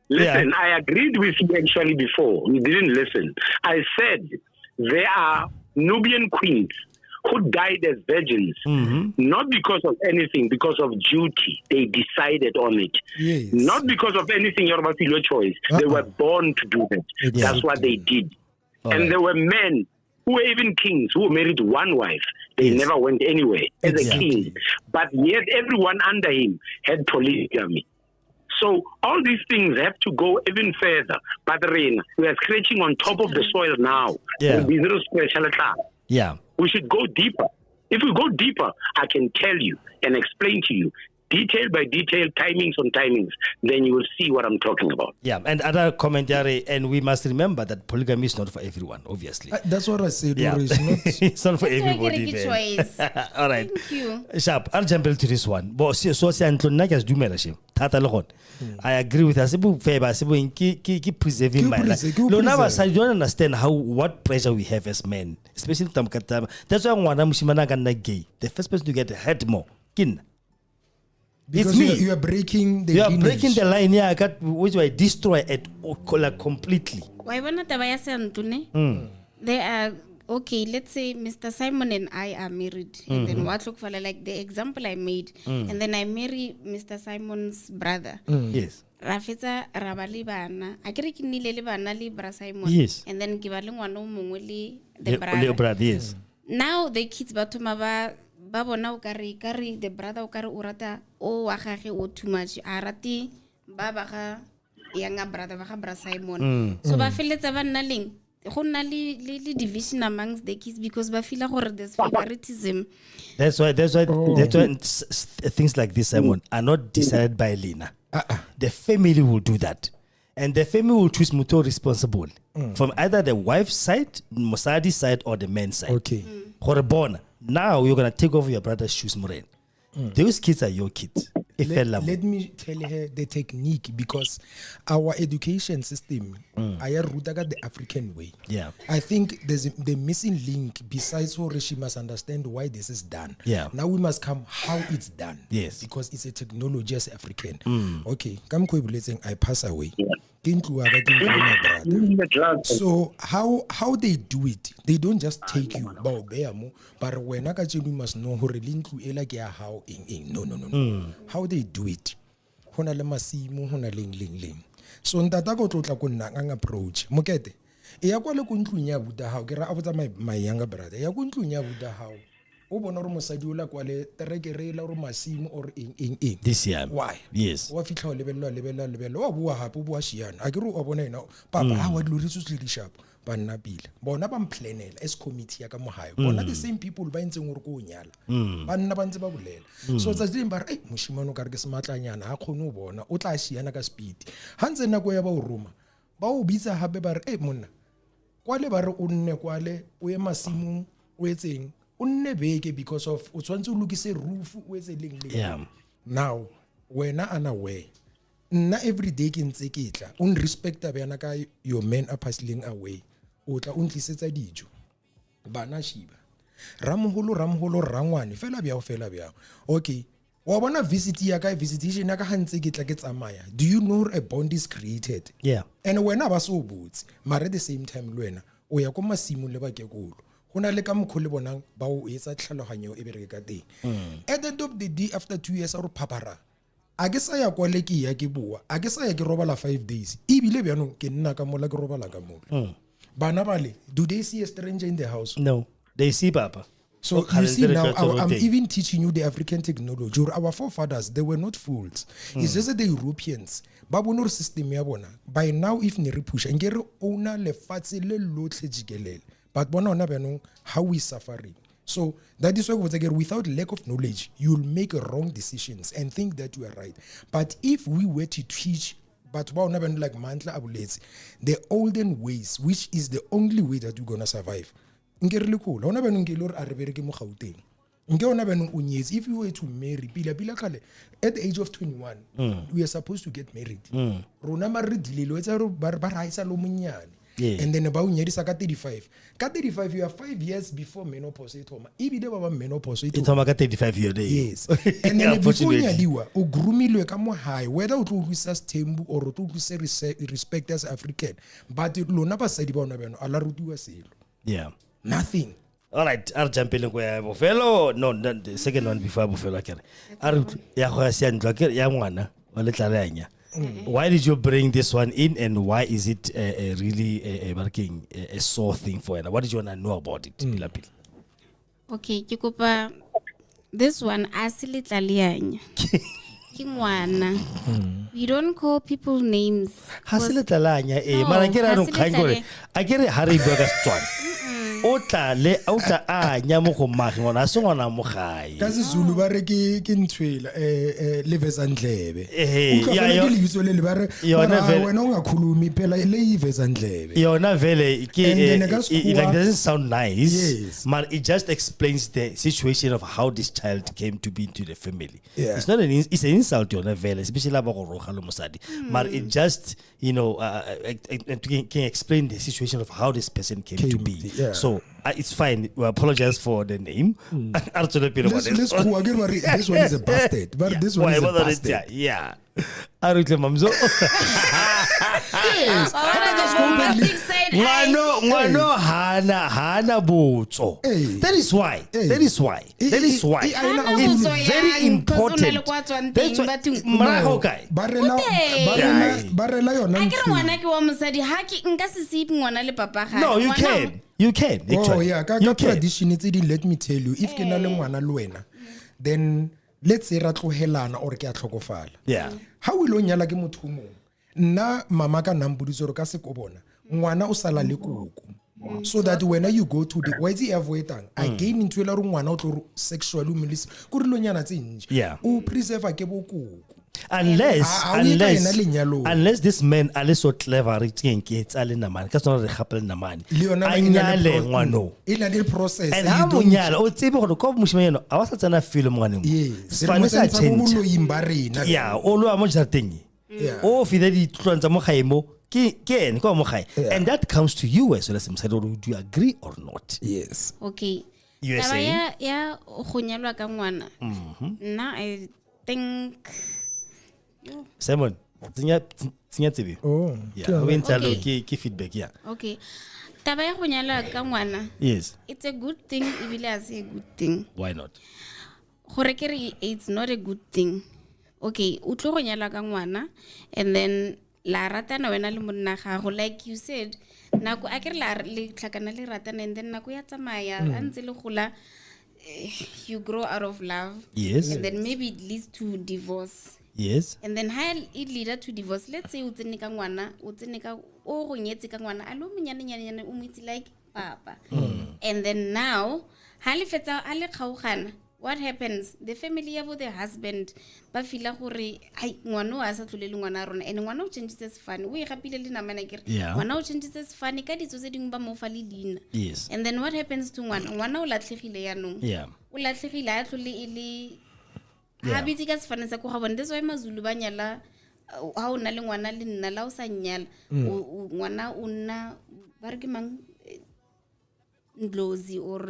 Listen, I agreed with you actually before. You didn't listen. I said there are Nubian queens who died as virgins, not because of anything, because of duty. They decided on it. Yes. Not because of anything, your choice. They were born to do that. Exactly. That's what they did. And there were men who were even kings who married one wife. They never went anywhere as a king. But yet everyone under him had polygamy. So all these things have to go even further. But we are scratching on top of the soil now. Yeah. Yeah. We should go deeper. If we go deeper, I can tell you and explain to you detail by detail, timings on timings, then you will see what I'm talking about. Yeah, and other commentary, and we must remember that polygamy is not for everyone, obviously. That's what I said. Yeah. It's not for everybody. Choice. All right. Thank you. Sharp. I'll jump into this one. But so I agree with us. Keep preserving my life. No, now I don't understand what pressure we have as men, especially that's why I'm gay. The first person to get hurt more. Because it's me. You are breaking the You are lineage. breaking the line here. I got which I destroy it completely. Why wanna tabaya santune? They are okay. Let's say Mr. Simon and I are married, and then what look for like the example I made, and then I marry Mr. Simon's brother. Yes. Rafetsa rabali bana. Akere ke nile le bana le bra Simon. Yes. And then ke ba le ngwana o mongwe le the The brother, yes. Now the kids ba thoma ba bona o kare the brother o kare o rata o wa gage o too much a rati ba ga younger brother ba ga bra Simon. So ba feletsa ba nna leng go nna le division amongst the kids because ba feel gore there's favoritism. That's why things like this, Simon, are not decided by Lena. The family will do that. And the family will choose mutual responsible from either the wife's side, Mosadi's side, or the man's side. Okay. Born. Now you're going to take over your brother's shoes, Moraine. Those kids are your kids. Let me tell her the technique because our education system, I got the African way. Yeah. I think there's the missing link besides how she must understand why this is done. Yeah. Now we must come how it's done. Yes. Because it's a technology as African. Okay. Come I pass away. So how they do it, they don't just take you but when you must know how no. How they do it. Hona le masimo hona leng. So ntata go tlotla ko nna ang approach. Mokete. E ya kwa le ko ntlung ya buta hao ke ra abotsa my younger brother. Ya ko ntlung ya buta hao. O bona re mosadi o la kwa le terekere la re masimo or eng. This year. Why? Yes. Wa fitla o lebella. Wa bua hapo bua shiana. A ke re o bona ina. Papa ha wa dilo le sharp. Banna pile bona ba mplanela as committee ya ka mohayo bona the same people ba ntseng gore go nyala banna ba ntse ba bolela so tsa ding ba re moshimano ka re ke sematlanyana ha khone o bona o tla shiana ka speed ha ntse nako ya ba o roma ba o bitsa hape ba re monna kwale ba re o nne kwale o ye masimong o etseng o nne beke because of o tshwantse o lokise roof o etse leng now wena unaware nna every day ke ntse ke tla un respecta bana ka your men are passing away o tla un tlisetsa dijo bana shiba ramholo rangwane fela bia okay wa bona visitation ya ka hantse ke tla ke tsamaya do you know a bond is created and wena ba so botse mara at the same time le wena o ya ko masimo le ba ke kolo hona le ka mkhole bonang ba o etsa tlhaloganyo e bereke ka teng at the end of the day after 2 years or papara a ke sa ya kwa le ke ya ke bua a ke sa ya ke robala 5 days ibile bjanong ke nna ka mola ke robala ka mola bana bale do they see a stranger in the house? No, they see papa. So you see now I'm even teaching you the African technology. Our forefathers, they were not fools. It's just that the Europeans babonor system ya bona by now if ne re pusha ngere ona le fatse le lotle jikelele but how we suffering. So that is why without lack of knowledge, you'll make wrong decisions and think that you are right. But if we were to teach, but like Mantla Abulets, the olden ways, which is the only way that we're gonna survive. If you were to marry, at the age of 21, we are supposed to get married. Yes. And then about 35. At 35, you are 5 years before menopause. Menopause. It's 35 years. Yes. And then before you high, whether you tembu or respect as African, but yeah. Nothing. All right, I'll jump in Buffalo. No, the second one before Buffalo. Why did you bring this one in, and why is it really a sore thing for you? What did you want to know about it? Okay, Kikopa, this one, Asilitalianya. Kingwana. We don't call people names. Hasilitalanya, I get a Harry Burger Strong. Ota le ota nyamoko magi ngona se ngona mo gae ka se Zulu ba re ke ntshwela levers andlebe ya yo le bare wena ungakhulumi phela le ivers andlebe yona vele it like doesn't sound nice, yes. But it just explains the situation of how this child came to be into the family. Yeah. It's not it's an insult yona vele especially ba go roga lo mosadi, but it just can explain the situation of how this person came to be. Yeah. So it's fine. We apologize for the name. This one is a bastard. But this one is a bastard. Yeah. Mamzo. Yes. Hana botso. That is why. It's very important. That's no, you can. You can. Actually. Oh yeah, tradition it's let me tell you, if kena le ngwana le wena, then let's say ra tlohelana or ke a tlhokofala. Yeah. How will nyala ke motho mo? Nna mama ka nambuditso ka se ko bona. Ngwana o sala le koko. So that when you go to the why is avoiding again into la ngwana o tlo sexual humiliation go re lo nyana tse nje. Yeah. O preserve ke boko. Unless this man are so clever, it's ali naman. Kasi no rekapel naman. Anyale ngwano. Ila del process. And how munyala? O tsebe go ko mushimanyeno. Awasa tsana film ngwaneng. Yes. Spanish change. Yeah. Olo amo jarteng. Yeah. O fideli tlwanza mo gaemo. Ken ko mo gae. And that comes to you as well as do you agree or not? Yes. Okay. You say? Yeah, go nyalwa ka ngwana. Na I think Simon, tsenya tsebe. Oh. Yeah, we ntalo ke feedback, yeah. Okay. Taba ya go nyala ka ngwana. Yes. It's a good thing, ebile as a good thing. Why not? Gore kere it's not a good thing. Okay, o tlo go nyala ka ngwana and then la ratana wena le monna gago like you said. Nako a kere la le tlhakana le ratana and then nako ya tsamaya antse le gola you grow out of love. Yes. And then maybe it leads to divorce. Yes. And then how it leads to divorce. Let's say o tsene ka ngwana, o tsene ka o go nyetse ka ngwana, a lo monyane o mo itse like papa. And then now, ha le fetsa a le kgaogana, what happens? The family of the husband ba feel gore ai ngwana a sa tlolele ngwana rona and ngwana o changes sefane. O e gapile le namana kere. Ngwana o changes sefane ka ditso tse dingwe ba mo fa le dina. Yes. And then what happens to ngwana? Ngwana o latlhegile ya nong. Yeah. O latlhegile a tlole ile ha bitse ka sefane sa go ga bone. That's why mazulu ba nyala ha o na le ngwana le nna la o sa nyala ngwana o nna ba re ke mang ndlozi or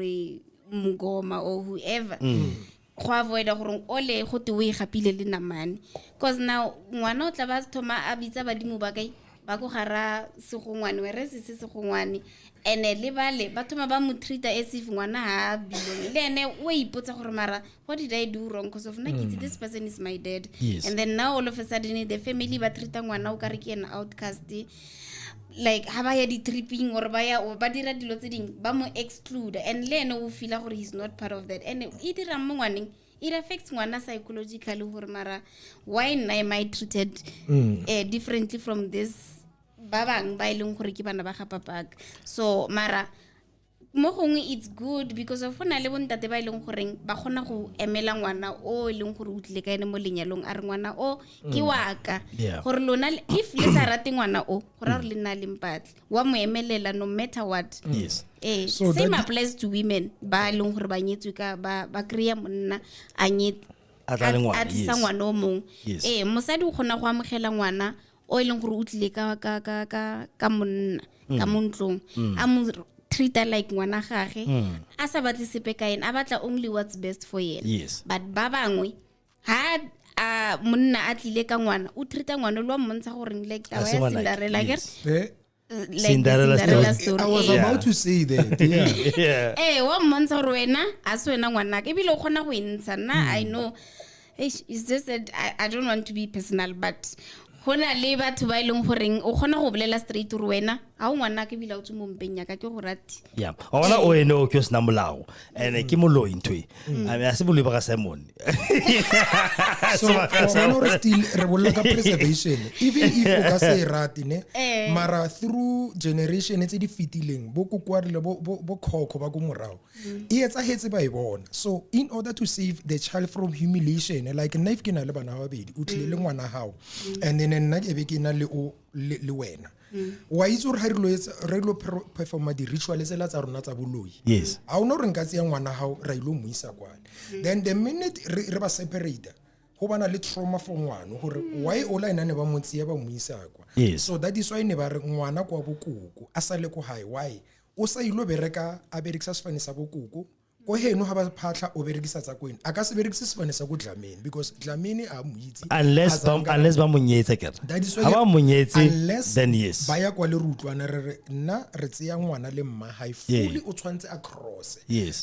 mugoma or whoever go avoid gore ole go te o e gapile le namane because now ngwana o tla ba thoma a bitsa badimo ba kae ba go gara segongwane were se segongwane ene le bale ba thoma ba mo treat as if ngwana ha bilong le ene o ipotsa gore mara what did I do wrong because of nakitse this person is my dad. Yes. And then now all of a sudden the family ba treat ngwana o kare ke an outcast like ha ba ya di tripping or ba ya o ba dira dilo tse ding ba mo exclude and le ene o feel gore he's not part of that and it dira mo ngwaneng it affects ngwana psychologically gore mara why am I treated differently from this ba bang ba ileng gore ke bana ba ga papa. So mara mo gongwe it's good because of na le bontate ba ileng goreng ba gona go emela ngwana o ileng gore o tlile ka ene mo lenyalong a re ngwana o ke waka gore lona if le sa rate ngwana o gore re le nna le mpatle wa mo emelela no matter what. Yes. So same applies to women ba ileng gore ba nyetswe ka ba kriya monna a nyetse a tlisa ngwana o mong. Mosadi o gona go amogela ngwana o ileng gore o tlile ka monna ka montlong a mo treat like ngwana gage a sa batle sepe ka ene a batla only what's best for yena. But ba bangwe ha monna a tlile ka ngwana o treata ngwana lo mmontsha gore like tawa ya Cinderella Cinderella story. I was about to say that. Wa mmontsha gore wena a se wena ngwana ke bile o khona go intsha na I know it's just that I don't want to be personal but hona le batho ba ileng goreng o khona go bolela straight re wena ha o ngwana ke bila o tsmo mpeng ya ka ke go rati ona o ene o ke sna molao ene ke moloi ntwe a me a se boloi ba ka Simon so ono re still re bolla ka preservation even if o ka se rati ne mara through generation tse di fitileng bo kokwarile bo khokho ba go morao e etsa hetse ba e bona. So in order to save the child from humiliation like knife ke na le bana ba bedi o tlile le ngwana hao and then nna ke be ke na le o le wena wa itse re re lo performa di rituals tsa tsa rona tsa boloi a o no re nka tse ngwana hao ra ilo muisa kwane then the minute re ba separate go bana le trauma for ngwana gore why o la ina ne ba motsia ba muisa kwa so that is why ne ba re ngwana kwa bokoko a sa le ko high why o sa ilo bereka a berekisa sefane sa bokoko go heno ha ba phatla o berekisa tsa kwena a ka se berekisa sefane sa go Dlamini because Dlamini a moitsi unless ba monyetse ke ha ba monyetse then yes ba ya kwa le rutlwana re nna re tseya ngwana le mma high fully o tshwantse a cross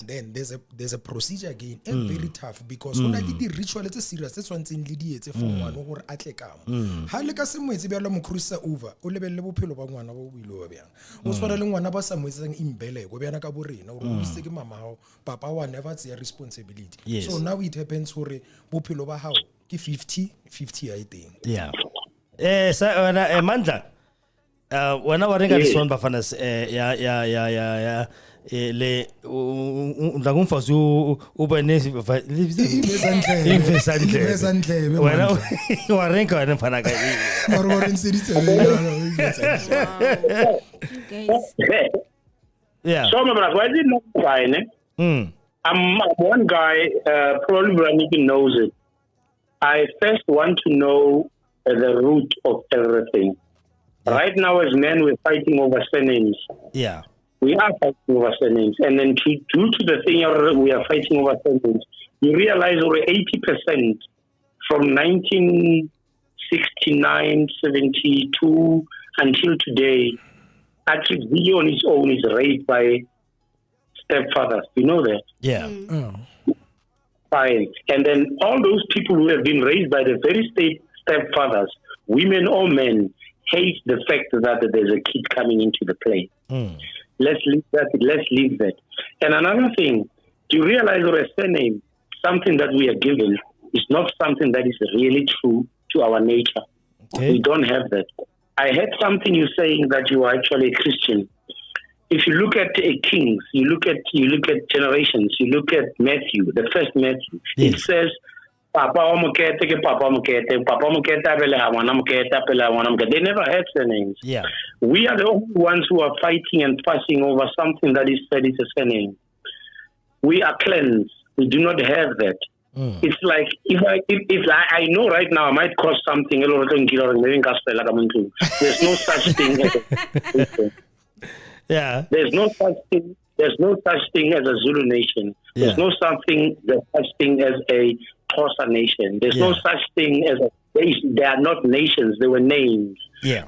then there's a procedure again very tough because ona di ritual tse serious tse tshwantseng le dietse for ngwana gore a tle kamo ha le ka se moetse be la mo cruisa over o lebelle bophelo ba ngwana bo builo ba bjang o tshwana le ngwana ba sa moetsang imbele go bjana ka borena o re se ke mama hao papa wa never take responsibility. So now it happens hore bophelo ba hao ke 50 I think. Sa Mandla wana wa renga disone ba fana ya le undla kumfazi ubene invesantle wana wa renga wana fana ka marwarin seditse so my brother why did not fine I'm one guy, probably Raniki knows it. I first want to know the root of everything. Right now, as men, we're fighting over surnames. We are fighting over surnames. And then due to the thing we are fighting over surnames, you realize over 80% from 1969, 72 until today, actually, Video on his own is raised by stepfathers. You know that? Fine. And then all those people who have been raised by the very stepfathers, women or men, hate the fact that there's a kid coming into the play. Let's leave that. And another thing, do you realize that a surname, something that we are given, is not something that is really true to our nature. We don't have that. I heard something you saying that you are actually a Christian. If you look at Kings, you look at generations, you look at Matthew, the first Matthew, it says, Papa Omokete, Papa Omokete, Papa Omokete, they never had surnames. We are the only ones who are fighting and fussing over something that is said is a surname. We are cleansed. We do not have that. It's like if I know right now I might cross something. There's no such thing as There's no such thing as a Zulu nation. There's no such thing as a Xhosa nation. There's no such thing as they are not nations, they were names.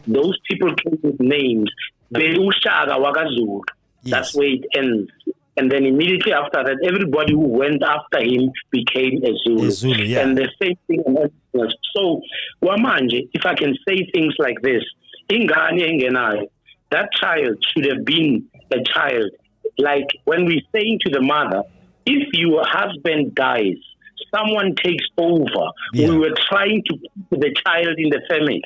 Those people came with names. That's where it ends. And then immediately after that, everybody who went after him became a Zulu. And the same thing. So, Wamanje, if I can say things like this, that child should have been a child. Like when we're saying to the mother, if your husband dies, someone takes over. We were trying to keep the child in the family.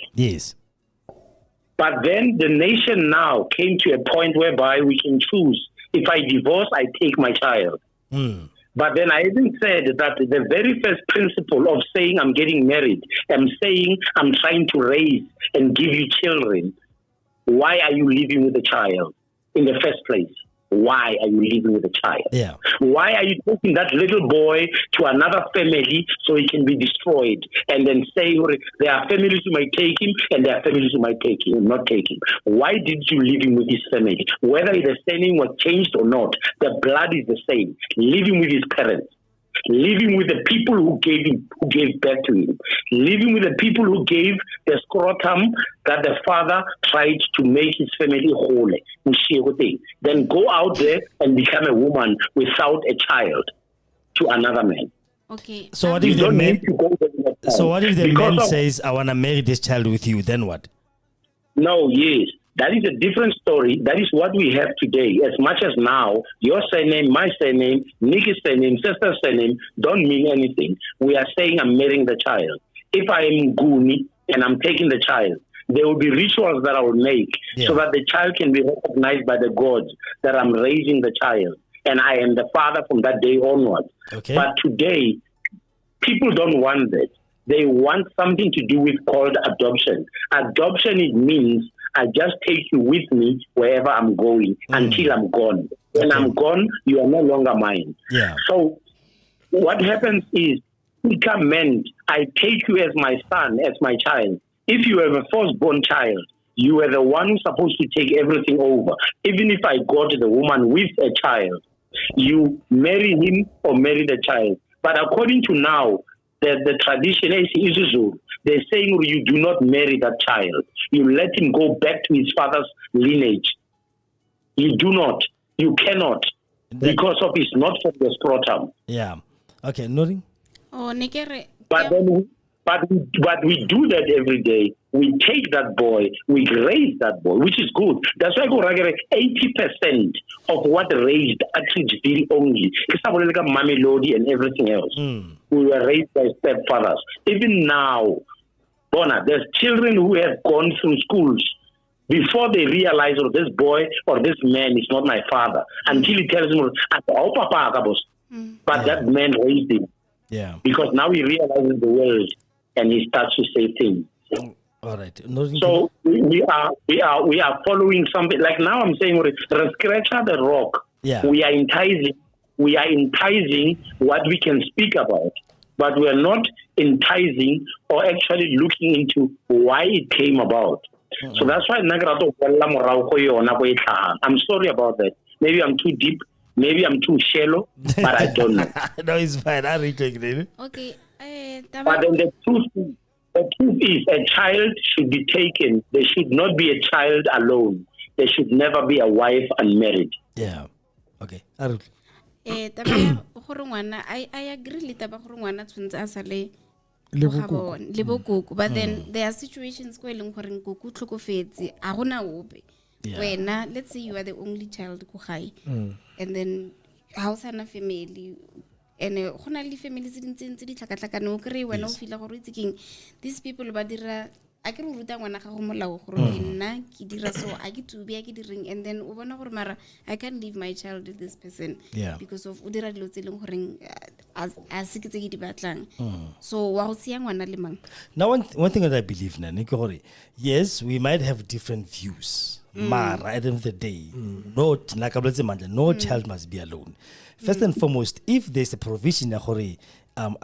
But then the nation now came to a point whereby we can choose If I divorce, I take my child. But then I even said that the very first principle of saying I'm getting married, I'm saying I'm trying to raise and give you children. Why are you living with a child in the first place? Why are you living with a child? Yeah. Why are you taking that little boy to another family so he can be destroyed? And then say there are families who might take him and there are families who might take him, not take him. Why did you leave him with his family? Whether the surname was changed or not, the blood is the same. Living with his parents. Living with the people who gave birth to him, living with the people who gave the scrotum that the father tried to make his family whole. Then go out there and become a woman without a child to another man. Okay. So what if the man? So what if the man says, "I want to marry this child with you"? Then what? No. Yes. That is a different story. That is what we have today. As much as now, your surname, my surname, Nikki's surname, sister's surname don't mean anything. We are saying I'm marrying the child. If I am Guni and I'm taking the child, there will be rituals that I will make so that the child can be recognized by the gods that I'm raising the child. And I am the father from that day onwards. Okay. But today, people don't want that. They want something to do with called adoption. Adoption, it means I just take you with me wherever I'm going until I'm gone. When I'm gone, you are no longer mine. Yeah. So what happens is, become meant, I take you as my son, as my child. If you have a firstborn child, you are the one who's supposed to take everything over. Even if I got the woman with a child, you marry him or marry the child. But according to now, the tradition is they're saying you do not marry that child. You let him go back to his father's lineage. You do not. You cannot. Because of it's not from the scrotum. Yeah. Okay, Nuri? Oh, Nikere. But we do that every day. We take that boy, we raise that boy, which is good. That's why I go 80% of what raised Atteridgeville only, Mamelodi and everything else, we were raised by stepfathers. Even now, Bona, there's children who have gone through schools before they realize, this boy or this man is not my father, until he tells them, but that man raised him. Yeah. Because now he realizes the world and he starts to say things. All right. So we are following something. Like now I'm saying, scratch the rock. Yeah. We are enticing what we can speak about, but we are not enticing or actually looking into why it came about. So that's why I'm sorry about that. Maybe I'm too deep. Maybe I'm too shallow, but I don't know. No, it's fine. I retake it. Okay. But then the truth is a child should be taken. There should not be a child alone. There should never be a wife unmarried. Yeah. Okay. I agree with taba gore ngwana tshwantse a sale le bokoko, but then there are situations go eleng gore nkoko tlhokofetse a gona ope. Wena, let's say you are the only child ko gae, and then house and a family, and gona le family tse dintse di tlhakatlhakane o kry wena o feel gore it's king these people ba dira a ke ruta ngwana ga go molao gore nna ke dira so a ke tubi a ke direng, and then o bona gore mara I can't leave my child with this person because of o dira dilo tse leng gore a se ke tse ke di batlang. So wa go sia ngwana le mang. Now one thing that I believe na ke gore yes, we might have different views. Mara, at the end of the day, no child must be alone. First and foremost, if there's a provision I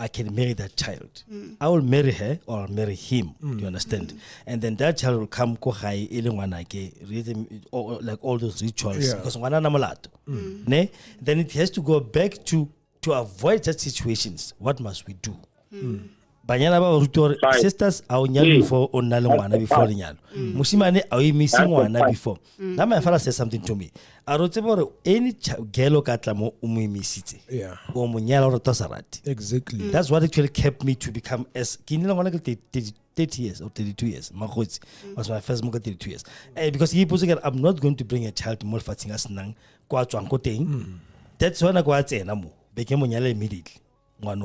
can marry that child, I will marry her or I'll marry him. Do you understand? And then that child will come like all those rituals because then it has to go back to avoid such situations. What must we do? Banyana ba rutor sisters a onyalo before onale ngwana before lenyalo mosimane a o missing ngwana before. Now my father said something to me. A rotse bore any girl ka tla mo o mo emisitse o mo nyala o rotosarati. Exactly. That's what actually kept me to become as kinile ngwana ke 30 years or 32 years. Makgotsi was my first moka 32 years. Because he posed I'm not going to bring a child to molfatsing as nang kwa tswang ko teng. That's when I go tsena mo be ke mo nyala immediately. It's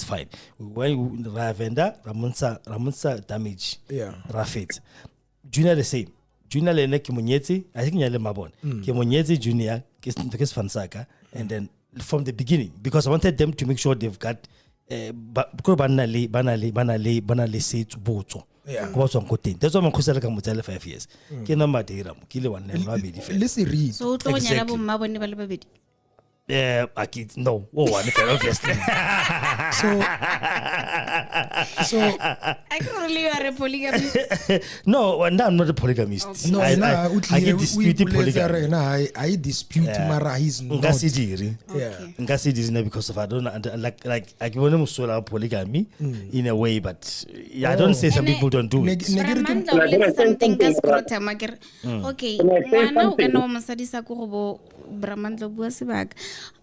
fine. When Ravenda Ramunsa damage Rafet. Junior the same. Junior le ene ke monyetsi, I think nyale mabone. Ke monyetsi junior ke Fansaka, and then from the beginning, because I wanted them to make sure they've got because banale say to botso. Yeah. That's why I'm considering ka motse 5 years. Ke na madira mo ke le one le ba bedi fela. Let's read. So o tlo go nyala bo mma bone ba le babedi. No, one obviously. So I can really you are a polygamist. No, I'm not a polygamist. Okay. no, I get disputed polygamy. I dispute Mara, he's not. Nka se dire. Yeah. Nka se dire because of I don't like I give them so polygamy in a way, but I don't say some people don't do it. Bramanda o letsa something ka scrotum akere. Okay, ngwana o kana o mosadisa ko go bo Bramanda bua sebaka.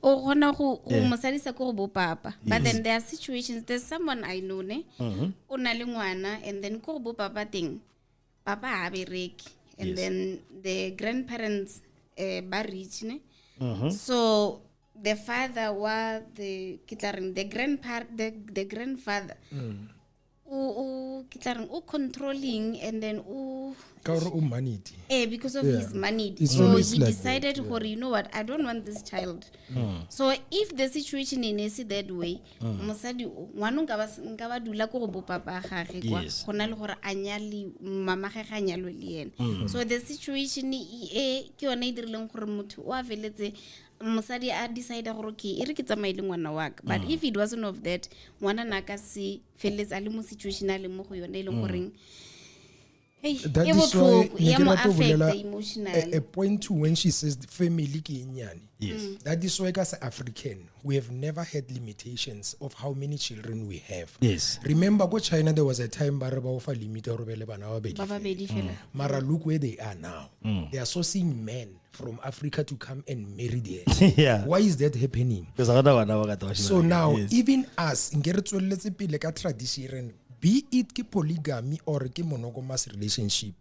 O gona go mosadisa ko go bo papa. But then there are situations, there's someone I know ne. O na le ngwana and then ko go bo papa teng. Papa ha bereki and then the grandparents ba rich ne. So the father was the grandfather controlling and then money. Because of his money. It's So always he like decided, that, you know what, I don't want this child. So if the situation is that way, mosadi ngwana nka ba dula ko go bo papa gage kwa Yes. gona le gore a nyale mama gage a nyalwe le ene. So the situation ke yone e dirileng gore motho o a feletse mosadi a decide gore okay e re ke tsamaile ngwana wa ka. But if it wasn't of that, ngwana na ka se feletse a le mo situation a le mo go yone e leng goreng That is why affect emotionally. a point to when she says the family ke nyane. Yes. That is why as African, we have never had limitations of how many children we have. Yes. Remember, go China, there was a time ba re ba ofa limit or bele bana ba bedi Ba fela. babedi fela. Mara look where they are now. They are sourcing men from Africa to come and marry there. Yeah. Why is that happening? Because I don't know So now, even us, ngere tsweletse pele ka tradition, be it ke polygamy or ke monogamous relationship,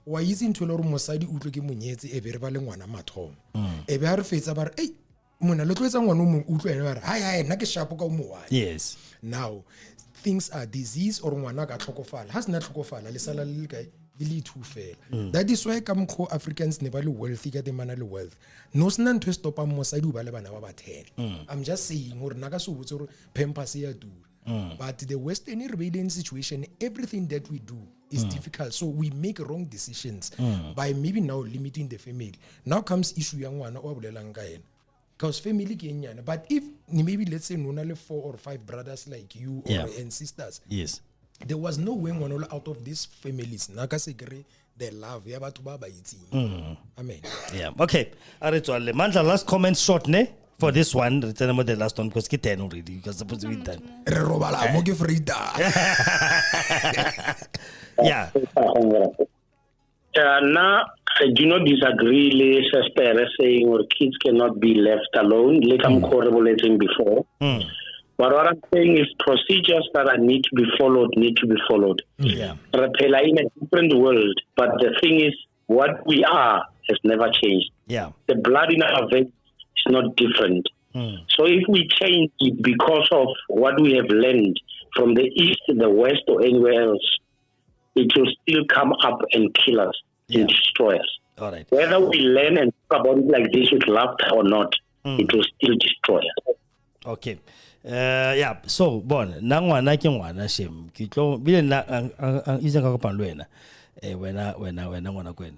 wa itse ntho le gore mosadi o utlwe ke monyetse e be re ba le ngwana mathomo e be a re fetsa ba re ei mona le tloetsa ngwana o mongwe utlwe ene ba re hai nna ke shapo ka o mowane. Yes. Now things are disease or ngwana ka tlhokofala ha se na tlhokofala le sala le kae le two fela. That is why ka mkho Africans ne ba le wealthy ka te mana le wealth no sna ntho e stopa mosadi o ba le bana ba ba 10. I'm just saying gore naka se botse gore pampers ya dura. But the Western rebellion situation, everything that we do is difficult. So we make wrong decisions by maybe now limiting the family. Now comes issue yang wana o bolelang ka ena. Because family ke nyana. But if maybe let's say no na 4 or 5 brothers like you or and sisters. Yes. There was no way one out of these families. Naka se kere the love ya batho ba ba itseng. Amen. Yeah. Okay. Aretswale. Mandla, last comment short ne? For this one, return the last one because it's 10 already. Because supposed to be done. Yeah. Now, I do not disagree with sister saying or kids cannot be left alone, like I'm corroborating before. But what I'm saying is procedures that need to be followed. Yeah. Repela in a different world, but the thing is, what we are has never changed. Yeah. The blood in our veins is not different. So if we change it because of what we have learned from the east, the west, or anywhere else, it will still come up and kill us and destroy us. All right. Whether we learn and talk about it like this with laughter or not, it will still destroy us. Okay. Yeah. So, bon, nangwana ke ngwana shem. Ki tlo bile na iza ka kopang le wena. Wena ngwana kwena.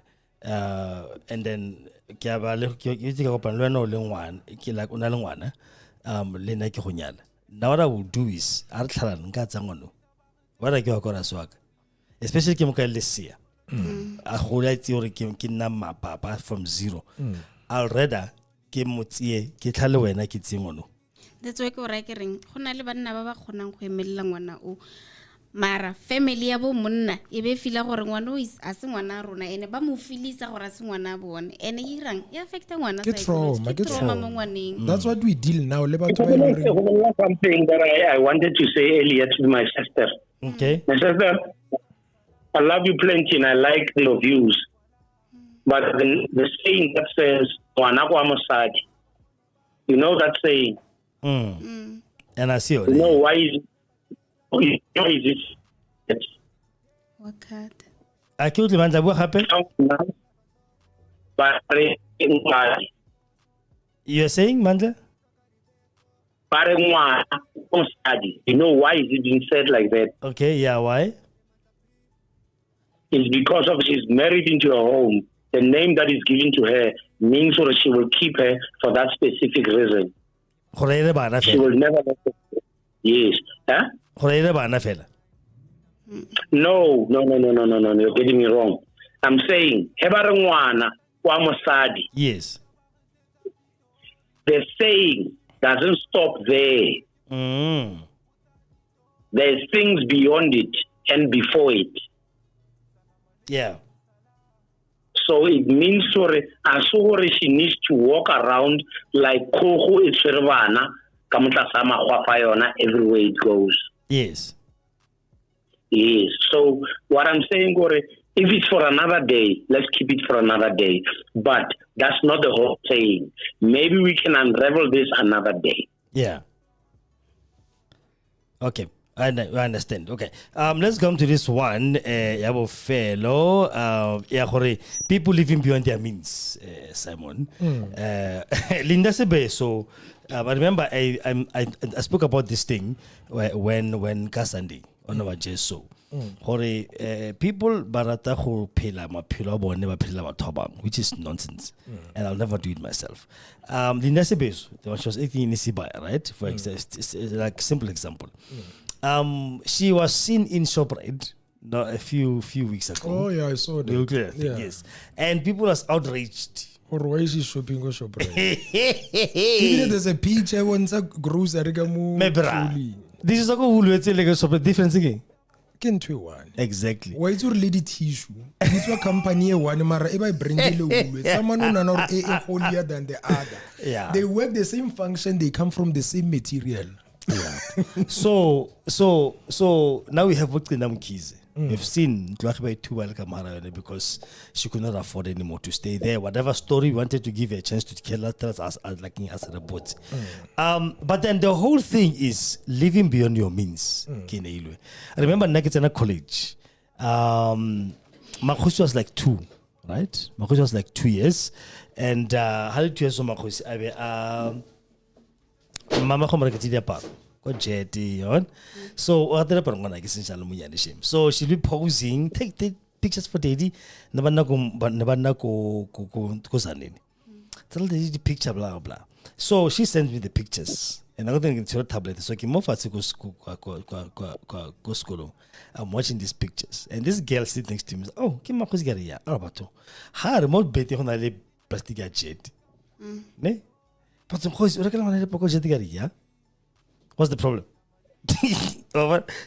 And then ke aba le ke itse ka kopang le wena o le ngwana ke like una le ngwana le nna ke go nyala. Now what I will do is a re tlhalana nka tsa ngono. What I go akora swaka. Especially ke mo ka lesia. A go la itse hore ke nna mapapa from zero. I'll rather ke motsie ke tlhale wena ke tsingono. That's why ko ra ke reng go na le banna ba ba kgonang go emelela ngwana o mara family ya bo monna e be fila gore ngwana o a se ngwana rona ene ba mo filisa gore a se ngwana bone ene e rang e affecta ngwana Get trauma mo ngwaneng. That's what we deal now le batho ba ile Something that I wanted to say earlier to my sister. Okay. My sister, I love you plenty and I like your views. But the saying that says, "Ngwana kwa mosadi," you know that saying? And I see you know why is it? What cut? A ke utlwe Mandla bua gape? You're saying Mandla? You know why is it being said like that? Okay, yeah, why? It's because of she's married into a home. The name that is given to her means that she will keep her for that specific reason. She will never let her. Yes. Huh? No, you're getting me wrong. I'm saying, yes. The saying doesn't stop there. There's things beyond it and before it. Yeah. So it means she needs to walk around like Koko Ichirvana, everywhere it goes. Yes. Yes. So what I'm saying, if it's for another day, let's keep it for another day. But that's not the whole saying. Maybe we can unravel this another day. Yeah. Okay. I understand. Okay. Let's come to this one. Fellow. People living beyond their means, Simon. Linda Sebe. So I remember I spoke about this thing when Kasandi on our Jesu. People barata go phela maphelo a bone ba phela batho ba bang, which is nonsense, and I'll never do it myself. Linda Sebeso, she was 18 in Isibaya, right? For like simple example. She was seen in ShopRite a few weeks ago. Oh yeah, I saw that. Yes, and people was outraged. Or why is she shopping or ShopRite? Even if there's a picture when it's a grocery this is a ShopRite difference again. Exactly. Why is your lady tissue? This is a company one mara if I bring someone who holier than the other. Yeah. They work the same function, they come from the same material. Yeah. so now we have worked in Namkize. We've seen because she could not afford anymore to stay there. Whatever story we wanted to give her a chance to tell us like as a report. But then the whole thing is living beyond your means. I remember Nakitana College. Makhosi was like 2, right? Makhosi was like 2 years. And how did 2 years of Makhosi? Mama so so she'll be posing, take pictures for daddy. Tell the picture, blah blah. So she sends me the pictures. And I'm going to tablet. So I'm watching these pictures. And this girl sitting next to me. Oh, remote betty on a plastic jet. But what's the problem?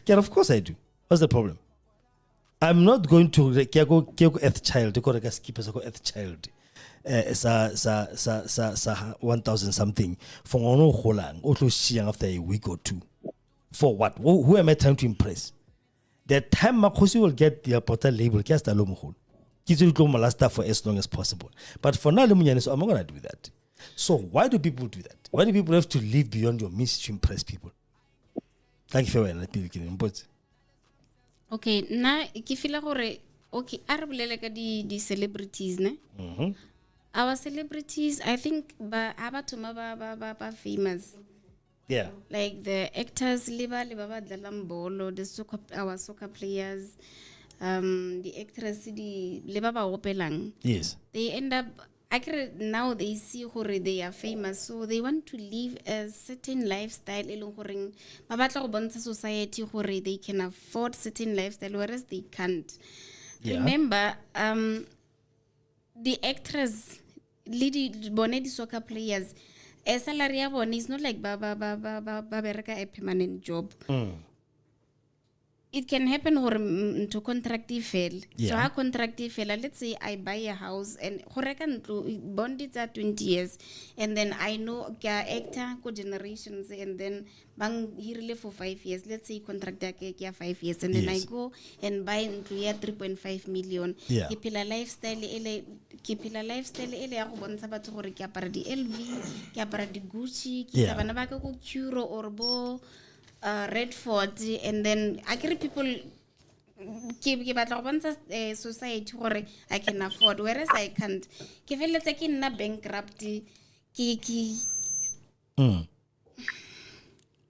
Yeah, of course I do. What's the problem? I'm not going to earth child to go skip as earth child. 1,000 something for no holang after a week or 2. For what? Who am I trying to impress? The time Makhosi will get the portal label, cast a lomo. Last for as long as possible. But for now, I'm not gonna do that. So why do people do that? Why do people have to live beyond your means to impress people? Thank you for that. Okay, now ke feel gore okay, a re bolele ka di celebrities ne. Our celebrities, I think ba famous. Yeah. Like the actors liba dlalang bolo, our soccer players, the actresses the liba ba opelang. Yes. They end up now they see gore they are famous, so they want to live a certain lifestyle eleng ba batla go bontsha society gore they can afford certain lifestyle whereas they can't. Yeah. Remember the actors lead bonedi soccer players salary ya bone is not like ba bereka a permanent job. It can happen to contract fail. Yeah. So our contract fail, let's say I buy a house and bond it at 20 years and then I know actor generations and then bang here for 5 years. Let's say contract 5 years and then I go and buy into 3.5 million. Yeah. Keep a lifestyle ele ya go bontsha batho gore ke apara di LV, ke apara di Gucci, ke bana ba ka go Curo or bo Redford, and then I get people ke batla go bontsha society gore I can afford, whereas I can't. Ke feletse ke nna bankrupt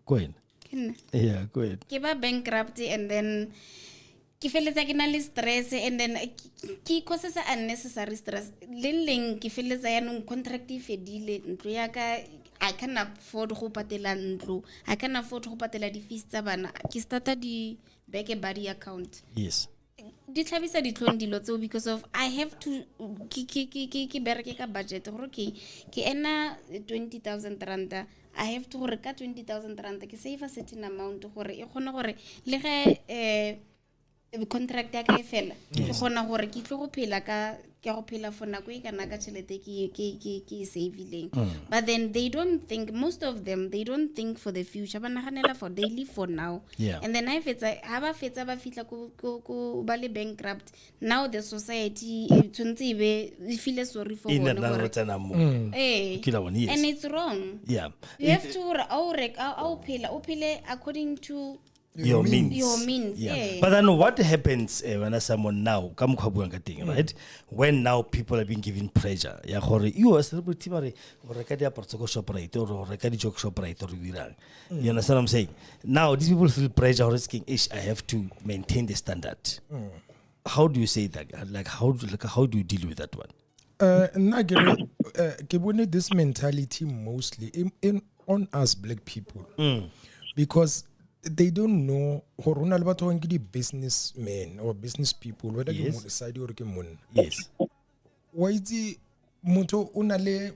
Go ahead. Yeah, go ahead. Ke ba bankrupt and then ke feletsa ke na le stress and then ke causes unnecessary stress. Leng ke feletsa ya nong contract e fedile ntlo ya ka I can afford go patela ntlo, I can afford go patela di fees tsa bana. Ke starta di back a body account. Yes. Di tlhabisa di tlhong dilo tseo because of I have to ke bereke ka budget gore ke ena 20,000 rand. I have to gore ka 20,000 rand ke save a certain amount gore e kgone gore le ge contract ya ka e fela ke kgona gore ke tlo go phela ka ke go phela for nako e kana ka tšhelete ke savileng. But then they don't think, most of them they don't think for the future, ba naganela for, they live for now. And then ha ba fetsa ba fitla ko ba le bankrupt, now the society tshwantse e be e feel sorry for bona gore and it's wrong. You have to o phele according to your means. Yeah. But then what happens when someone now right? When now people are being given pressure. Yeah, you are a celebrity, or ShopRite or ShopRite. You understand what I'm saying? Now these people feel pressure, risking I have to maintain the standard. How do you say that? Like how do you deal with that one? This mentality mostly on us black people. Because they don't know horona le batho ba ke businessmen or business people, whether ke mo side or ke monna. Yes. Wa itse motho o na le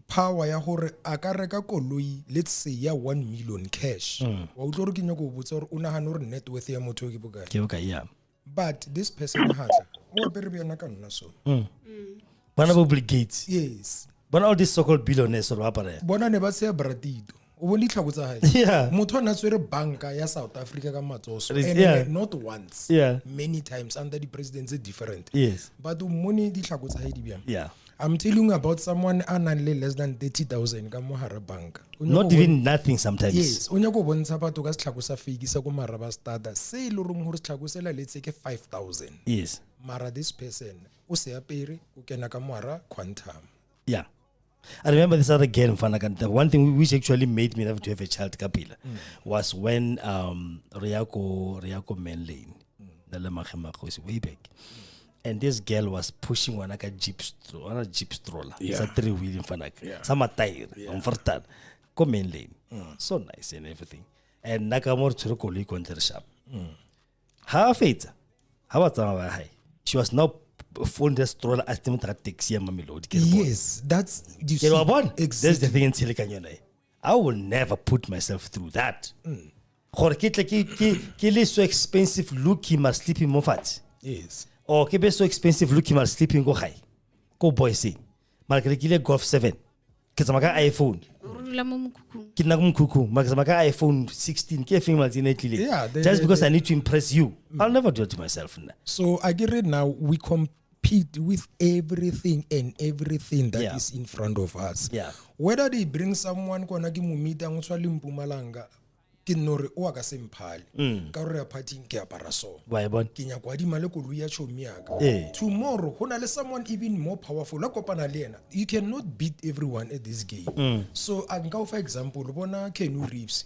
power ya gore a ka reka koloi, let's say ya 1 million cash. Wa utlo re ke nyako botsa gore o nagana gore net worth ya motho ke bokae? Ke bokae, yeah. But this person hatla o bere bjana ka nna so. Bana ba obligates. Yes. Bana all these so-called billionaires or apare. Bona ne ba se bratito. Yeah. Motho na tswere banka ya South Africa ka matsoso, and not once, many times under the presidents different. Yes. But money di tlhako tsa di bjang. Yeah. I'm telling you about someone anang less than 30,000 ka mohara bank. Not even nothing sometimes. Yes, o nyako bontsha batho ka setlhako sa fake sa go maraba starter. Se le rong hore setlhako sela letse ke 5,000. Yes. Mara this person o se apere o kena ka mohara quantum. Yeah. I remember this other girl, the one thing which actually made me have to have a child, Kapila, was when Riako Manlane, way back. And this girl was pushing one like a jeep stroller. It's a 3-wheel in Fanaka. Some are tired, comforted. Go Manlane. So nice and everything. And Nakamor Churukoli Conter shop. How fate? How about she was now phone the stroller as them taxi Mamelodi. Yes, that's exactly. That's the thing in Silicon Valley. I will never put myself through that. So expensive looking must sleeping more fat. Yes. Or keep so expensive looking must sleeping go high. Go boy see. Market Golf 7. Kizamaka iPhone. Kinagum kuku. Makazamaka iPhone 16. Just because I need to impress you. I'll never do it to myself. So I get it now. We compete with everything and everything that is in front of us. Yeah. Whether they bring someone kona ki mumita ngtswa le Mpumalanga ke nore o ka semphale ka re party ke apara so. Why bon? Ke nya kwa di male koloi ya chomi yaka. Tomorrow hona le someone even more powerful la kopana le yena. You cannot beat everyone at this game. So for example bona Ken Reeves.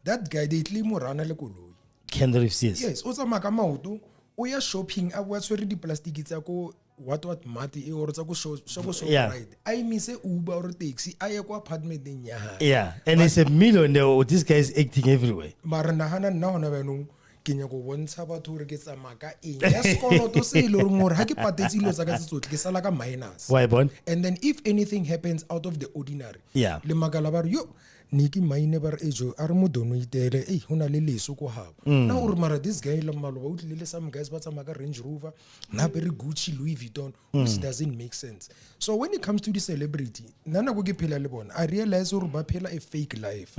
That guy they tli mo rana le koloi. Ken Reeves, yes. O tsama ka maoto o ya shopping a bua tswere di plastic tsa ko what mati e or tsa go show right. I miss Uber or taxi I go apartment in ya. Yeah, and it's a millionaire. This guy is acting everywhere. Mara nahana na hona banong ke nya go bontsha batho re ke tsamaka ka eng ya sekoloto se ile re ngore ha ke patetse ilo tsa ka tsotlhe ke sala ka minus. Why bon? And then if anything happens out of the ordinary, le magala ba re yo niki maine bar ejo are mo dono itere hona le leso go haba na o re mara this guy le malo ba utlile some guys ba tsamaka Range Rover na very Gucci Louis Vuitton, which doesn't make sense. So when it comes to the celebrity nana go ke phela le bona, I realize gore ba phela a fake life.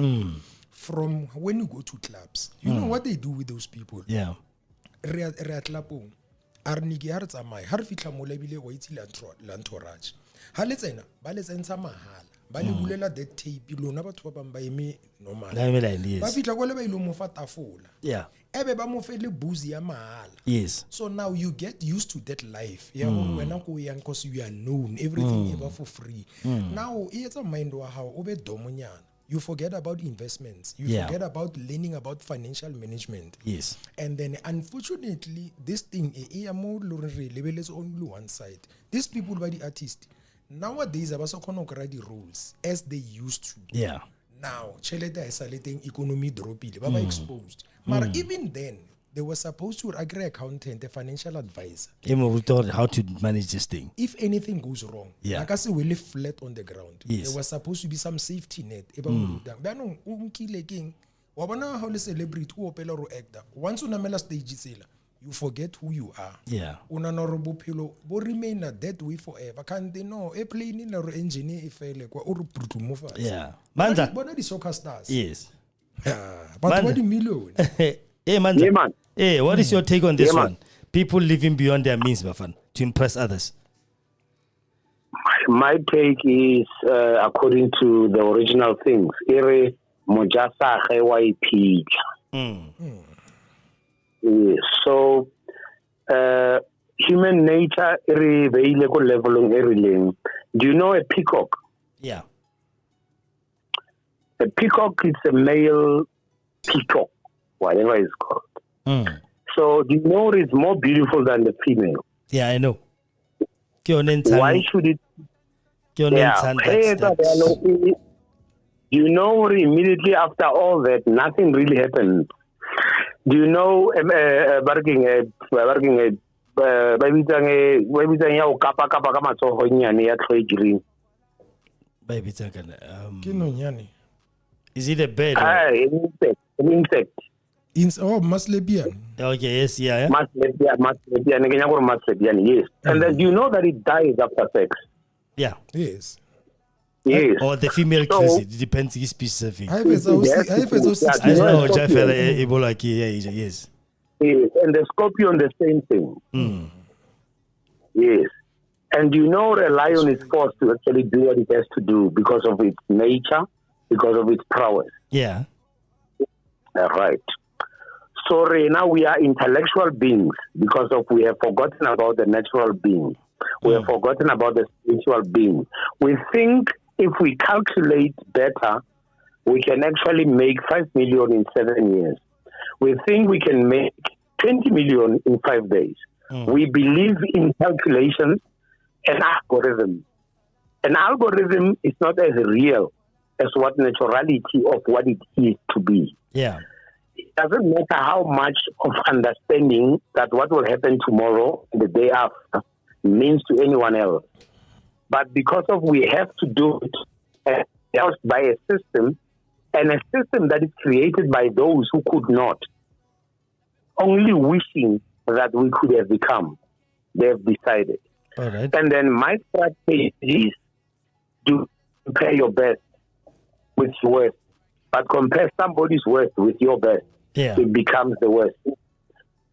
From when you go to clubs, you know what they do with those people. Yeah. Re atlapong arniki ha re tsamaya ha re fitla mo lebile go itse lantorage ha le tsena ba le tsentsa mahala ba le bulela that tape lona batho ba bang ba eme normal ba fitla go le ba ile mo fa tafola. Yeah. ebe ba mo fele booze ya mahala. Yes. So now you get used to that life. Yeah, when because you are known, everything ever for free. Now it's a mind wa how obe domonyana. You forget about investments. You forget about learning about financial management. Yes. And then unfortunately, this thing is only one side. These people by the artist nowadays are also write the rules as they used to. Yeah. Now, cheleta is letting economy drop it, baba exposed. But even then, they were supposed to agree accountant, a financial advisor. How to manage this thing. If anything goes wrong, like I say, we live flat on the ground. Yes. There was supposed to be some safety net. How celebrity who actor. Once you have stage, you forget who you are. Yeah. But remain that way forever. Can't they know a plane in or engineer if Yeah. Manda. What are the soccer stars? Yes. But what the million? Hey, Manda. Yeah, man. Hey, what is your take on this Yeah, man. one? People living beyond their means, Bafan, to impress others. My take is according to the original things. Ere mojasa hewa ipija. So, human nature ere veile ko levelong ere leng. Do you know a peacock? Yeah. A peacock is a male peacock, whatever it's called. So do you know it's more beautiful than the female? Yeah, I know. Why should it? Do you know immediately after all that nothing really happened? Do you know is it a bird? An insect. Maslebian. Okay, yes, yeah. Maslebian, yes. And then you know that it dies after sex. Yeah. Yes. Yes. Or the female kills it. It depends on specific. I know, Ebola, yes. Yes. And the scorpion, the same thing. Yes. And you know a lion is forced to actually do what it has to do because of its nature, because of its prowess. Yeah. Right. So now we are intellectual beings because of we have forgotten about the natural being. We have forgotten about the spiritual being. We think if we calculate better, we can actually make 5 million in 7 years. We think we can make 20 million in 5 days. We believe in calculations and algorithm. An algorithm is not as real as what naturality of what it is to be. Yeah. It doesn't matter how much of understanding that what will happen tomorrow and the day after means to anyone else. But because of we have to do it by a system, and a system that is created by those who could not, only wishing that we could have become, they have decided. All right. And then my strategy is to compare your best with your worst. But compare somebody's worst with your best, it becomes the worst.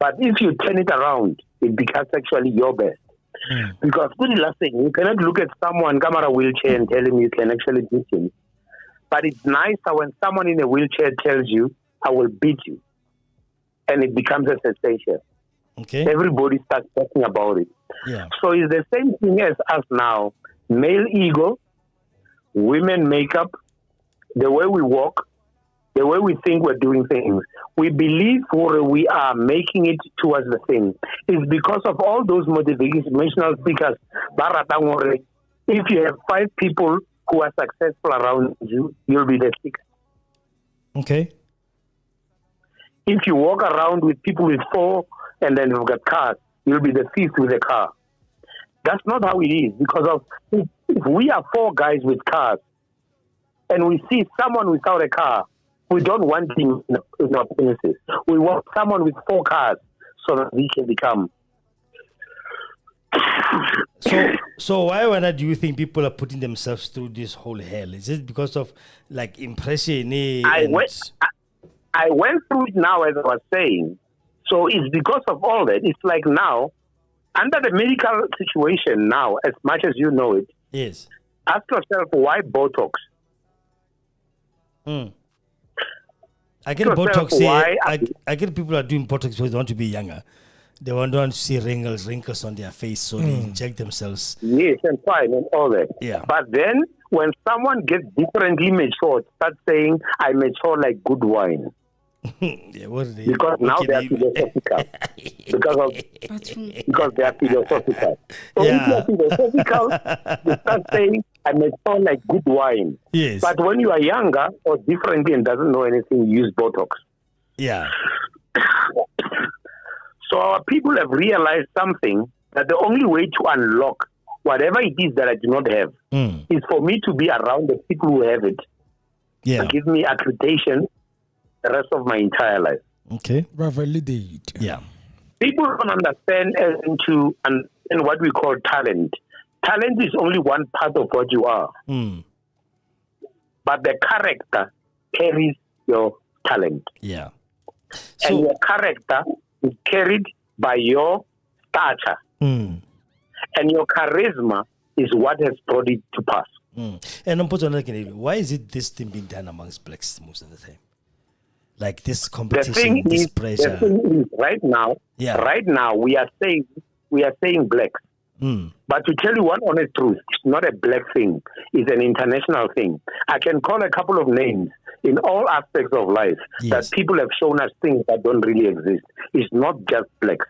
But if you turn it around, it becomes actually your best. Because good last thing, you cannot look at someone come out of a wheelchair and tell him you can actually beat him. But it's nicer when someone in a wheelchair tells you, I will beat you. And it becomes a sensation. Okay. Everybody starts talking about it. Yeah. So it's the same thing as us now. Male ego, women makeup, the way we walk, the way we think we're doing things. We believe we are making it towards the thing. It's because of all those motivational speakers. If you have 5 people who are successful around you, you'll be the 6th. Okay. If you walk around with people with 4 and then you've got cars, you'll be the 5th with a car. That's not how it is. Because of if we are 4 guys with cars and we see someone without a car, we don't want him in our premises. We want someone with 4 cars so that we can become. So why do you think people are putting themselves through this whole hell? Is it because of like impression? I went through it now as I was saying. So it's because of all that. It's like now, under the medical situation now, as much as you know it, yes. Ask yourself why Botox? I get yourself Botox. why. I get people are doing Botox because they want to be younger. They don't want to see wrinkles on their face, so they inject themselves. Yes, and fine, and all that. Yeah. But then, when someone gets differently matured, start saying, I mature like good wine. Yeah, Because now they are philosophical. because they are philosophical. So if you are philosophical, you start saying, I mature like good wine. Yes. But when you are younger or differently and doesn't know anything, you use Botox. Yeah. So our people have realized something, that the only way to unlock whatever it is that I do not have is for me to be around the people who have it. Yeah. Give me accreditation the rest of my entire life. Okay. Validate. Yeah. People don't understand what we call talent. Talent is only one part of what you are. But the character carries your talent. Yeah. And your character is carried by your stature. And your charisma is what has brought it to pass. And why is it this thing being done amongst blacks most of the time? Like this competition, this pressure. The thing is, right now, we are saying blacks. But to tell you one honest truth, it's not a black thing. It's an international thing. I can call a couple of names in all aspects of life that people have shown us things that don't really exist. It's not just blacks.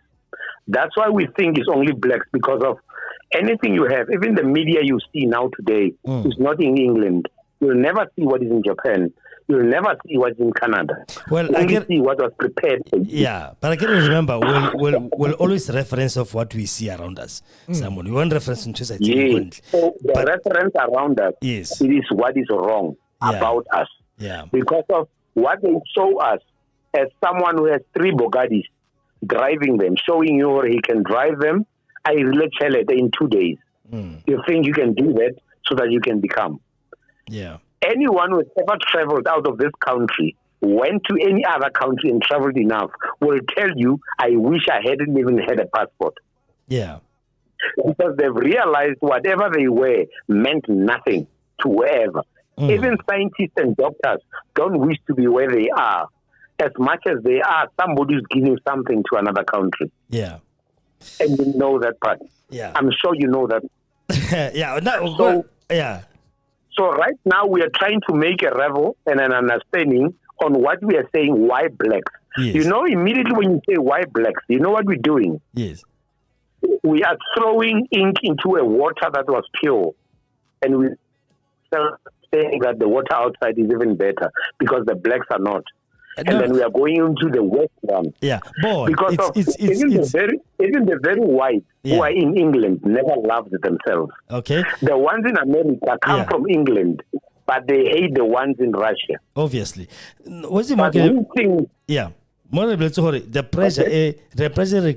That's why we think it's only blacks, because of anything you have. Even the media you see now today is not in England. You'll never see what is in Japan. You'll never see what's in Canada. Well, I can see what was prepared for you. Yeah, but I can remember we'll always reference of what we see around us. Someone we want reference in society. Yes. So the reference around us, it is what is wrong about us. Yeah. Because of what they show us as someone who has 3 Bugattis driving them, showing you where he can drive them. I relate it in 2 days. You think you can do that so that you can become. Yeah. Anyone who has ever traveled out of this country, went to any other country and traveled enough, will tell you, I wish I hadn't even had a passport. Yeah. Because they've realized whatever they were meant nothing to wherever. Even scientists and doctors don't wish to be where they are as much as they are somebody who's giving something to another country. Yeah. And you know that part. Yeah. I'm sure you know that. So right now we are trying to make a revel and an understanding on what we are saying, why blacks. Yes. You know, immediately when you say why blacks, you know what we're doing? Yes. We are throwing ink into a water that was pure. And we are saying that the water outside is even better because the blacks are not. And then we are going into the West one. Yeah, boy. Because even the very whites who are in England never loved themselves. Okay. The ones in America come from England, but they hate the ones in Russia. Obviously. What's the the pressure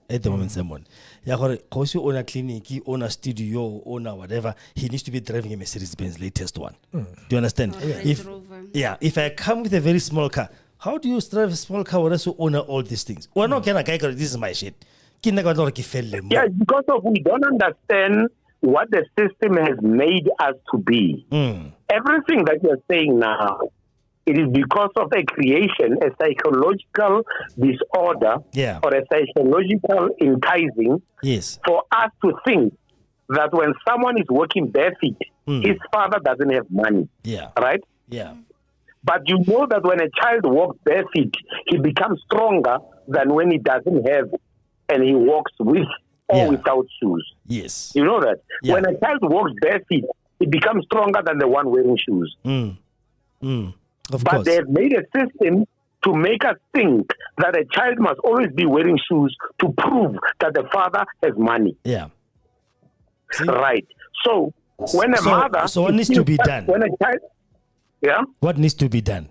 at the moment, someone. Kgosi own a clinic, own a studio, own a whatever. He needs to be driving a Mercedes-Benz latest one. Do you understand? If I come with a very small car, how do you drive a small car where you own all these things? Well, no, this is my shit. Yeah, because of we don't understand what the system has made us to be. Everything that you're saying now, it is because of a creation, a psychological disorder, or a psychological enticing for us to think that when someone is walking barefoot, his father doesn't have money. Right? Yeah. But you know that when a child walks barefoot, he becomes stronger than when he doesn't have and he walks with or without shoes. Yes. You know that? When a child walks barefoot, he becomes stronger than the one wearing shoes. But they have made a system to make us think that a child must always be wearing shoes to prove that the father has money. Yeah. Right. So when a mother... So what needs to be done? When a child... Yeah? What needs to be done?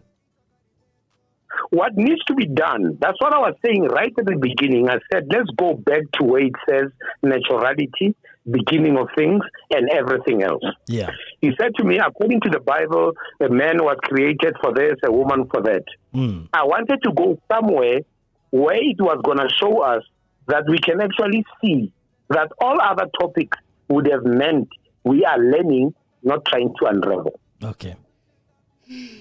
What needs to be done, that's what I was saying right at the beginning. I said, let's go back to where it says naturality, beginning of things, and everything else. Yeah. He said to me, according to the Bible, a man was created for this, a woman for that. I wanted to go somewhere where it was going to show us that we can actually see that all other topics would have meant we are learning, not trying to unravel. Okay.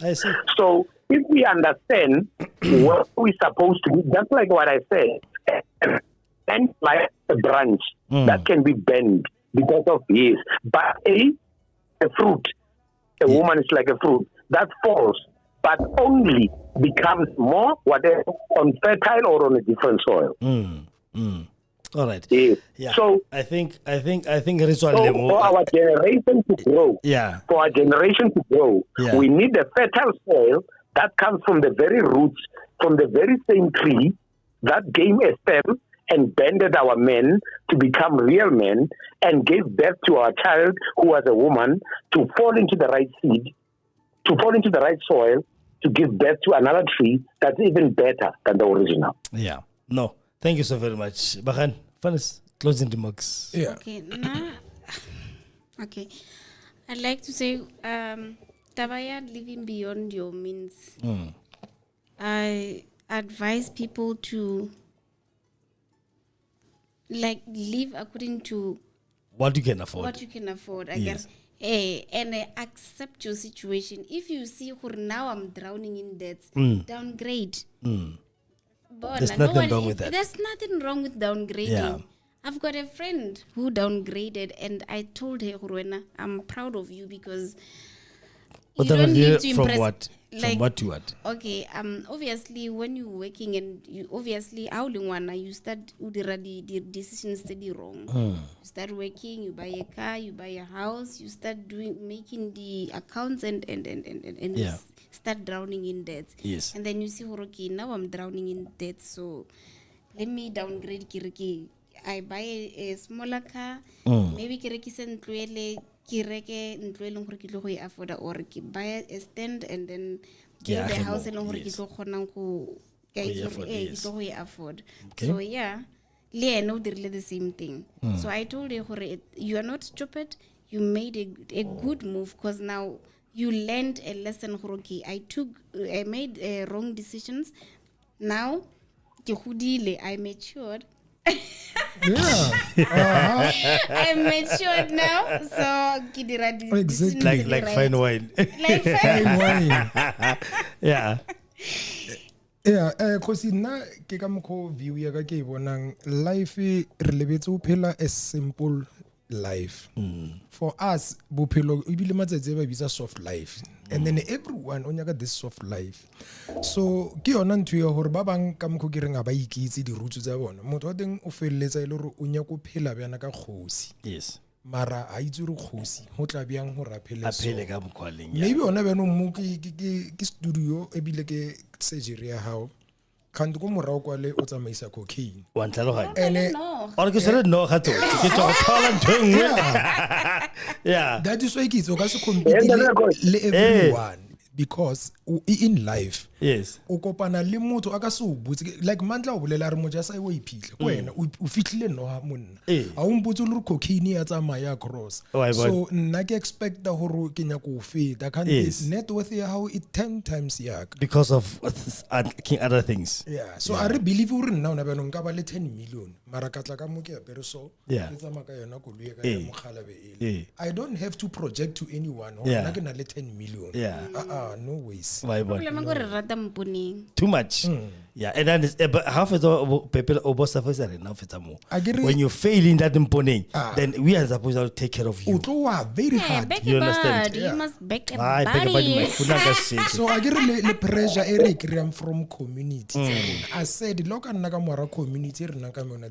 I see. So if we understand what we're supposed to do, just like what I said, and like a branch that can be bent because of years, but a fruit, a woman is like a fruit that falls, but only becomes more whatever on fertile or on a different soil. All right. Yeah. So I think it is for our generation to grow. Yeah. For our generation to grow, we need a fertile soil that comes from the very roots, from the very same tree that gave a stem and bended our men to become real men and gave birth to our child who was a woman to fall into the right seed, to fall into the right soil, to give birth to another tree that's even better than the original. Yeah. No. Thank you so very much. Bahan, finish closing remarks. Yeah. Okay. Okay. I'd like to say, Tabaya living beyond your means. I advise people to live according to what you can afford. What you can afford, I guess. And accept your situation. If you see, now I'm drowning in debts, downgrade. There's nothing wrong with that. There's nothing wrong with downgrading. Yeah. I've got a friend who downgraded, and I told her, Ruena, I'm proud of you because you don't need to impress. From what? From what to what? Okay, obviously when you're working and you obviously you start the decisions steady wrong. You start working, you buy a car, you buy a house, you start making the accounts and start drowning in debt. Yes. And then you see, okay, now I'm drowning in debt, so let me downgrade kiriki. I buy a smaller car, maybe kiriki sentluele kireke ntluele gore ke tlo go afford or ke buy a stand and then get the house and gore ke tlo khona go afford. So yeah, le ene o dirile the same thing. So I told her gore you are not stupid, you made a good move because now you learned a lesson gore okay, I made wrong decisions. Now ke godile, I matured. I'm matured now, so exactly like fine wine. Like fine wine. Yeah. Yeah, Kgosi nna ke ka mokgo view ya ka ke bonang life re lebetse o phela a simple life. For us bophelo ibile matsetse ba bitsa soft life, and then everyone o nyaka this soft life. So ke yona ntwe ya hore ba bang ka mokgo ke reng a ba ikitse di roots tsa bona, motho wa teng o felletsa ile hore o nyaka go phela bjana ka kgosi. Yes. Mara a itse re kgosi ho tla byang hore a phele ka mokhwaleng. Maybe ona beno mo ke studio e bile ke surgery ya hao kanti go morao kwa le o tsamaisa cocaine wa ntlhaloganya ene or ke sele no ga tso ke tlo thola ntwengwe. Yeah, that is why kids o ka se compete le everyone because in life yes o kopana le motho a ka se o botse like Mandla o bolela re mo ja sa e o iphihle ko wena o fitlhile no ha monna a o mbotse le cocaine ya tsamaya cross. So nna ke expecta hore ke nya go feta can net worth ya how it 10 times yak because of other things. Yeah, so I believe hore nna ona bana nka ba le 10 million mara ka tla ka mo ke apere so ke tsamaka yona go luye ka ya mogalabe ele. I don't have to project to anyone hore nna ke na le 10 million. No ways. Too much. Yeah, and then half of the people when you fail in that imponing, then we are supposed to take care of you. Very hard. You understand? You must back a body. So I get the pressure Eric from community. I said, look at Nakamura community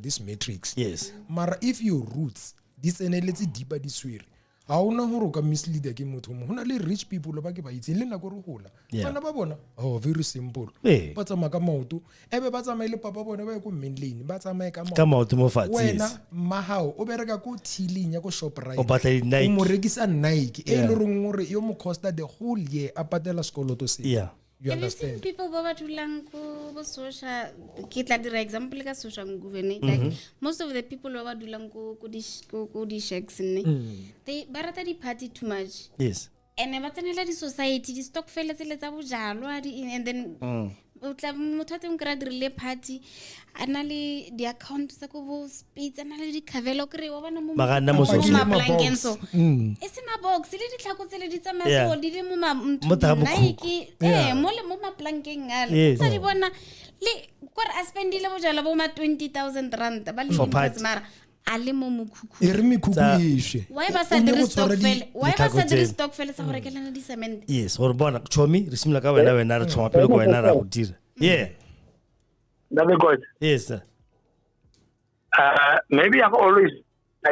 this matrix. Yes. Mara if your roots this energy deeper this way. Ha ona hore ka mislead ke motho mo hona le rich people ba ke ba itseng le nna go re hola bana ba bona very simple ba tsama ka maoto ebe ba tsama ile papa bona ba go mainline ba tsama ka maoto mo fatshe wena mahao o bereka go tiling ya go Shoprite o batla Nike o mo rekisa Nike e le reng gore yo mo costa the whole year a patela sekoloto se. Yeah. You understand? People baba dulang ko social ke tla dira example ka social government like most of the people baba dulang ko di shacks they barata di party too much. Yes. And ba tsenela di society di stockfele tse le tsa bojalwa and then motho a teng kry-a dirile party a na le di-account tsa ko bo Spades a na le di-cavelo kry wa bana mo maplankeng so e se mabox le ditlhako tsele di tsamaya so di le mo Nike mo le mo maplankeng ale tsa di bona le kore a spendile bojala bo ma 20,000 rand ba le mara a le mo mokhukhu e re mekhukhu ishe why ba sa dire stockfele sa go rekelana di cement yes gore bona chomi re simla ka wena re thoma pele ko wena ra go dira That's good. Yes, sir. Maybe I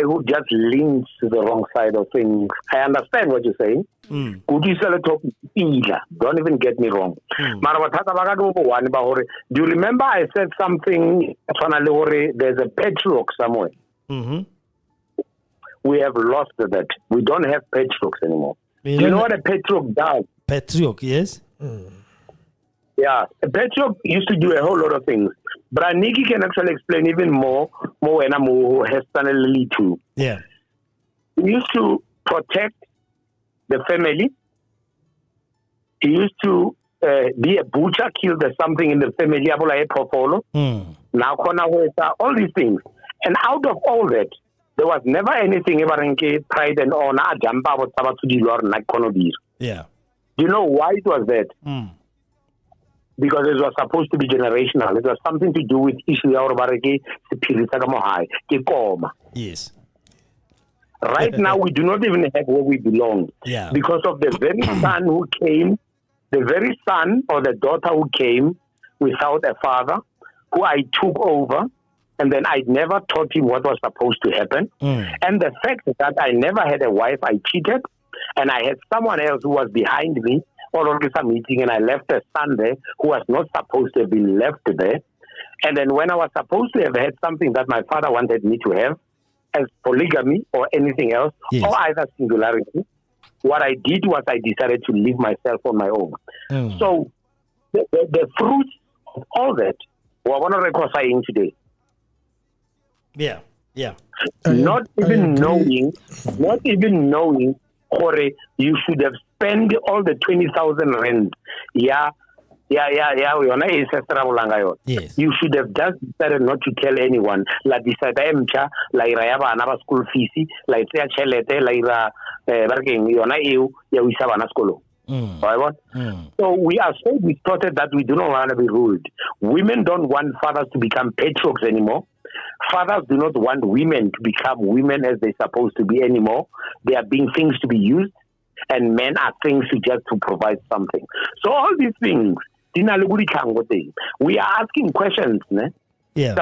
would just lean to the wrong side of things. I understand what you're saying. Kgosietsile talk don't even get me wrong. Do you remember I said something? There's a patriarch somewhere. We have lost that. We don't have patriarchs anymore. Do you know what a patriarch does? Patriarch, yes. Yeah, a patriarch used to do a whole lot of things. But Nikki can actually explain even more and more has done too. Yeah. He used to protect the family. He used to be a butcher, kill something in the family. Now, all these things. And out of all that, there was never anything pride and honor. Yeah. Do you know why it was that? Because it was supposed to be generational. It was something to do with issue. Yes. Right now, we do not even have where we belong. Yeah. Because of the very son who came, the very son or the daughter who came without a father, who I took over, and then I never taught him what was supposed to happen. And the fact that I never had a wife, I cheated, and I had someone else who was behind me. All of this meeting, and I left a son there who was not supposed to have been left there. And then when I was supposed to have had something that my father wanted me to have, as polygamy or anything else, or either singularity, what I did was I decided to live myself on my own. So the fruits of all that, we're going to reconcile today. Yeah. Not even knowing, you should have spent all the 20,000 rand. Yes. You should have just decided not to tell anyone. School fees, So we are so distorted that we do not want to be ruled. Women don't want fathers to become patriarchs anymore. Fathers do not want women to become women as they're supposed to be anymore. They are being things to be used, and men are things to just to provide something. So all these things, we are asking questions. Yeah.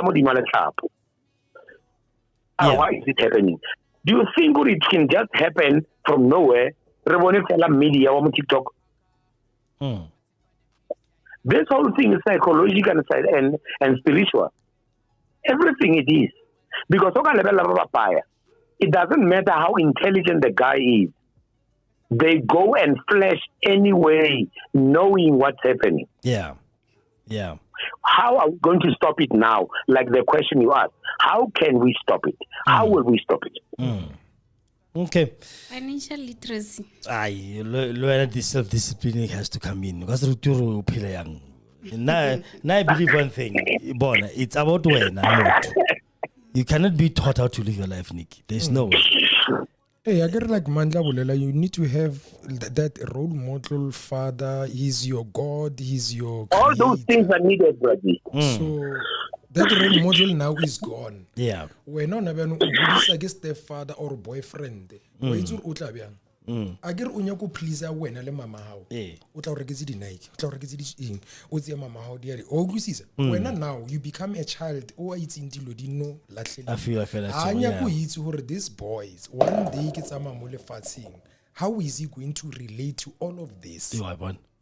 Why is it happening? Do you think it can just happen from nowhere? Media or TikTok. This whole thing is psychological and spiritual. Everything it is. Because it doesn't matter how intelligent the guy is. They go and flash anyway, knowing what's happening. Yeah. How are we going to stop it now? Like the question you asked. How can we stop it? How will we stop it? Okay. Financial literacy. This self-discipline has to come in. Because now I believe one thing, it's about when you cannot be taught how to live your life, Nick. There's no way. Hey, I get like Mandla Bulela, you need to have that role model father. He's your God, he's your creator. All those things are needed, brother. So that role model now is gone. Yeah. We're not even against their father or boyfriend. Ager o nya go please wena le mama hao o tla o reketse di Nike o tla o reketse di eng o tse mama hao di o kusisa wena now you become a child o itsing dilo di no latlhela anya go itse hore these boys one day ke tsama mo lefatsheng how is he going to relate to all of this?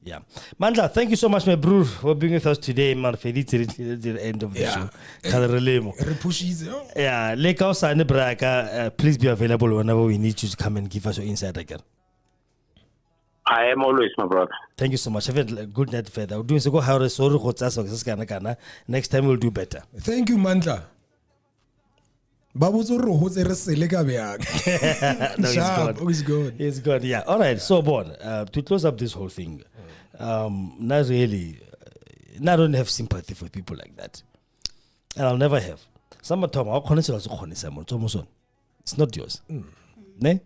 Yeah. Mandla, thank you so much, my bro, for being with us today. Man, to the end of the show. Yeah, please be available whenever we need you to come and give us your insight again. I am always, my brother. Thank you so much. Have a good night further. Next time we'll do better. Thank you, Mandla. No, he's good. He's good. Yeah. All right. So, Bon, to close up this whole thing, not really. And I don't have sympathy for people like that. And I'll never have. Someone told me, it's not yours. Ne?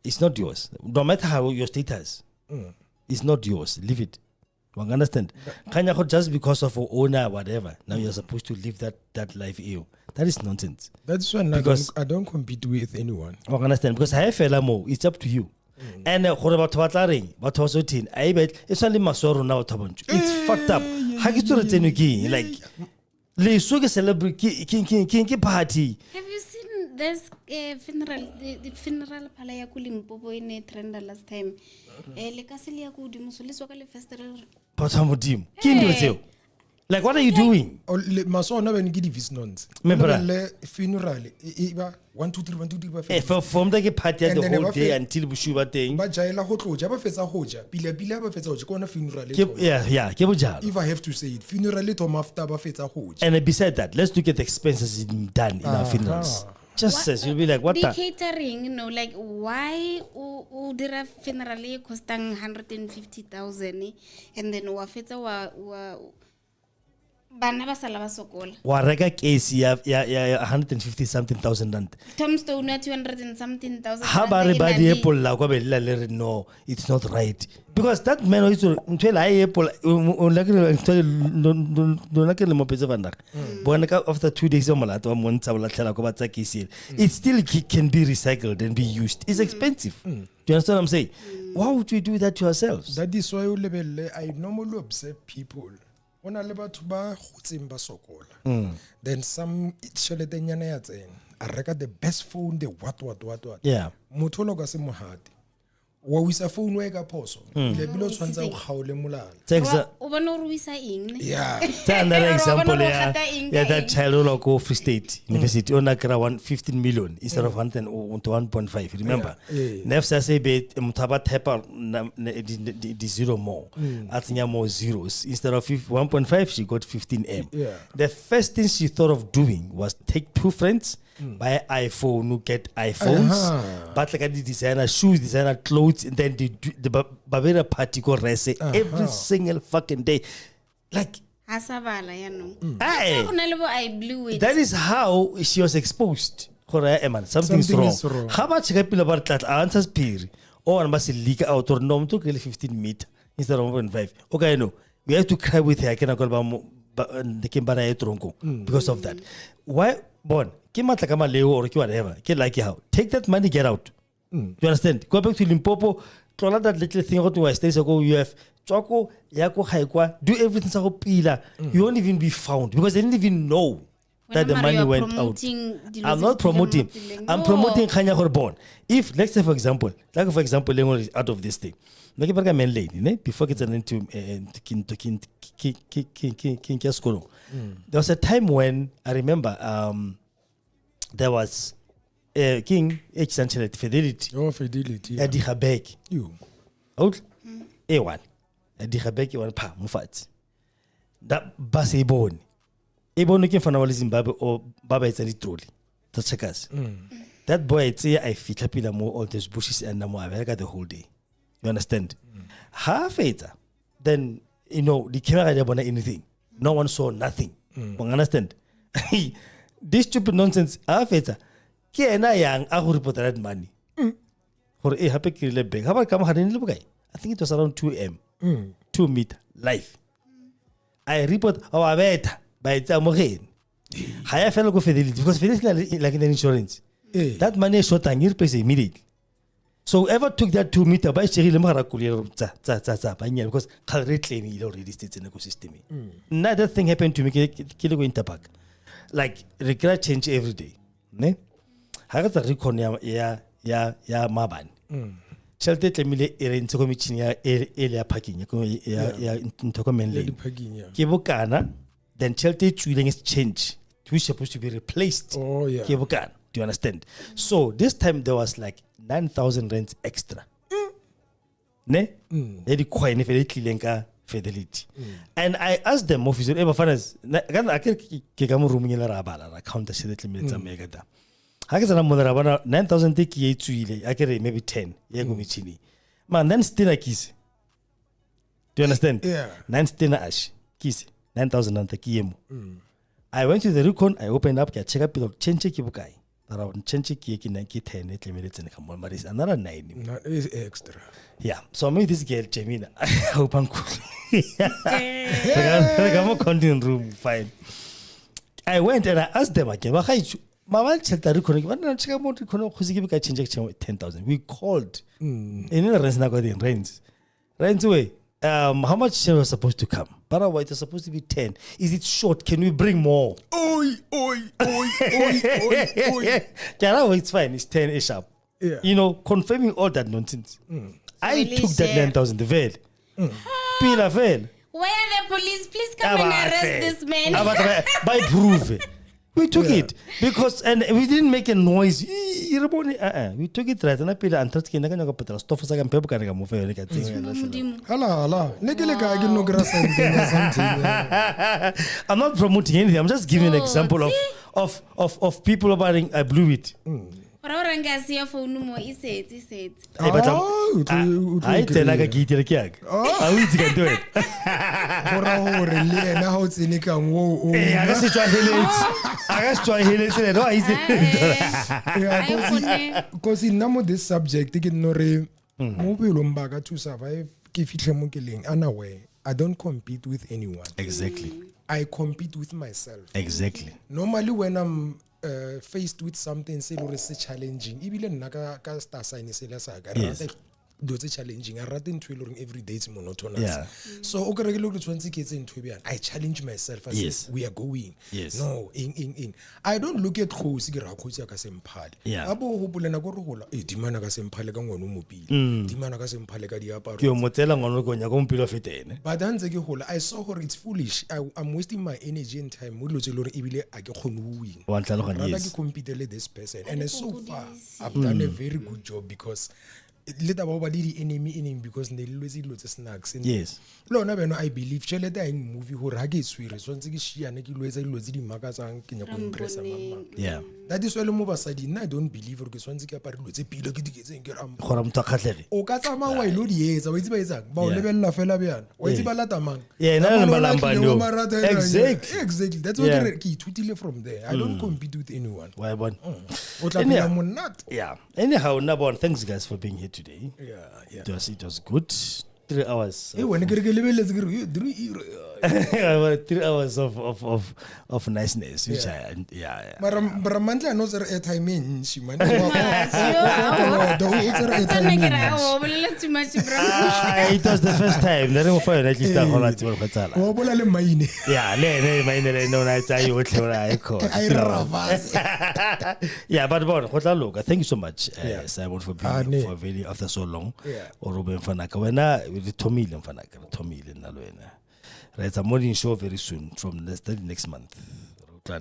It's not yours. No matter how your status, it's not yours. Leave it. You understand? Just because of owner or whatever, now you're supposed to live that life. That is nonsense. That's why I don't compete with anyone. You understand? Because I feel more. It's up to you. And it's only Masoro now. It's fucked up. How you like the celebrity party? Have you seen this funeral? The funeral palaya kulimpopo in a trend last time. Le kasili ya kudimuso le soka le festival. Patamudim. Like, what are you doing? Maso na ben gidi visnons. Le funeral. Iba 1 2 3 1 2 3 from the party the whole day until Bushuba thing. Ba jaila go tloja ba fetsa hoja. Pila ba fetsa hoja kona funeral. Yeah, if I have to say it, funeral to after ba fetsa hoja. And beside that, let's look at the expenses done in our funerals. Just says you'll be like, what the catering, like why did a funeral costing 150,000 and then wafeta wa bana ba sala ba sokola wa reka case ya 150 something thousand rand tombstone 200 and something thousand ha ba re ba di apple la go be le no, it's not right, because that man is ntwela apple like le mo petse bana bona ka after 2 days o molata wa montsha bola tlhela go ba tsa case it still can be recycled and be used. It's expensive. Do you understand what I'm saying? Why would you do that to yourselves? That is why I normally observe people ona le batho ba gotseng ba sokola, then some tšhelete nyana ya tsena a reka the best phone, the what yeah, motho lo ka se mohate wa wisa phone wa ka phoso le bilo tshwantsa go gaole molala o bona o ruisa eng yeah. Another example yeah, that child who go Free State University on a 15 million instead of 1.5. Remember, Nefsa say be mutaba tepa the zero more. Atinya more zeros instead of 1.5. She got 15M. Yeah. The first thing she thought of doing was take 2 friends, buy iPhone, who get iPhones, but like the designer shoes, designer clothes, and then the Barbera party go rese every single fucking day. Like asabala ya no I blew it. That is how she was exposed. Something's wrong. How much people about that answers piri or must leak out or no to 15 meter instead of 1.5. Okay, no. We have to cry with her. I cannot call the Kimbara tronco because of that. Why born? Kimata kama leo or whatever. Like how? Take that money, get out. You understand? Go back to Limpopo. Troll that little thing out to West Days ago. You have Choco, Yako Haikwa, do everything so pila. You won't even be found because they didn't even know that the money went out. I'm not promoting. I'm promoting Kanya Horbon. If let's say for example, out of this thing. Before getting into King, there was a time when I remember there was King essentially Fidelity. Oh, Fidelity. Eddie Habek. You. Out A1. Eddie Habek one pa mufat. That bus Ebon. Ebon looking for now Zimbabwe or Baba is a trolley. That's checkers. That boy it's I fit up in all those bushes and more America the whole day. You understand? Half it. Then the camera didn't anything. No one saw nothing. You understand? This stupid nonsense. Half it. Kena yang aku report that money. For a happy kill big. How about come had in the I think it was around 2M. 2 meter life. I report our beta by Tamorain. Higher fellow Fidelity because Fidelity like in insurance. That money is short and you pay immediately. So whoever took that 2 meter by Sherry Lemarakulia because Calrate claim already states in the ecosystem. Another thing happened to me, Kilo Interpack. Like regret change every day. Ne? Hagata recon ya Maban. Shelter Emile Erin Tokomichinia Elia packing ya Tokomenle. Kibokana, then Shelter Chuling is change. Which is supposed to be replaced. Oh, yeah. Kibokan. Do you understand? So this time there was like 9,000 rands extra. Ne? They require Fidelity. And I asked them, officer, ever finance, I can't room in a rabala, account the shit minutes and megata. I guess I'm 9,000 take ye to I can maybe 10. Yagumichini. Man, then still a kiss. Do you understand? Yeah. 9 still ash. Kiss. 9,000 rand ke emo. I went to the recon, I opened up, I check up the change ki bukai. Around change ki 10 minutes and come on, but it's another 9. That is extra. Yeah. So I met this girl, Jamina. I hope I'm cool. I'm a content room, fine. I went and I asked them again, my checked the recon, I change 10,000. We called. And then rents away. How much was supposed to come? But it was supposed to be 10. Is it short? Can we bring more? Oi. It's fine. It's 10 sharp. Yeah. You know, confirming all that nonsense. I took that 9,000 the veil. Pila veil. Where are the police? Please come and arrest this man. By proof. We took it because and we didn't make a noise. We took it right and I paid and trust stuff I'm not promoting anything. I'm just giving an example of people buying. I blew it. But I phone mo iset. But I tell like a guitar keg. I will do it. I guess try because in name of this subject, to survive, I don't compete with anyone. Exactly. I compete with myself. Exactly. Normally, when I'm faced with something challenging, yes. Those challenging. I rather every day it's monotonous. Yeah. So I challenge myself. I say we are going. Yes. No, in. I don't look at Kgosietsile yeah. Abo hopula na go rola. Dimana ka sempale ka ngwana mobile. Dimana ka sempale ka diaparo. Ke mo tsela ngwana go nya go mpilo fetene. But hanze ke hola, I saw her it's foolish. I'm wasting my energy and time mo dilo tse lore ebile a ke khone ho win. Wa tlhaloganya Rather yes. ke compete le this person and so far I've done a very good job because later about the enemy because they lose snacks. Yes. No, I believe chelete in movie who ragi sweet. So nzi ki shia ne ki lose di magazang kenya ko impress mama. Yeah. That is why le mo basadi I don't believe gore ke swantse ke apare lotse pilo ke diketseng ke ram. Gore motho a khatlege. O ka tsama wa ilo di etsa wa itse ba etsang ba o lebella fela bjana. Wa itse ba lata mang. Yeah, na le malamba no. Exactly. That's what ke ithutile from there. I don't compete with anyone. Why bon? O tla pela monate. Yeah. Anyhow, Nabon, thanks guys for being here today. Yeah. It was good. 3 hours. Hey, when you 3 hours of niceness, which yeah. But Ramandla knows her airtime in she man. It was the first time. Let me find at least a whole lot of Patala. Yeah, yeah, but look, thank you so much, Simon, for being for very after so long. Or Ruben Fanaka. When I with Tommy Fanaka, Tommy Nalwena. Right, it's a morning show very soon from next month.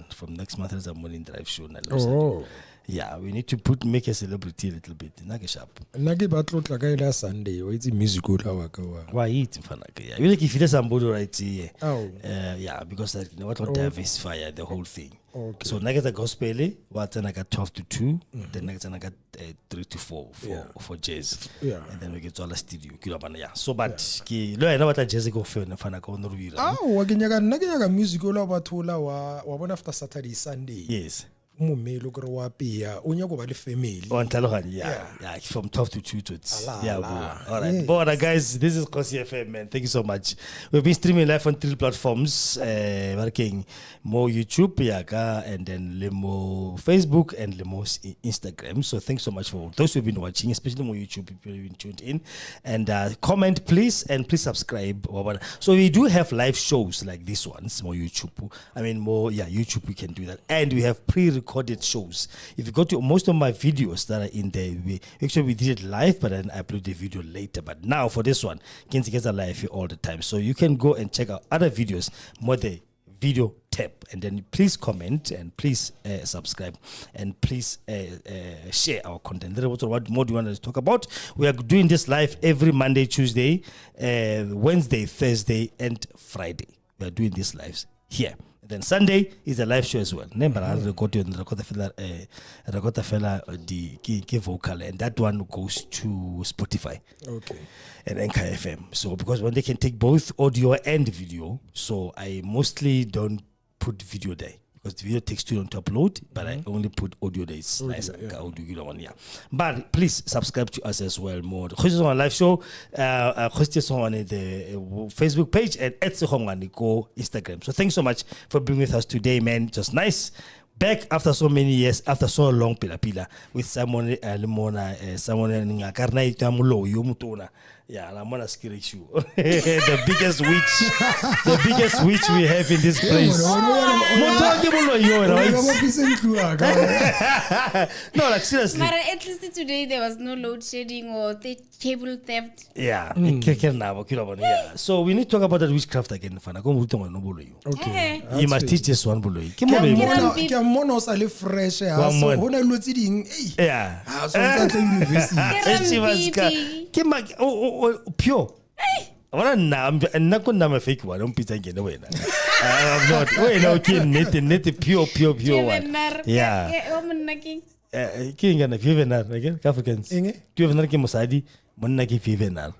From next month, there's a morning drive show. Oh. Yeah, we need to make a celebrity a little bit. Nage sharp. Nage batlo tlaka Sunday. Why it's musical why eat Fanaka? Yeah, you like if there's somebody right here. Oh. Yeah, because you know what diversify the whole thing. Okay. So Nage the gospel, what's another 12 to 2, then next another 3 to 4 for jazz. Yeah. And then we get to all the studio. Yeah. So but I know what a jazz go for Fanaka on the review. Oh, wakinyaga musical bathola wa bona after Saturday Sunday. Yes. Family. Yeah, from 12 to 2 to all right. But guys, this is Kgosietsile FM, man. Thank you so much. We've been streaming live on 3 platforms, working more YouTube, and then more Facebook and more Instagram. So thanks so much for those who've been watching, especially more YouTube people who've been tuned in. And comment please, and please subscribe. So we do have live shows like this ones, more YouTube. YouTube we can do that. And we have pre-recorded shows. If you go to most of my videos that are in there, we did it live, but then I upload the video later. But now for this one, Kenzie gets a live all the time. So you can go and check out other videos, more the video tab, and then please comment and please subscribe and please share our content. What more do you want to talk about? We are doing this live every Monday, Tuesday, Wednesday, Thursday, and Friday. We are doing these lives here. Then Sunday is a live show as well. Remember, I record the fella the vocal, and that one goes to Spotify. Okay. And Anchor FM. So because when they can take both audio and video, so I mostly don't put video there. Because the video takes too long to upload, but I only put audio there. It's nice. Yeah. But please subscribe to us as well. More Kgosietsile live show, Kgosietsile the Facebook page, and Segongoane go Instagram. So thanks so much for being with us today, man. Just nice. Back after so many years, after so long, pila with someone someone ngakarna itamulo yomutona. Yeah, I'm gonna scare you. The biggest witch we have in this place. No, like seriously. But at least today there was no load shedding or cable theft. Yeah, yeah. So we need to talk about that witchcraft again. Okay. You must teach us one below. Fresh. Yeah. Pure. Wala na ko na fake one on pizza again wena. I'm not. Wait, no net pure one. Yeah. Kinga na fivenar again Africans. Fivenar ke mosadi monna ke fivenar.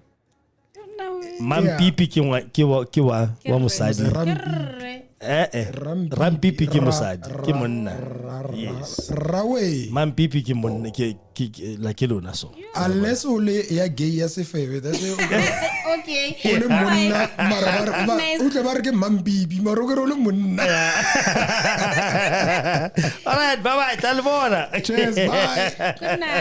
Mam pipi ke wa mosadi. Ram pipi ke mosadi ke monna. Yes. Rawe. Mam pipi ke monna ke la ke lona so. Unless ole ya gay ya se feve. That's Okay. ole monna mara utle bar ke mam pipi maro ke ole monna. All right, bye bye. Talvona. Cheers, bye. Good night.